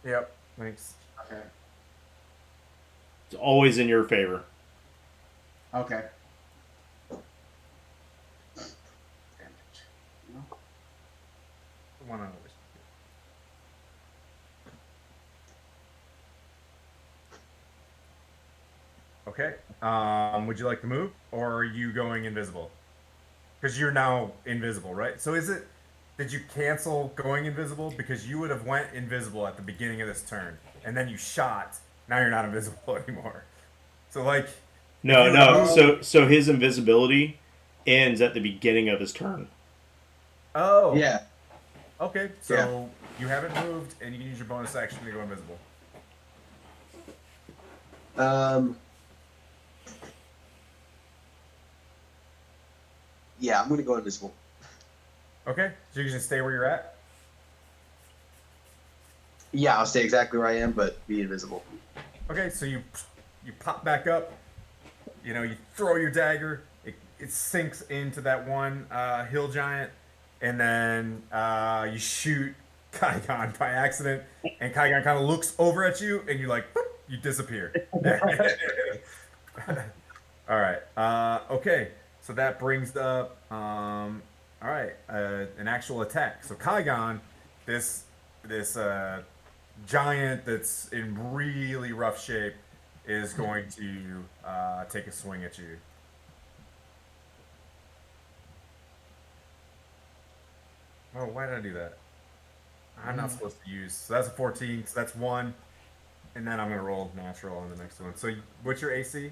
Yep, thanks. Okay. It's always in your favor. Okay. one on the list. Okay. Would you like to move, or are you going invisible? Because you're now invisible, right? So is it? Did you cancel going invisible because you would have went invisible at the beginning of this turn, and then you shot? Now you're not invisible anymore. So like, if No, you would no. have moved, So his invisibility ends at the beginning of his turn. oh, Yeah. okay. Yeah. So you haven't moved, and you can use your bonus action to go invisible. Yeah, I'm gonna go invisible. Okay. So you can just stay where you're at. Yeah, I'll stay exactly where I am, but be invisible. Okay. So you pop back up. You throw your dagger. It sinks into that one hill giant, and then you shoot Kaigon by accident, and Kaigon kind of looks over at you, and you like boop, you disappear. All right. Okay. So that brings up all right an actual attack. So Kaigon, this giant that's in really rough shape, is going to take a swing at you. Oh, why did I do that? I'm not supposed to use. So that's a 14. So that's one, and then I'm gonna roll natural on the next one. So what's your AC?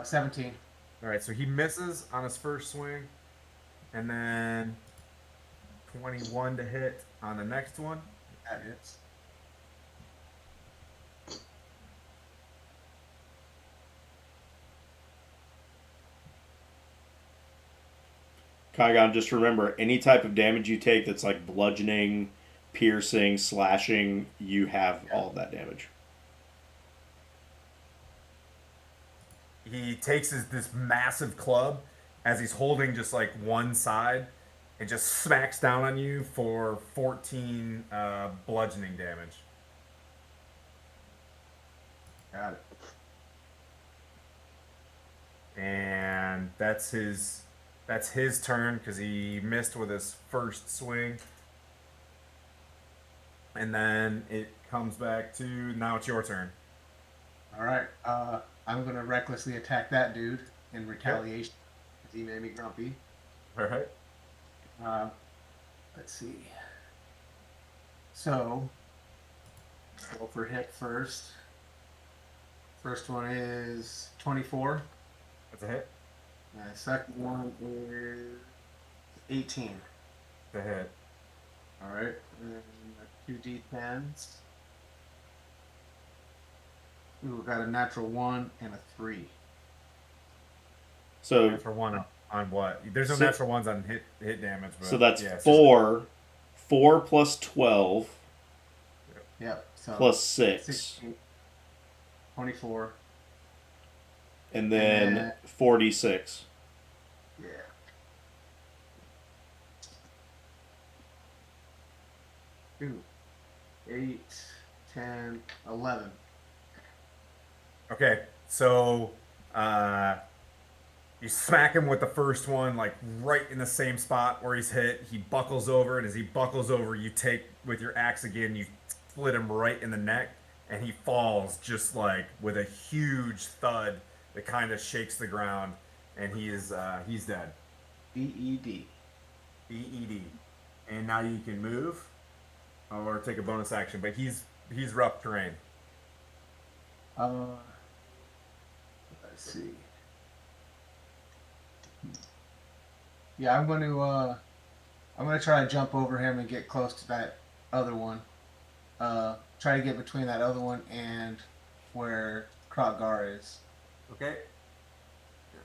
17. All right. So he misses on his first swing, and then 21 to hit on the next one. That hits. Kaigon, just remember, any type of damage you take that's like bludgeoning, piercing, slashing, you have all of that damage. He takes this massive club as he's holding just like one side, and just smacks down on you for 14 bludgeoning damage. Got it. And that's his turn because he missed with his first swing. And then it comes back to now it's your turn. All right. I'm gonna recklessly attack that dude in retaliation because he made me grumpy. All right. Let's see. So, go for hit first. First one is 24. That's a hit. Second one is 18. That's a hit. All right. And 2d10s. Ooh, got a natural 1 and a 3. So Natural one on what? There's no So- natural ones on hit damage. But so that's yeah, it's 4. 4 plus 12 Yep. So plus 6. 16, 24. And then then- 46. Yeah. Ooh. 8, 10, 11. Okay, so you smack him with the first one, like right in the same spot where he's hit. He buckles over, and as he buckles over, you take with your axe again. You split him right in the neck, and he falls just like with a huge thud that kind of shakes the ground, and he's dead. BED. BED. And now you can move or take a bonus action, but he's rough terrain. Let's see. Yeah, I'm going to try to jump over him and get close to that other one. Try to get between that other one and where Kroggar is. Okay.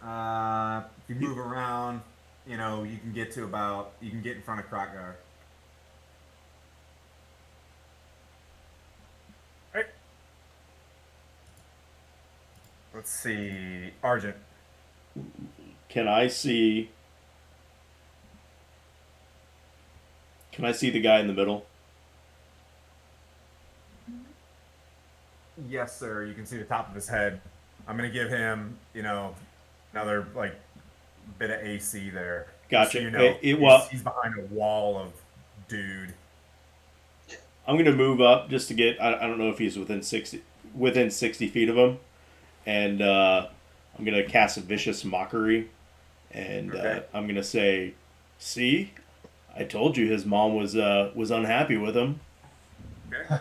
If you move around, you can get in front of Kroggar. Right. Let's see, Argent. Can I see the guy in the middle? Yes, sir. You can see the top of his head. I'm gonna give him, another bit of AC there. Gotcha. So Well, he's behind a wall of dude. I'm gonna move up just to get. I don't know if he's within 60 feet of him, and I'm gonna cast a vicious mockery, and Okay. I'm gonna say, "See, I told you his mom was unhappy with him. Okay.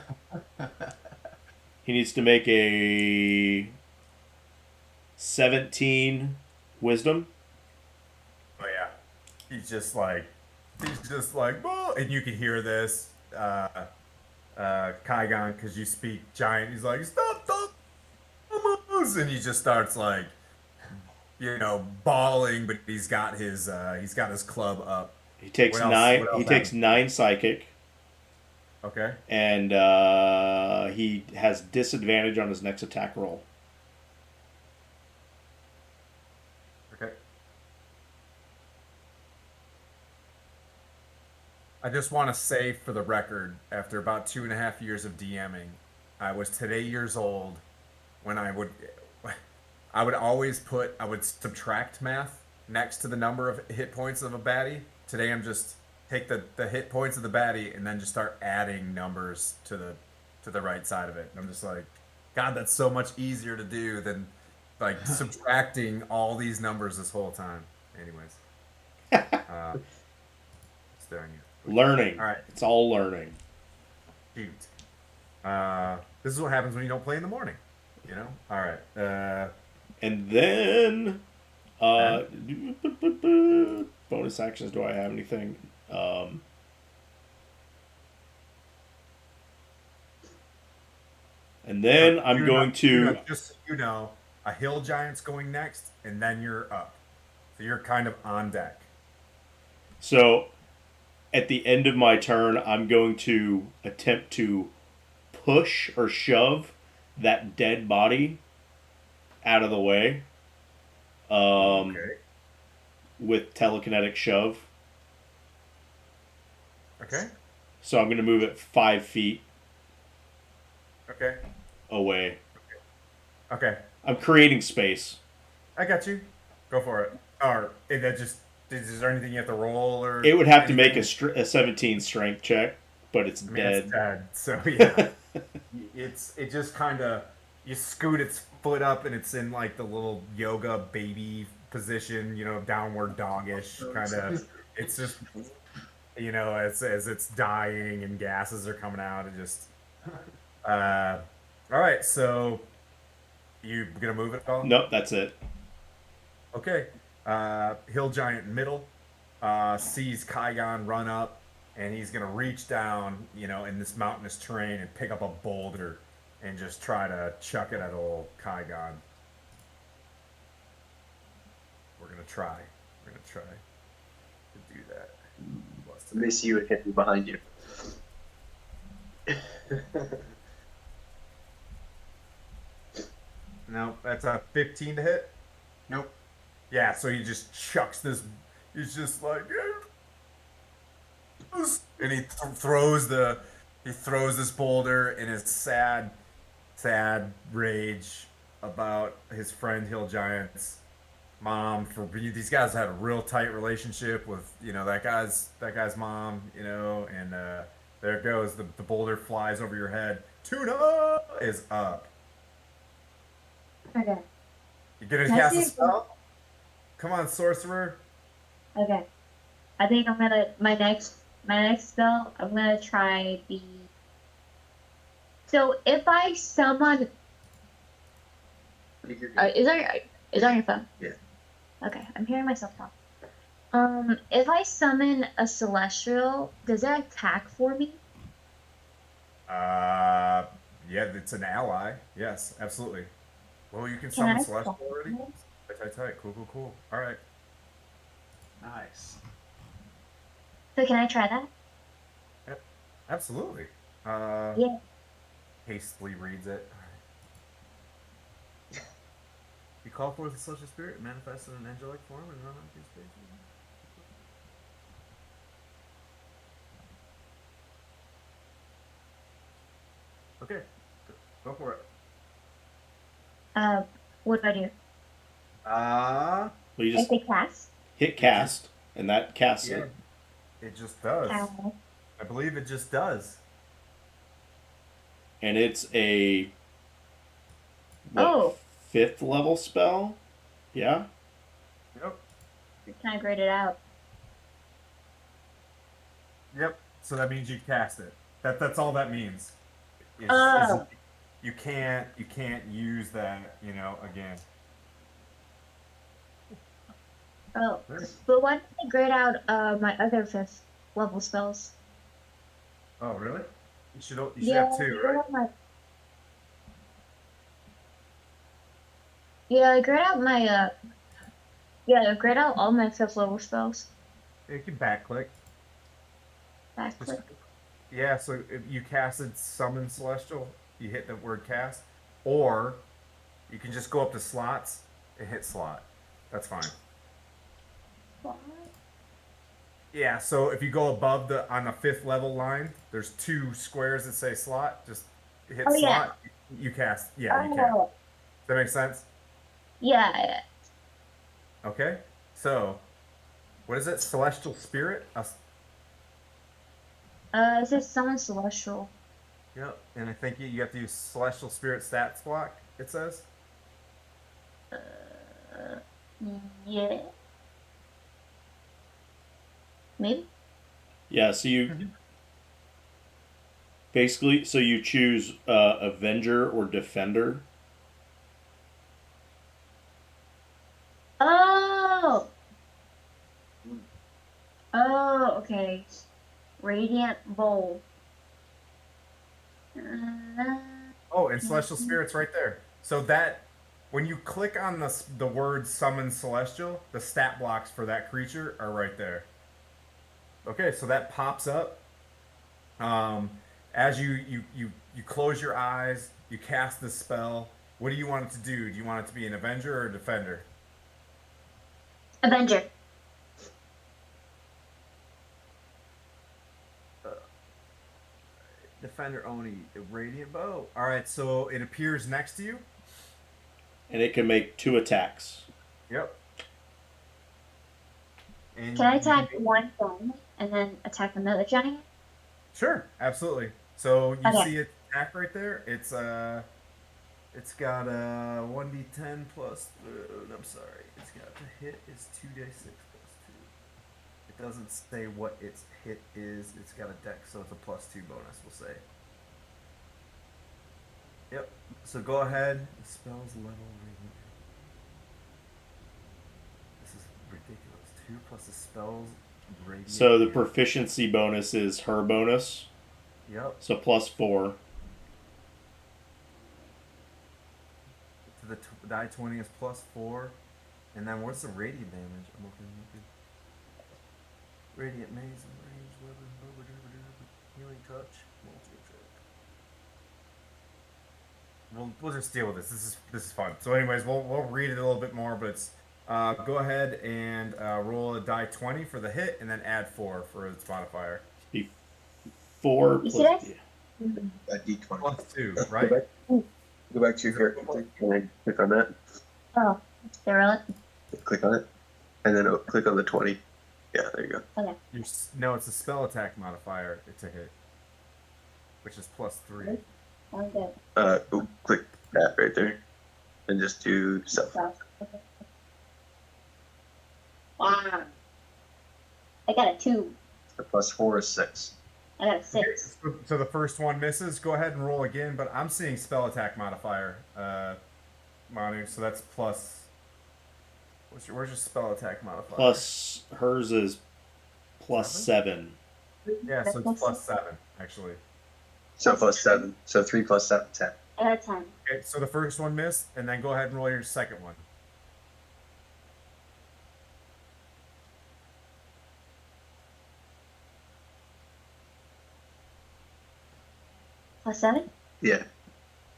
He needs to make a 17 wisdom." Oh yeah, he's just like, "Whoa," and you can hear this, Kaigon, because you speak giant. He's like, stop, almost, and he just starts like, bawling, but he's got his club up. He takes What else? nine. What He else takes happened? 9 psychic, Okay. and he has disadvantage on his next attack roll. Okay. I just want to say for the record, after about 2.5 years of DMing, I was today years old when I would subtract math next to the number of hit points of a baddie. Today I'm just take the hit points of the baddie and then just start adding numbers to the right side of it. And I'm just like, God, that's so much easier to do than like subtracting all these numbers this whole time. Anyways, uh, staring at. Learning. All right, It's all learning. shoot. This is what happens when you don't play in the morning. All right. And then Then? bonus actions. Do I have anything? And then I'm going to. Just so you know, a hill giant's going next, and then you're up. So you're kind of on deck. So at the end of my turn, I'm going to attempt to push or shove that dead body out of the way. Okay. With telekinetic shove. Okay. So I'm going to move it 5 feet Okay. away. Okay. I'm creating space. I got you. Go for it. Or is there anything you have to roll or? It would have to make anything? a 17 strength check, but it's I mean, it's dead. dead. So yeah, it just kind of you scoot its foot up and it's in like the little yoga baby position, downward dogish kind of. It's just as it's dying and gases are coming out, it just. All right, so you gonna move it at all? Nope, that's it. Okay. Hill giant middle sees Kaigon run up, and he's gonna reach down, in this mountainous terrain and pick up a boulder and just try to chuck it at old Kaigon. We're gonna try. We're gonna try to do that. Let me see what hit me behind you. No, that's a 15 to hit. Nope. Yeah, so he just chucks this. He's just like, and he throws this boulder in his sad rage about his friend Hill Giant's mom. For these guys had a real tight relationship with that guy's mom, and there it goes. The boulder flies over your head. Tuna is up. Okay. You gonna Can I cast see a it? spell? Come on, sorcerer. Okay. I think I'm gonna my next spell. I'm gonna try the. So if I summon, is on your phone? Yeah. Okay, I'm hearing myself talk. If I summon a celestial, does that attack for me? Yeah, it's an ally. Yes, absolutely. Well, you can Can summon I Celestial summon already? it? Tight. Cool. All right. Nice. So can I try that? Yep, absolutely. Yeah. Hastily reads it. You call forth the social spirit, manifest in an angelic form, and run out through space. Okay, go for it. What do I do? Uh, Well, you I just say cast. hit cast, and that casts yeah, it. it just does. Cast. I believe it just does. And it's a what, Oh, 5th level spell? Yeah. Yep. can I grade it out? Yep. So that means you cast it. That's all that means. Is Oh, you can't use that, again. oh. There. But why did I grade out my other 5th level spells? Oh, really? You should Yeah, have two, grade right? out my. Yeah, grade out my Yeah, grade out all my 5th level spells. You can back click. Back Just click. yeah. So if you casted summon celestial, you hit the word cast, or you can just go up to slots and hit slot. That's fine. Yeah. So if you go above on the 5th level line, there's two squares that say slot. Just hit Oh yeah. slot. You cast. Yeah, you cast. Oh Does that make sense? yeah. Okay. So what is it? Celestial spirit. It says summon celestial. Yep. And I think you have to use celestial spirit stats block. It says. Uh, yeah. Maybe. Yeah, so you Mhm. basically so you choose Avenger or Defender. Oh. Oh. Okay. Radiant bowl. Uh, Oh, and celestial spirits right there. So that when you click on the word summon celestial, the stat blocks for that creature are right there. Okay, so that pops up. Um, as you close your eyes, you cast the spell. What do you want it to do? Do you want it to be an Avenger or a Defender? Avenger. Uh, Defender only. Radiant bow. All right, so it appears next to you. And it can make 2 attacks. Yep. And Can I you can attack one thing and then attack another giant? sure, absolutely. So you Okay. see it attack right there. It's got a 1d10 plus. I'm sorry. It's got the hit is 2d6 plus 2. It doesn't say what its hit is. It's got a dex, so it's a plus 2 bonus, we'll say. Yep. So go ahead. The spell's level radiant. This is ridiculous. 2 plus the spell's radiant. So the hit. proficiency bonus is her bonus. Yep. So plus 4. To the die 20 is plus 4. And then what's the radiant damage? I'm looking. Radiant maze and range weapon, healing touch, multi attack. We'll just deal with this. This is fun. So, anyways, we'll read it a little bit more, but it's go ahead and roll a die 20 for the hit, and then add 4 for its modifier. Be 4 You plus. see this? Yeah. A D20. Plus 2, Go right? back, go back to your character thing, and then click on that. Oh, they're really? Click on it, and then click on the 20. Yeah, there you go. Okay. No, it's a spell attack modifier. It's a hit, which is plus 3. I'm good. Click that right there, and just do self. Okay. Wow. I got a 2. The plus 4 is 6. I got a 6. So the first one misses. Go ahead and roll again, but I'm seeing spell attack modifier, Manu. So that's plus. Where's your spell attack modifier? Plus hers is plus 7. Yeah, so it's plus 7 actually. So plus 7. So 3 plus 7, 10. I got a 10. Okay, so the first one missed, and then go ahead and roll your second one. Plus 7? Yeah.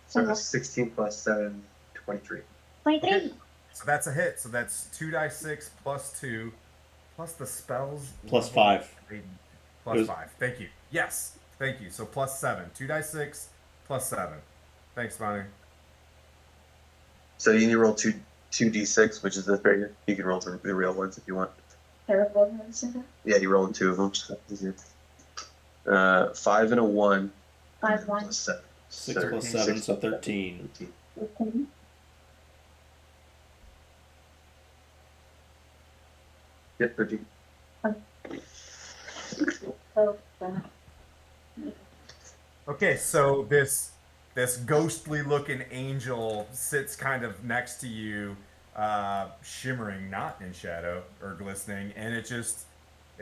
So Okay. 16 plus 7, 23. 23. Okay. So that's a hit. So that's 2 die 6 plus 2, plus the spells. Plus level 5. rating, Plus It was- 5. Thank you. Yes. Thank you. So plus 7. 2 die 6 plus 7. Thanks, Manu. So you need to roll 2d6, which is the figure. You can roll the real ones if you want. Terrible. Yeah, you roll 2 of them. So that's easier. 5 and a 1. 5, 1. Plus 7. 6 plus 7, so 13. 13. Yep, 13. Oh, Okay, so this ghostly looking angel sits kind of next to you, shimmering, not in shadow or glistening, and it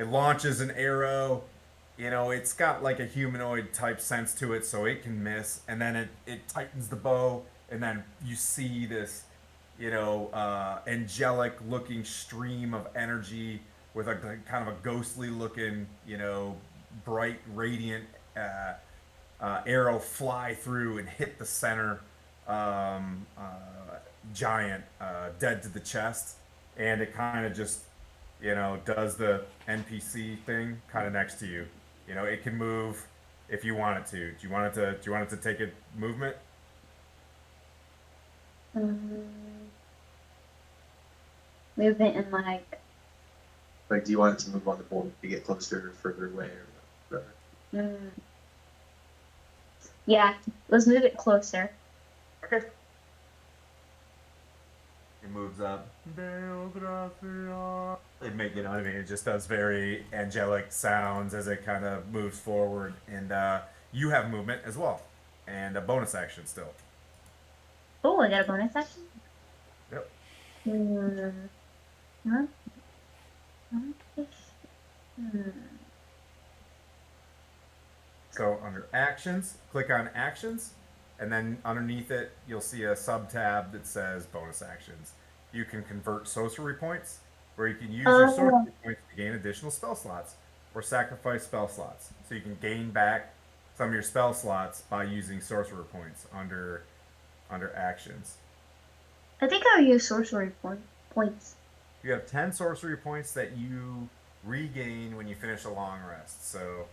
launches an arrow. You know, it's got like a humanoid type sense to it, so it can miss, and then it tightens the bow, and then you see this, angelic looking stream of energy with a kind of a ghostly looking, bright, radiant arrow fly through and hit the center um, uh, giant dead to the chest, and it kind of just does the NPC thing kind of next to you. You know, it can move if you want it to. Do you want it to take a movement? Movement and like. Like, do you want it to move on the board to get closer or further away or whatever? Yeah, let's move it closer. Okay. It moves up. It make you know what I mean. It just does very angelic sounds as it kind of moves forward, and you have movement as well, and a bonus action still. Oh, I got a bonus action. Yep. Huh? So under actions, click on actions, and then underneath it, you'll see a sub tab that says bonus actions. You can convert sorcery points, where you can use your sorcery points to gain additional spell slots, or sacrifice spell slots. So you can gain back some of your spell slots by using sorcerer points under actions. I think I'll use sorcery points. You have 10 sorcery points that you regain when you finish a long rest. So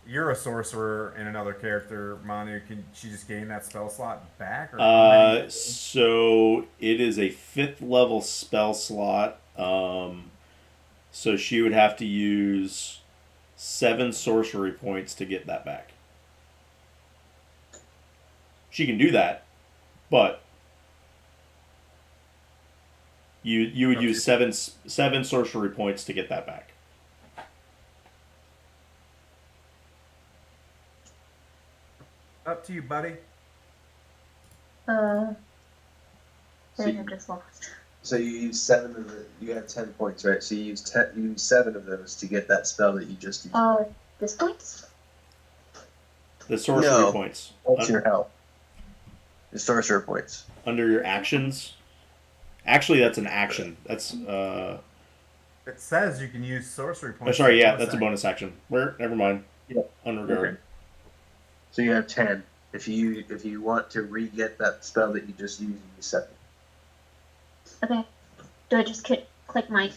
you're a sorcerer and another character, Manu. Can she just gain that spell slot back? Or so it is a 5th level spell slot. So she would have to use 7 sorcery points to get that back. She can do that, but you would use seven sorcery points to get that back. Up to you, buddy. I So think I'm just lost. So you use 7 of the. You have 10 points, right? So you use 10. You use 7 of those to get that spell that you just used. Oh, this points? The sorcery points. What's your health? The sorcerer points. Under your actions. Actually, that's an action. That's It says you can use sorcery Oh, points. sorry, yeah, that's a bonus action. Never mind. Yeah. Unregard. Okay. So you have 10. If you want to re-get that spell that you just used, you use 7. Okay. Do I just click mine?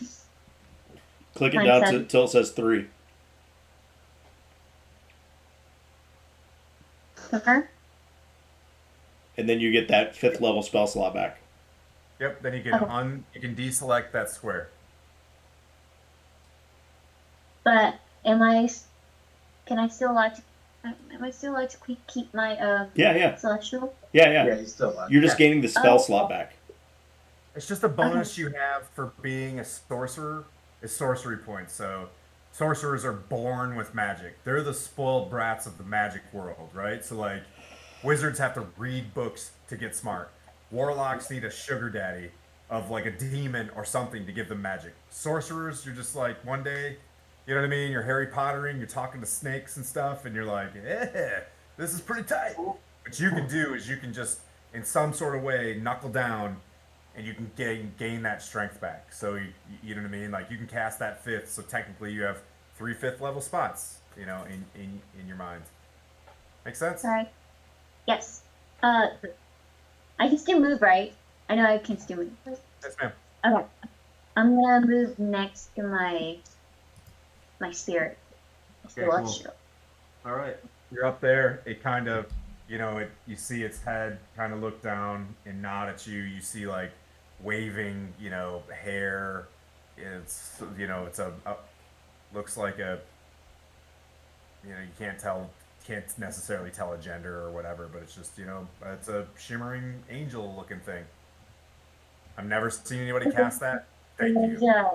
Click it Mine down said- until it says 3. Confirm? And then you get that 5th level spell slot back. Yep. Then you can Okay. you can deselect that square. But can I still allowed to keep my Yeah. celestial? Yeah. He's still alive. You're just gaining the spell Oh. slot back. It's just a bonus you have for being a sorcerer. Is sorcery points. So sorcerers are born with magic. They're the spoiled brats of the magic world, right? So like wizards have to read books to get smart. Warlocks need a sugar daddy of like a demon or something to give them magic. Sorcerers, you're just like one day, you know what I mean? You're Harry Pottering, you're talking to snakes and stuff, and you're like, this is pretty tight. What you can do is you can just, in some sort of way, knuckle down, and you can gain that strength back. So you know what I mean? Like you can cast that 5th, so technically you have 3 5th level spots, in your mind. Make sense? Sorry. Yes. I can still move, right? I know I can still move. Yes, ma'am. Okay. I'm gonna move next to my spirit. Okay, cool. Celestial. All right. You're up there. It kind of, you see its head kind of look down and nod at you. You see like waving, hair. It's, it's looks like you can't necessarily tell a gender or whatever, but it's just it's a shimmering angel looking thing. I've never seen anybody cast that. Thank you. Yeah.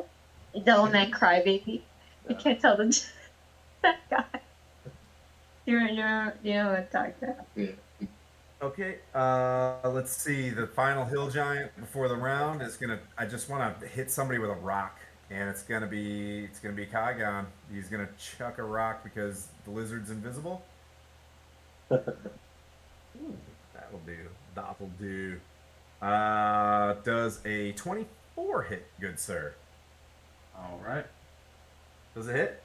The old man crybaby. You Yeah. can't tell the that guy. You know what I'm talking about. Yeah. Okay, let's see. The final hill giant before the round is gonna. I just want to hit somebody with a rock, and it's gonna be Kygon. He's gonna chuck a rock because the lizard's invisible. That'll do. That'll do. Does a 24 hit, good sir? All right. Does it hit?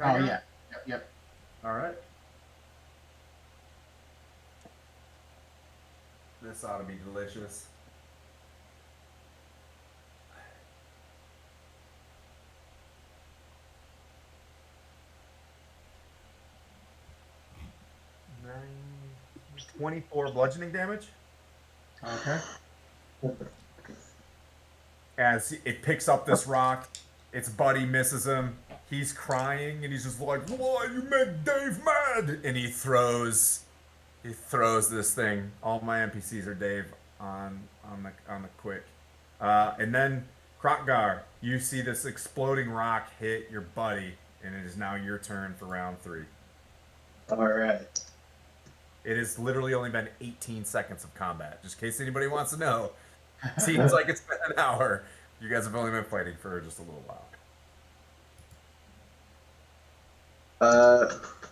Oh Kygon? yeah. Yep. All right. This ought to be delicious. Nine, 24 bludgeoning damage Okay. as it picks up this rock. Its buddy misses him. He's crying and he's just like, "Why you make Dave mad?" And he throws this thing. All my NPCs are Dave on the quick. And then Krokgar, you see this exploding rock hit your buddy, and it is now your turn for round 3. All right. It has literally only been 18 seconds of combat. Just in case anybody wants to know. Seems like it's been an hour. You guys have only been fighting for just a little while.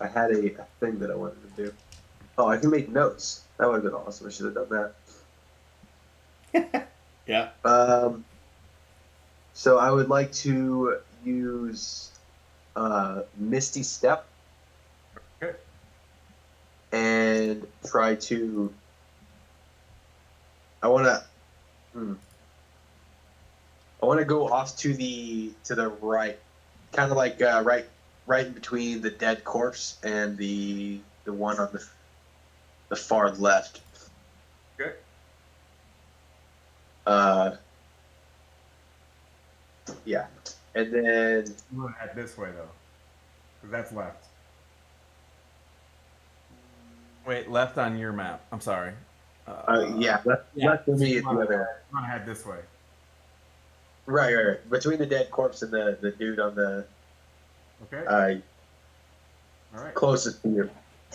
I had a thing that I wanted to do. Oh, I can make notes. That would have been awesome. I should have done that. Yeah. So I would like to use Misty Step Okay. and try to. I want to go off to the right, kind of like right in between the dead corpse and the one on the far left. Okay. Yeah, and then I'm going to head this way, though. Because that's left. Wait, left on your map. I'm sorry. yeah, left for me is the other. I'm going to head this way. Right. Between the dead corpse and the dude on the Okay. All right. closest to you.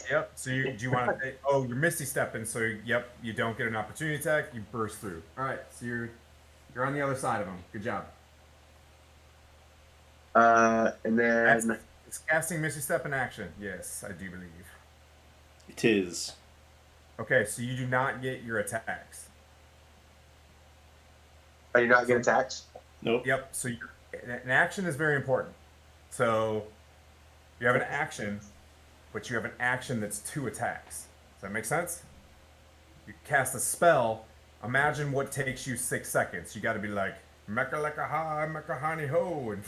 Yep. So do you want to? Oh, you're misty stepping. So yep, you don't get an opportunity attack. You burst through. All right. So you're on the other side of him. Good job. And then It's casting misty step in action. Yes, I do believe. It is. Okay, so you do not get your attacks. are you not getting attacked? Nope. Yep. So an action is very important. So you have an action, but you have an action that's 2 attacks. Does that make sense? You cast a spell. Imagine what takes you 6 seconds. You got to be like mecha leka ha, mecha hani ho, and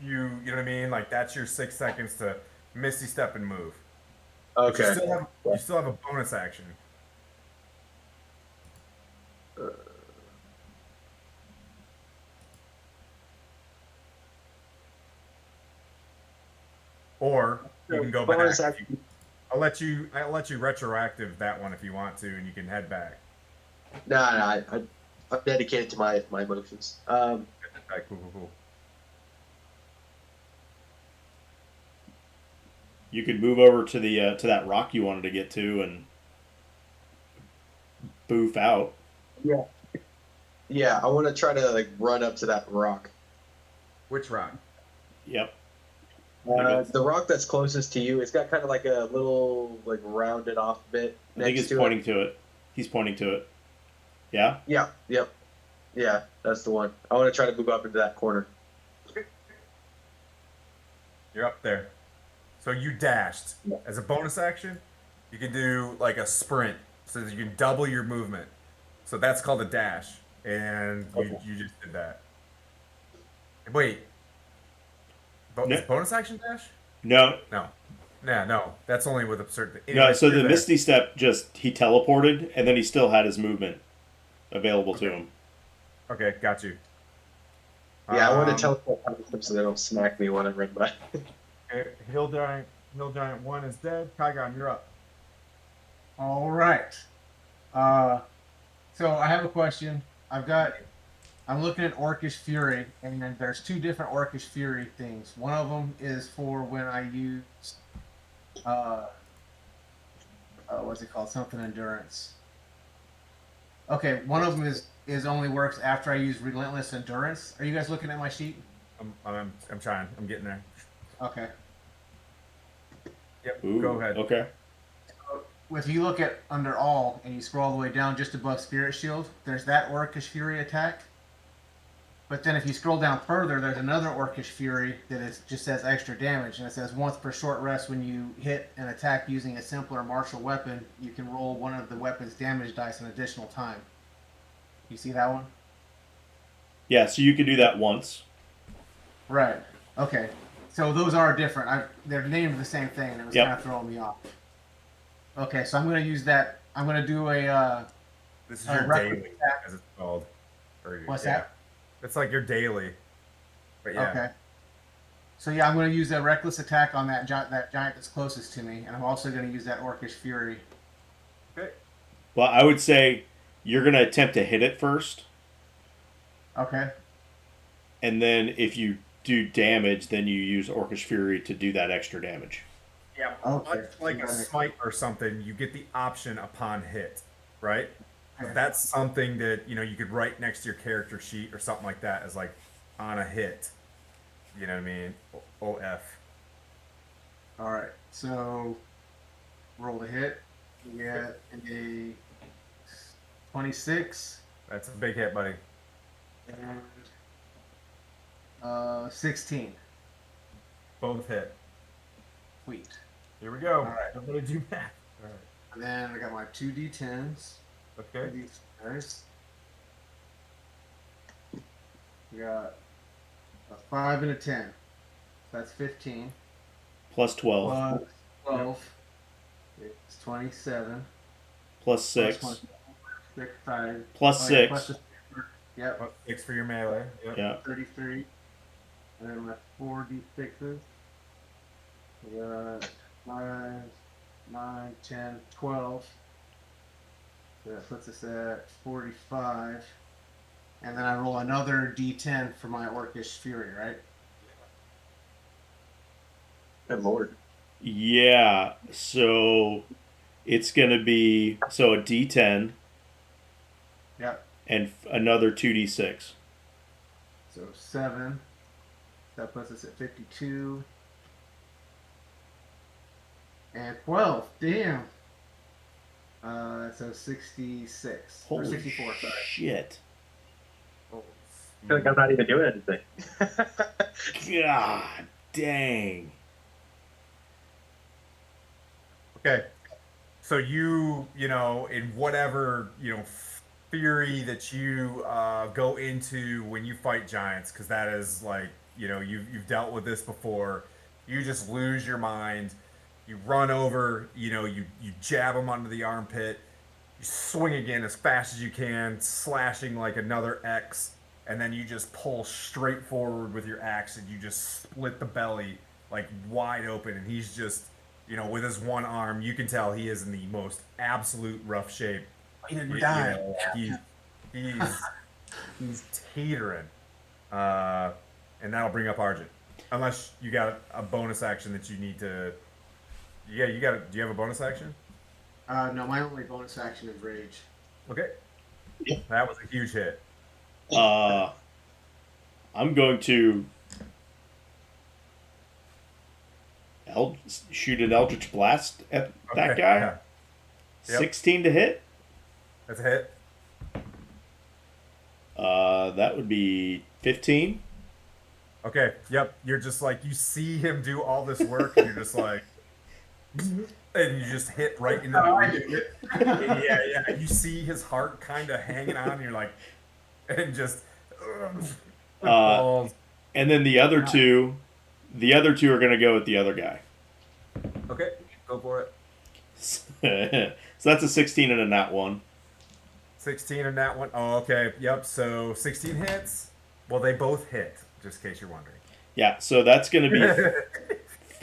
you know what I mean? Like that's your 6 seconds to misty step and move. But Okay. you still have a bonus action. Or you can go back. Bonus action. I'll let you retroactive that one if you want to, and you can head back. No, I'm dedicated to my emotions. Cool. You could move over to the to that rock you wanted to get to and boof out. Yeah, I want to try to like run up to that rock. Which rock? Yep. The rock that's closest to you, it's got kind of like a little like rounded off bit. I think he's pointing to it. He's pointing to it. Yeah? Yeah, yep. Yeah, that's the one. I want to try to move up into that corner. You're up there. So you dashed. As a bonus action, you can do like a sprint. So you can double your movement. So that's called a dash. And you just did that. Wait. No. Is bonus action dash? No. No. Nah, no. That's only with absurd. No, so the you're there. Misty Step he teleported and then he still had his movement available to him. Okay, got you. Yeah, I want to teleport out of them so they don't smack me when I run by. Okay, Hill Giant 1 is dead. Kygon, you're up. All right. So I have a question. I'm looking at Orcish Fury, and then there's two different Orcish Fury things. One of them is for when I use, uh, what's it called? Something endurance. Okay, one of them is only works after I use Relentless Endurance. Are you guys looking at my sheet? I'm trying. I'm getting there. Okay. Yep. Ooh, Go ahead. Okay. If you look at under all and you scroll all the way down just above Spirit Shield, there's that Orcish Fury attack. But then if you scroll down further, there's another Orcish Fury that just says extra damage, and it says once per short rest when you hit an attack using a simpler martial weapon, you can roll one of the weapon's damage dice an additional time. You see that one? Yeah, so you can do that once. Right. Okay. So those are different. They're named the same thing, and it was Yep. kind of throwing me off. Okay, so I'm going to use that. I'm going to do a. This is your reckless daily, attack. as it's called. What's yeah. that? It's like your daily. But yeah. Okay. So yeah, I'm going to use a reckless attack on that giant that's closest to me, and I'm also going to use that Orcish Fury. Okay. Well, I would say you're going to attempt to hit it first, Okay. and then if you do damage, then you use Orcish Fury to do that extra damage. Yeah. Okay. Much like a smite or something, you get the option upon hit, right? Okay. That's something that you could write next to your character sheet or something like that as like on a hit. You know what I mean? OF. All right. So roll the hit. You get a 26 That's a big hit, buddy. and 16. Both hit. Sweet. Here we go. All right. Everybody do math. All right. And then I got my 2d10s. Okay. These guys. We got a 5 and a 10. That's 15. Plus 12. Plus 12. It's 27. Plus 6. Plus 6, 5. Plus Oh, 6. Yeah, plus the, yep. Well, 6 for your melee. Yep. Yeah. 33. And then my 4d6s. We got 5, 9, 10, 12. So that puts us at 45. And then I roll another d10 for my Orcish Fury, right? Good lord. Yeah, so it's going to be a D10 Yep. and another 2D6. So 7. That puts us at 52. And 12. Damn. So 66. Or Holy 64, sorry. shit. Oh, I feel like I'm not even doing anything. God dang. Okay. So in whatever, fury that you go into when you fight giants, because that is like, you've dealt with this before. You just lose your mind. You run over, you jab them under the armpit. You swing again as fast as you can, slashing like another X, and then you just pull straight forward with your axe and you just split the belly like wide open, and he's just with his one arm, you can tell he is in the most absolute rough shape. He didn't die. He's teetering, and that'll bring up Argent, unless you got a bonus action that you need to. Yeah, you got. Do you have a bonus action? No, my only bonus action is Rage. Okay, that was a huge hit. I'm going to shoot an Eldritch Blast at that guy. Yeah. Yep. 16 to hit. That's a hit. That would be 15. Okay, yep. You're just like, you see him do all this work, and you're just like, and you just hit right into the. Yeah. You see his heart kind of hanging on, and you're like, and just. Balls. And then the other two are going to go with the other guy. Okay, go for it. So that's a 16 and a nat 1. 16 in that one. Oh, okay. Yep. So 16 hits. Well, they both hit, just in case you're wondering. Yeah, so that's going to be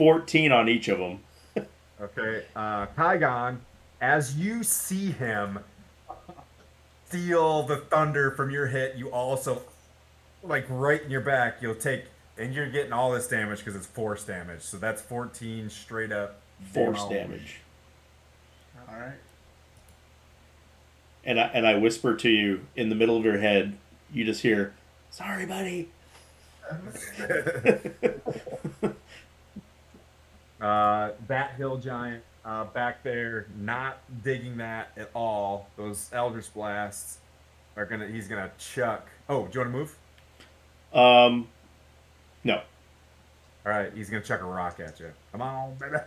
14 on each of them. Okay, Kygon, as you see him feel the thunder from your hit, you also, like right in your back, you'll take, and you're getting all this damage because it's force damage. So that's 14 straight up Force damage. All right. And I whisper to you in the middle of your head, you just hear, "Sorry, buddy." That hill giant back there, not digging that at all. Those Eldritch blasts are gonna. He's gonna chuck. Oh, do you want to move? No, All right, he's gonna chuck a rock at you. Come on, baby.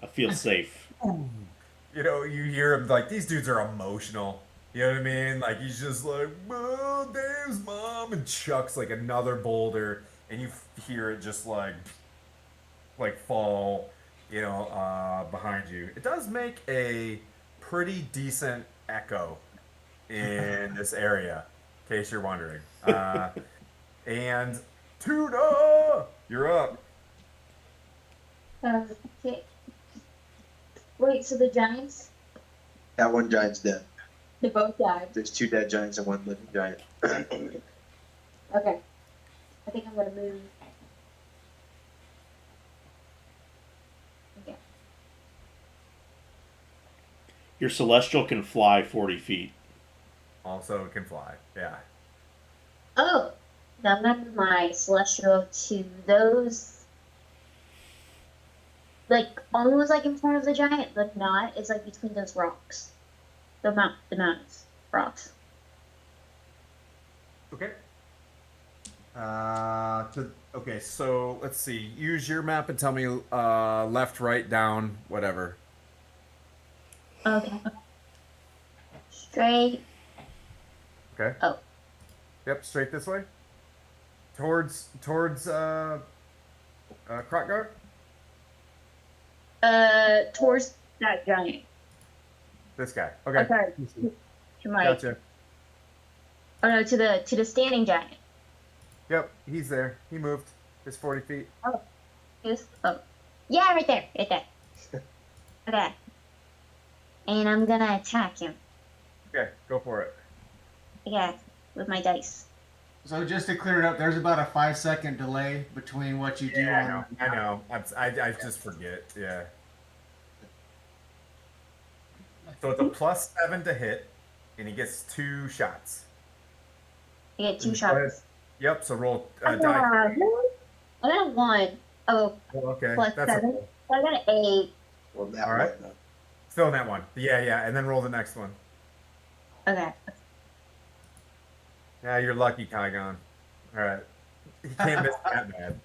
I feel safe. You know, you hear him like these dudes are emotional. You know what I mean? Like he's just like, "Oh, Dave's mom," and chucks like another boulder, and you hear it just like fall, behind you. It does make a pretty decent echo in this area, in case you're wondering. And Tuna, you're up. Okay. Wait, so the giants, That one giant's dead. they both died. There's 2 dead giants and 1 living giant. Okay. I think I'm gonna move. Okay. Your celestial can fly 40 feet. Also can fly. Yeah. Oh, now I'm gonna move my celestial to those, like almost like in front of the giant, but not. It's like between those rocks, the mountains, rocks. Okay. Okay, so let's see. Use your map and tell me left, right, down, whatever. Okay. Straight. Okay. Oh. Yep, straight this way. Towards Krotgar? Towards that giant. This guy. Okay. Okay. To my. Gotcha. Oh no, to the standing giant. Yep, he's there. He moved. It's 40 feet. Yes. Oh. Yeah, right there. Right there. Okay. And I'm gonna attack him. Okay, go for it. Yeah, with my dice. So just to clear it up, there's about a 5-second delay between what you do Yeah, on. I know. I just forget. Yeah. So it's a +7 to hit, and he gets 2 shots. I get 2 Go shots. ahead. Yep. So roll I die. got a 1. Oh, Oh, okay. plus That's 7. So I got an 8. Well, that All right. one. Still in that one. Yeah, and then roll the next one. Okay. Yeah, you're lucky, Kygon. All right. He can't miss that bad.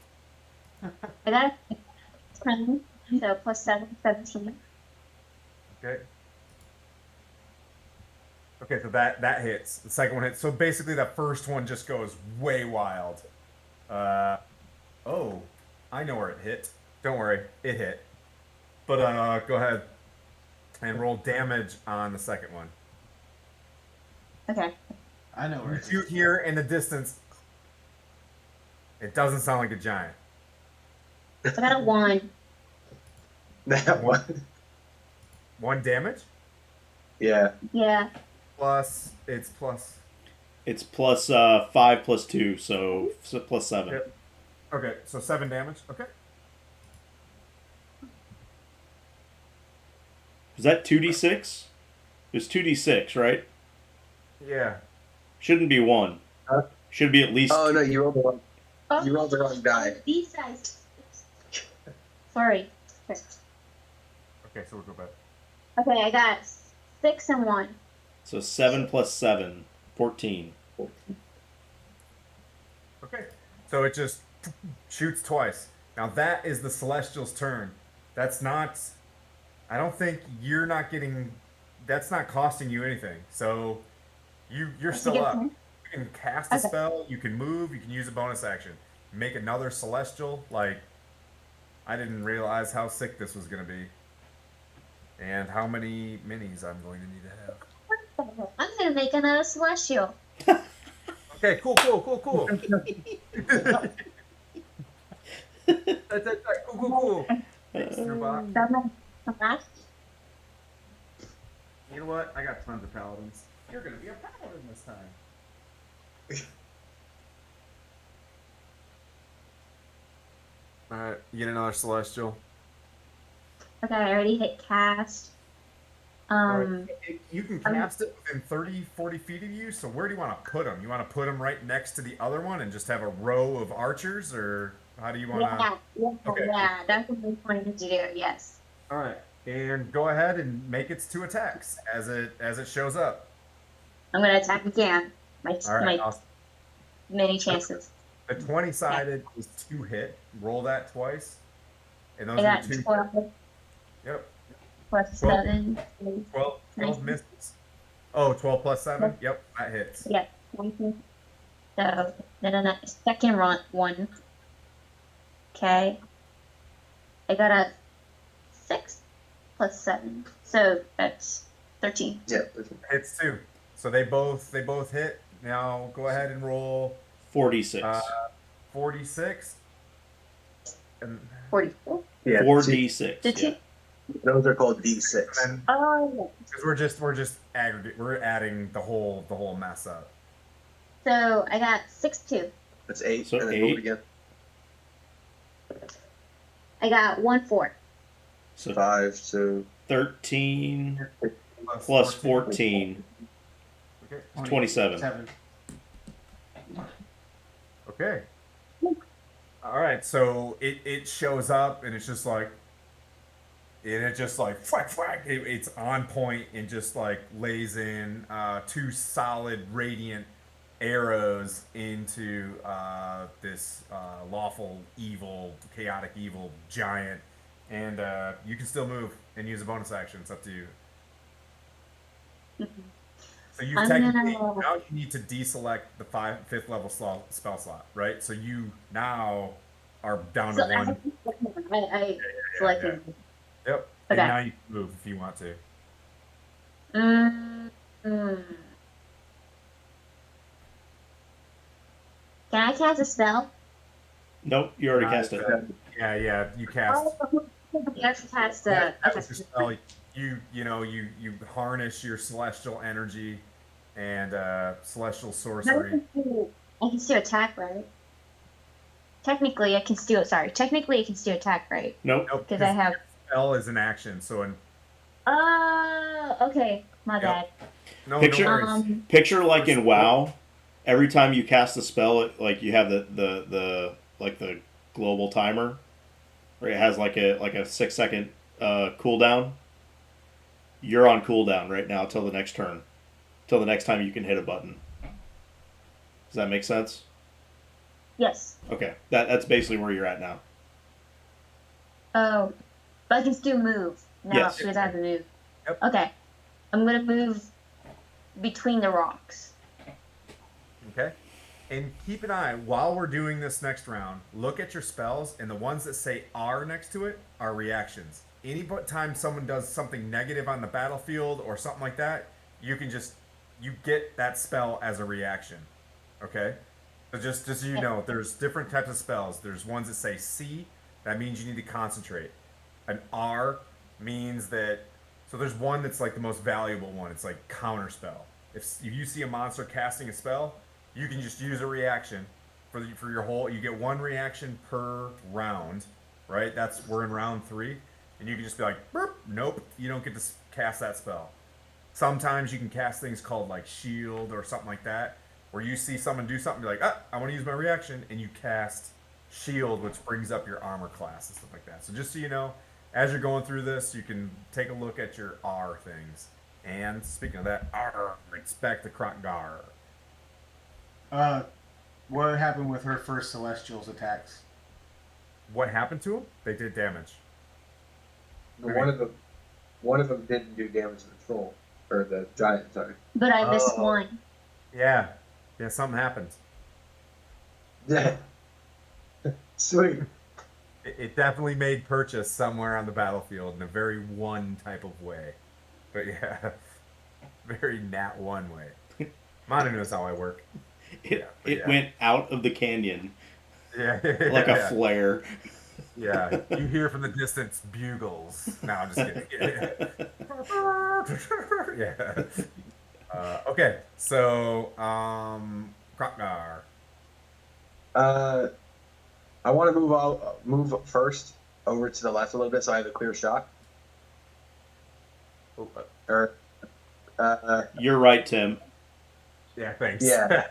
I got a 10. So plus 7, 17. Okay. Okay, so that hits. The second one hits. So basically, the first one just goes way wild. Oh, I know where it hit. Don't worry, it hit. But go ahead and roll damage on the second one. Okay. I know where it You is. hear in the distance. It doesn't sound like a giant. I got a 1. That one. 1 damage Yeah. Yeah. plus it's plus. It's plus 5 plus 2, so plus 7. Yep. Okay, so 7 damage. Okay. Is that 2d6? There's 2d6, right? Yeah. Shouldn't be 1. Huh? Should be at least. Oh no, you rolled the wrong. Oh, You rolled the wrong die. these guys. Sorry. Okay, so we'll go back. Okay, I got 6 and 1. So 7 plus 7, 14. Okay, so it just shoots twice. Now that is the Celestial's turn. That's not. I don't think you're not getting. That's not costing you anything. So you're still up. You can cast a Okay. spell. You can move. You can use a bonus action. Make another Celestial. Like I didn't realize how sick this was gonna be, and how many minis I'm going to need to have. I'm gonna make another celestial. Okay, cool. Cool. Thanks, Snowbot. That might last. You know what? I got tons of paladins. You're gonna be a paladin this time. Alright, you get another celestial. Okay, I already hit cast. Alright, you can cast it within 30, 40 feet of you, so where do you want to put them? You want to put them right next to the other one and just have a row of archers, or how do you want to... Okay. Yeah, that's what I'm planning to do, yes. Alright, and go ahead and make its 2 attacks as it shows up. I'm gonna attack again. Alright, awesome. Many chances. The 20-sided is 2 hit. Roll that twice. And those I are got 2. 12 Yep. plus 12. 7. 12 Nice. misses. Oh, 12 plus 7? Yep, that hits. Yeah. So, then second one. Okay. I got a 6 plus 7. So that's 13. Yeah. Hits 2. So they both hit. Now go ahead and roll 46. 46. And 44. Yeah. 4d6. Did Yeah. you? Those are called D6. then Oh, because we're just aggregate, we're adding the whole mess up. so I got 6 2. That's 8. So and then roll 8. it again. I got 1 4. So 5. So 13 plus 14. Okay. 27. 7. Okay. All right. So it shows up and it's just like. And it just like it's on point and just like lays in 2 solid radiant arrows into this lawful evil, chaotic evil giant, and you can still move and use a bonus action. It's up to you. So you've I'm technically gonna- now you need to deselect the 5th level spell slot, right? So you now are down So to 1. I selected. Yep. Okay. And now you can move if you want to. Can I cast a spell? Nope, you already cast it. Yeah, you cast. Yes, cast That a. was your spell. You harness your celestial energy and celestial sorcery. I can still attack, right? Technically, I can still. Sorry, technically, I can still attack, right? Nope. Nope, Because I have. spell is an action, so Okay, my bad. no Picture- worries. Picture like in WoW, every time you cast a spell, like you have the like the global timer, where it has like a 6-second cooldown. You're on cooldown right now till the next turn, till the next time you can hit a button. Does that make sense? Yes. Okay, that's basically where you're at now. Oh, but I can still move now Yes. because I have to move. Yep. Okay, I'm gonna move between the rocks. Okay. And keep an eye while we're doing this next round. Look at your spells, and the ones that say R next to it are reactions. Any time someone does something negative on the battlefield or something like that, you get that spell as a reaction. Okay. So just so you know, there's different types of spells. There's ones that say C, that means you need to concentrate. An R means that. So there's one that's like the most valuable one. It's like counter spell. If you see a monster casting a spell, you can just use a reaction for your whole. You get 1 reaction per round, right? We're in round 3, and you can just be like, burp, nope, you don't get to cast that spell. Sometimes you can cast things called like shield or something like that, where you see someone do something, you're like, I want to use my reaction, and you cast shield, which brings up your armor class and stuff like that. So just so you know, as you're going through this, you can take a look at your R things. And speaking of that, R, expect the Krokgar. What happened with her first Celestial's attacks? What happened to them? They did damage. one of them didn't do damage to the troll or the giant. Sorry. But I missed Oh. one. Yeah, something happened. Yeah. Sweet. It definitely made purchase somewhere on the battlefield in a very one type of way. But yeah, very nat one way. Mana knows how I work. It Yeah. went out of the canyon. Yeah, like a yeah, flare. yeah. You hear from the distance bugles. No, I'm just kidding. Yeah. Okay, so Kroknar. Uh, I want to move first over to the left a little bit so I have a clear shot. Or, You're right, Tim. Yeah, thanks. yeah.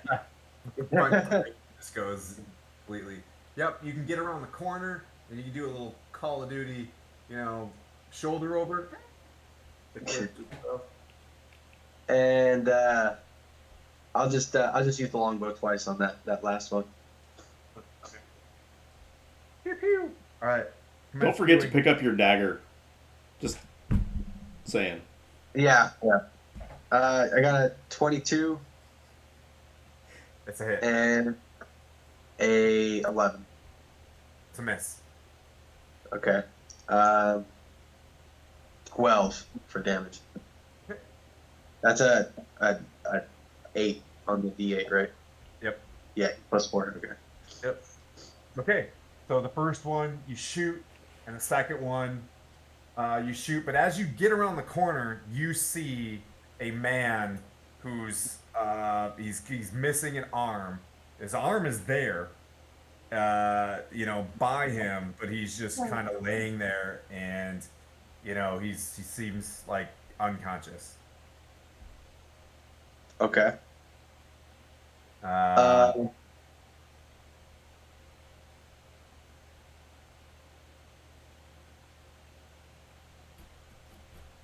My brain just goes completely. Yep, you can get around the corner and you can do a little Call of Duty, shoulder over. And I'll just use the longbow twice on that last one. Pew pew. All right. Don't forget to pick up your dagger. Just saying. Yeah, yeah. I got a 22 It's a hit. and a 11. It's a miss. Okay. 12 for damage. That's a 8 on the D8, right? Yep. Yeah, +4. Okay. Yep. Okay. So the first one you shoot, and the second one you shoot. But as you get around the corner, you see a man who's he's missing an arm. His arm is there, by him, but he's just kind of laying there, and he seems like unconscious. Okay. Uh,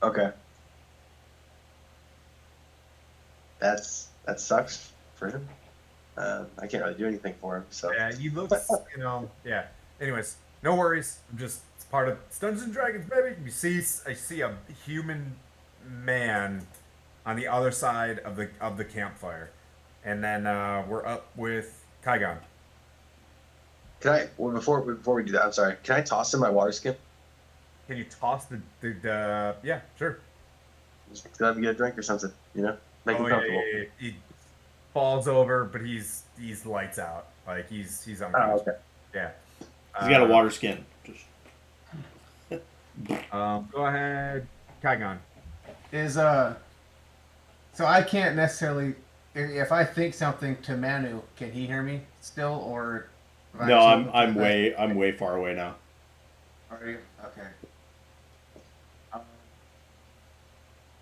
Okay. That sucks for him. I can't really do anything for him. So. yeah, he looks, yeah. Anyways, no worries. It's part of Dungeons and Dragons, baby. I see a human man on the other side of the campfire, and then we're up with Kaigon. Can I? Well, before we do that, I'm sorry. Can I toss him my water skin? Can you toss the yeah, sure. Just let him get a drink or something. Make him Oh, comfortable. yeah. He falls over, but he's lights out. Like he's Oh, unconscious. okay. Yeah. He's got a water skin. Just Go ahead, Kaigon. So I can't necessarily, if I think something to Manu, can he hear me still, or? if I no, told him I'm to- way far away now. Are you okay?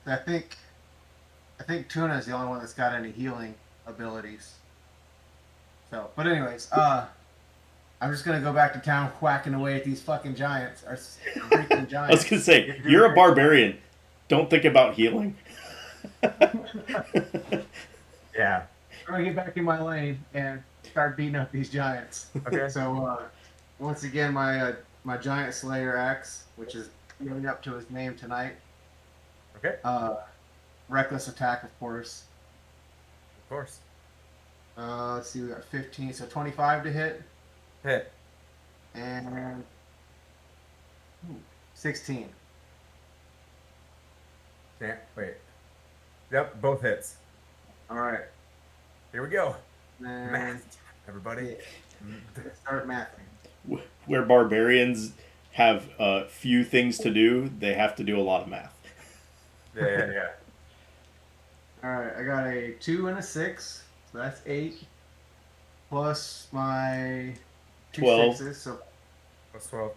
I think Tuna is the only one that's got any healing abilities. So, but anyways, I'm just gonna go back to town whacking away at these fucking giants, or freaking I was giants. gonna say you're a barbarian. Don't think about healing. Yeah. I'm gonna get back in my lane and start beating up these giants. Okay. So, once again, my giant slayer axe, which is living up to his name tonight. Okay. Reckless attack, of course. Of course. Let's see, we got 15, so 25 to hit, Hit. and 16. Can't wait. Yep, both hits. All right. Here we go. And Math, everybody. start mathing. Where barbarians have few things to do, they have to do a lot of math. Yeah. All right, I got a 2 and a 6, so that's 8. Plus my 2 12. sixes, so Plus 12.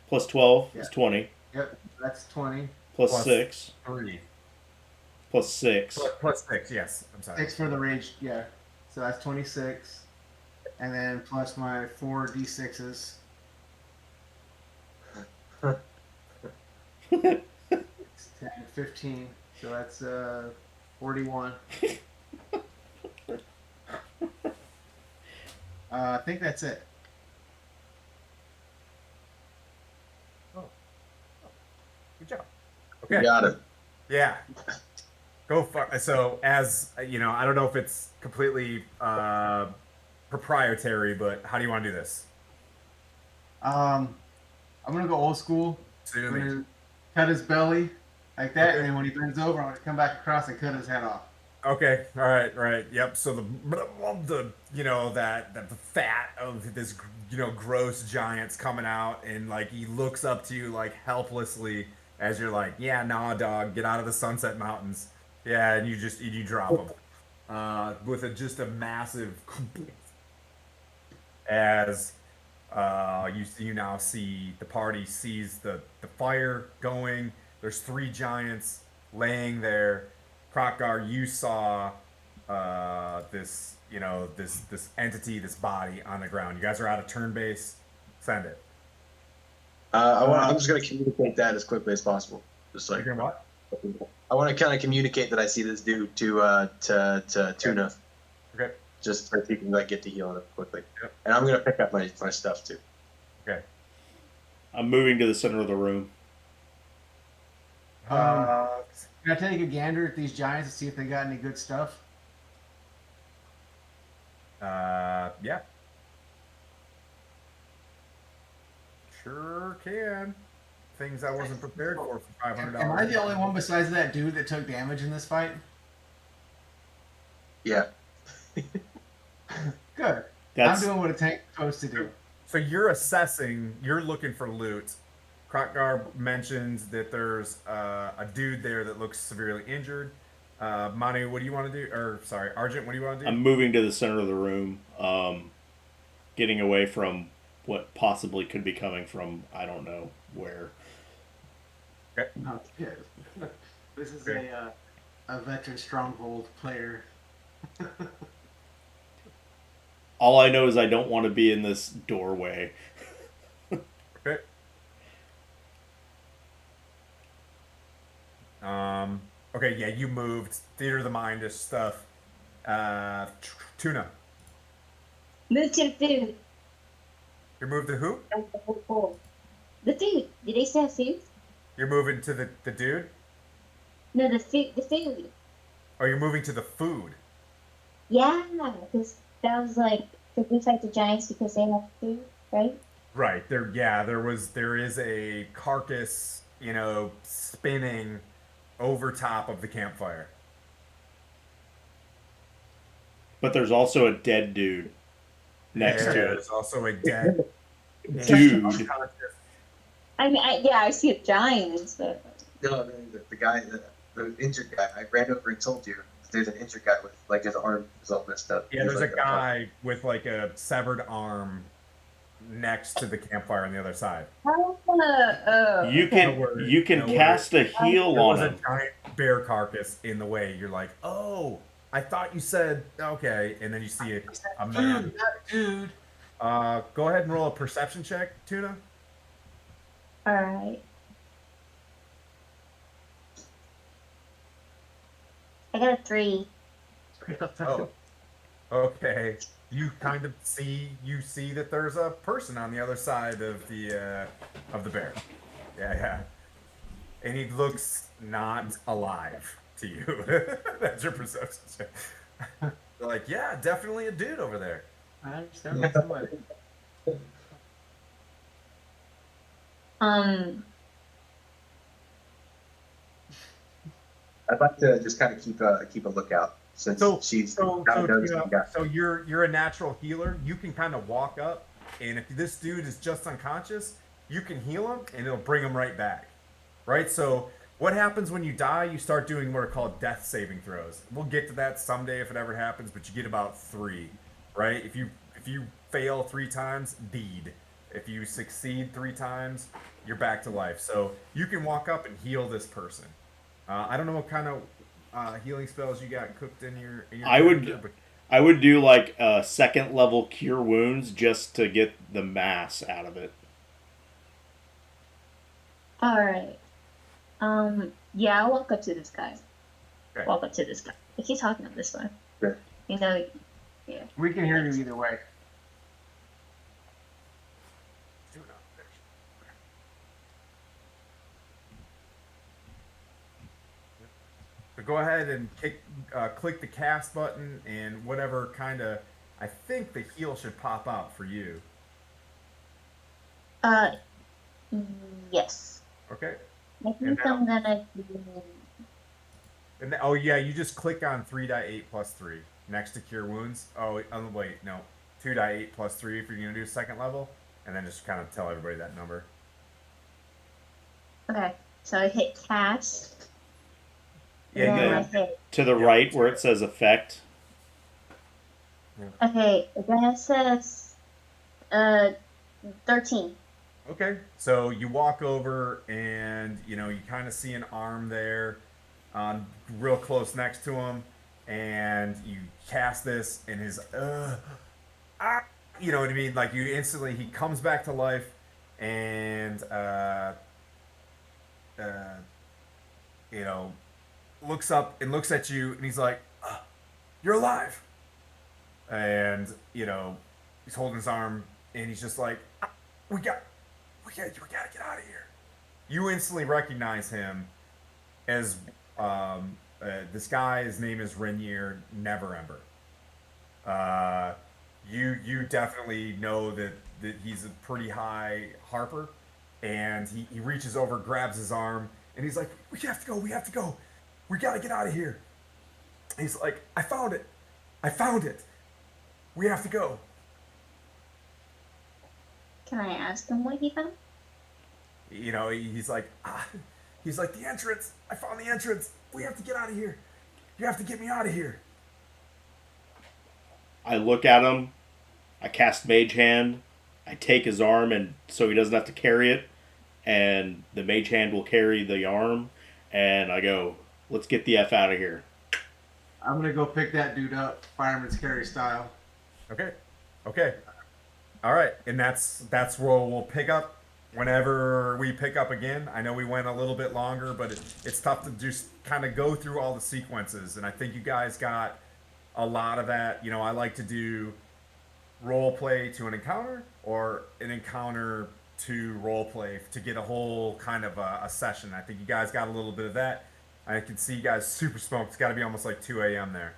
Plus 12 Yeah. is 20. yep, that's 20. Plus 6. 3. Plus 6. Plus 6, yes. I'm sorry. 6 for the rage, yeah. So that's 26. And then plus my 4 d6s. 10, 15. So that's 41. I think that's it. Good job. You Okay. got it. Yeah. Go for so as I don't know if it's completely proprietary, but how do you want to do this? I'm gonna go old school. I'm Assuming. gonna cut his belly like that, Okay. and then when he bends over, I'm gonna come back across and cut his head off. Okay, all right, right, yep. So the that the fat of this gross giant's coming out, and like he looks up to you like helplessly as you're like, yeah, nah, dog, get out of the Sunset Mountains. Yeah, and you drop him with just a massive as you now see the party sees the fire going. There's three giants laying there. Krokgar, you saw this this entity, this body on the ground. You guys are out of turn base. Send it. I'm just gonna communicate that as quickly as possible. Just like You're gonna what? I want to kind of communicate that I see this dude to Tuna, Okay. just so he can like get to healing him quickly. Yep. And I'm gonna pick up my stuff too. Okay. I'm moving to the center of the room. Uh, Can I take a gander at these giants and see if they got any good stuff? yeah. Sure can. Things I wasn't prepared for $500. Am I the only one besides that dude that took damage in this fight? Yeah. Good. That's I'm doing what a tank's supposed to do. So you're assessing, you're looking for loot. Krokgar mentions that there's a dude there that looks severely injured. Manu, what do you want to do? Or sorry, Argent, what do you want to do? I'm moving to the center of the room, getting away from what possibly could be coming from I don't know where. Oh, good. This is Okay. a veteran Stronghold player. All I know is I don't want to be in this doorway. Okay. Okay, yeah, you moved. Theater of the Mind is stuff. Tuna. Move to the food. You're moved to who? The food. Did they say have food? You're moving to the dude? No, the food. The food. Or you're moving to the food? Yeah, because that was like the we fight the giants because they have food, right? Right. There there is a carcass, spinning over top of the campfire. But there's also a dead dude next to it. There's also a dead Dude. unconscious. I mean, I see giants, but No, the guy, the injured guy. I ran over and told you there's an injured guy with like his arm is all messed up. Yeah, He's there's a like guy with like a severed arm next to the campfire on the other side. You No worries, you can no cast a heal There on was a him. giant bear carcass in the way. You're like, oh, I thought you said okay, and then you see a man. Dude, not dude. Go ahead and roll a perception check, Tuna. all right. I got a 3. Oh, okay. You kind of see that there's a person on the other side of the bear. Yeah, and he looks not alive to you. That's your perception check. They're like, yeah, definitely a dude over there. I understand what's somebody. I'd like to just kind of keep a lookout since she's So got knows you what we got. so you're a natural healer. You can kind of walk up, and if this dude is just unconscious, you can heal him, and it'll bring him right back. Right. So what happens when you die? You start doing what are called death saving throws. We'll get to that someday if it ever happens, but you get about 3. Right. If you fail 3 times, deed. If you succeed 3 times, you're back to life. So you can walk up and heal this person. I don't know what kind of healing spells you got cooked in your. I would do like a 2nd level cure wounds just to get the mass out of it. All right. Yeah, I'll walk up to this guy. Okay. Walk up to this guy. If he's talking up this way. Okay. You know, yeah. We can hear you either way. So go ahead and click the cast button, and whatever kind of. I think the heal should pop out for you. Uh, yes. Okay. I think I'm gonna do. Oh yeah, you just click on 3.8 plus 3 next to cure wounds. Wait, no, 2.8 plus 3 if you're gonna do second level, and then just kind of tell everybody that number. Okay, so I hit cast, and Yeah, then I then hit. to the Yep. right where it says effect. Okay, then it says, uh, 13. Okay, so you walk over and you kind of see an arm there, real close next to him, and you cast this, and his ah, you know what I mean? Like you instantly, he comes back to life, and uh, you know, looks up and looks at you, and he's like, "You're alive," and he's holding his arm, and he's just like, "We got, we gotta get out of here." You instantly recognize him as this guy. His name is Renier Neverember. Uh, you definitely know that he's a pretty high harper, and he reaches over, grabs his arm, and he's like, "We have to go. We have to go. We gotta get out of here." He's like, "I found it. I found it. We have to go." Can I ask him what he found? He's like, he's like, "The entrance. I found the entrance. We have to get out of here. You have to get me out of here." I look at him. I cast Mage Hand. I take his arm, and so he doesn't have to carry it. And the Mage Hand will carry the arm. And I go, let's get the F out of here. I'm gonna go pick that dude up, fireman's carry style. Okay. Okay. All right. And that's where we'll pick up whenever we pick up again. I know we went a little bit longer, but it's tough to just kind of go through all the sequences. And I think you guys got a lot of that. I like to do role play to an encounter, or an encounter to role play to get a whole kind of a session. I think you guys got a little bit of that. I can see you guys super smoked. It's got to be almost like 2 a.m. there.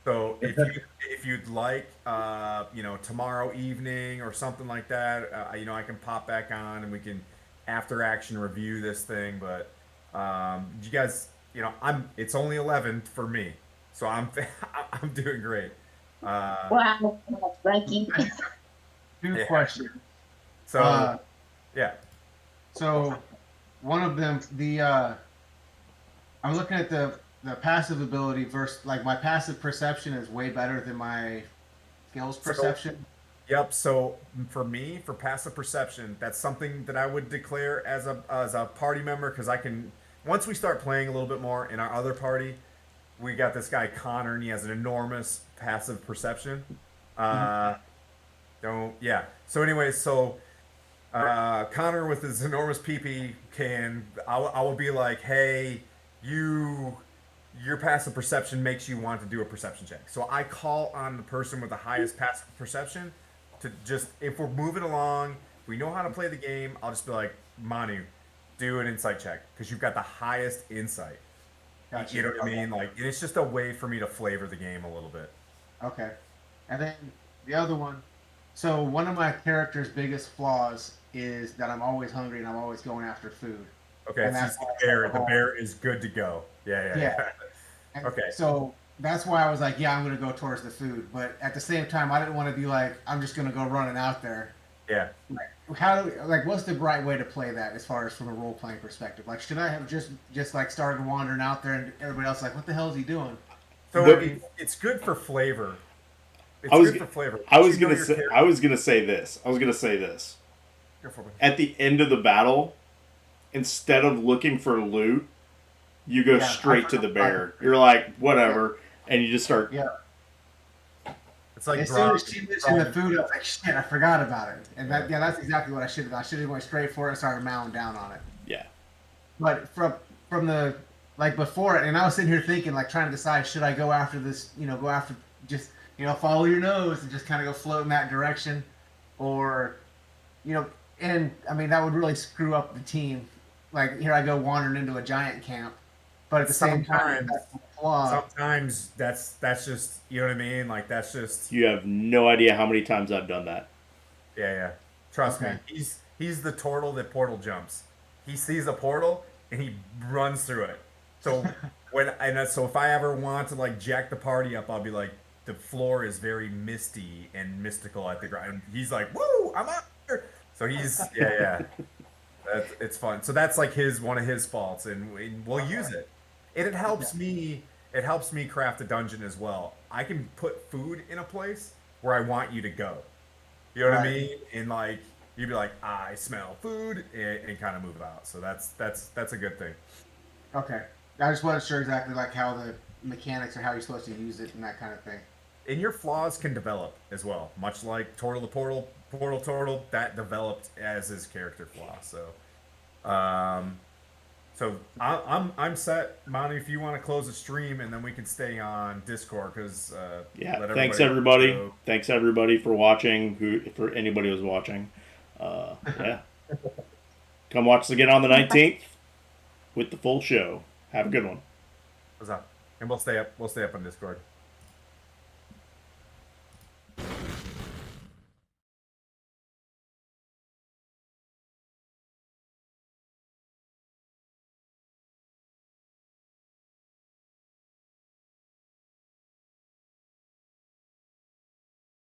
So if you'd like, tomorrow evening or something like that, I can pop back on and we can after action review this thing. But you guys, it's only 11 for me, so I'm doing great. Wow, lucky. Two Yeah. questions. So yeah. So one of them, I'm looking at the passive ability versus, like, my passive perception is way better than my skills So, perception. Yep. So for me, for passive perception, that's something that I would declare as a party member, because I can, once we start playing a little bit more in our other party, we got this guy Connor, and he has an enormous passive perception. Uh, don't yeah. So anyway, Connor with his enormous PP I will be like, "Hey, your passive perception makes you want to do a perception check." So I call on the person with the highest passive perception to just, if we're moving along, we know how to play the game, I'll just be like, "Manu, do an insight check because you've got the highest insight." Gotcha. You know what I mean? Like, it's just a way for me to flavor the game a little bit. Okay. And then the other one. So one of my character's biggest flaws is that I'm always hungry and I'm always going after food. Okay, And so that's it's the bear. The bear is good to go. Yeah, yeah, Yeah. yeah. And Okay. so that's why I was like, yeah, I'm gonna go towards the food. But at the same time, I didn't want to be like, I'm just gonna go running out there. Yeah. Like, what's the right way to play that as far as from a role playing perspective? Like, should I have just like started wandering out there and everybody else like, what the hell is he doing? So it's good for flavor. It's I was good for flavor. I was You know gonna your say character- I was gonna say this. I was gonna say this. Go for it. At the end of the battle, instead of looking for loot, you go Yeah, straight to the bear. You're like, whatever, and you just start. Yeah. It's like As soon as she mentioned the food, I was like, shit, I forgot about it. And that's exactly what I should have done. I should have went straight for it and started mowing down on it. Yeah. But from the, like, before it, and I was sitting here thinking, like, trying to decide, should I go after this, go after just, follow your nose and just kind of go float in that direction, or, and I mean, that would really screw up the team. Like, here I go wandering into a giant camp, but at the same time, that's a flaw. Sometimes that's just, you know what I mean? Like, that's just, You have no idea how many times I've done that. yeah. Trust Okay. me. He's the turtle that portal jumps. He sees a portal and he runs through it. So so if I ever want to like jack the party up, I'll be like, the floor is very misty and mystical at the ground. He's like, "Woo, I'm up here." So yeah. It's fun. So that's like one of his faults, and we'll use it. And it helps me. It helps me craft a dungeon as well. I can put food in a place where I want you to go. You know what I Right. mean? And like you'd be like, I smell food, and kind of move out. So that's a good thing. Okay. I just wasn't sure exactly like how the mechanics or how you're supposed to use it and that kind of thing. And your flaws can develop as well, much like Tortle the Portal Tortle that developed as his character flaw. Um, so I'm set, Monty. If you want to close the stream, and then we can stay on Discord because Yeah. let Thanks everybody everybody. know. Thanks everybody for watching. For anybody who's watching, yeah. Come watch us again on the 19th with the full show. Have a good one. What's up? And we'll stay up. We'll stay up on Discord.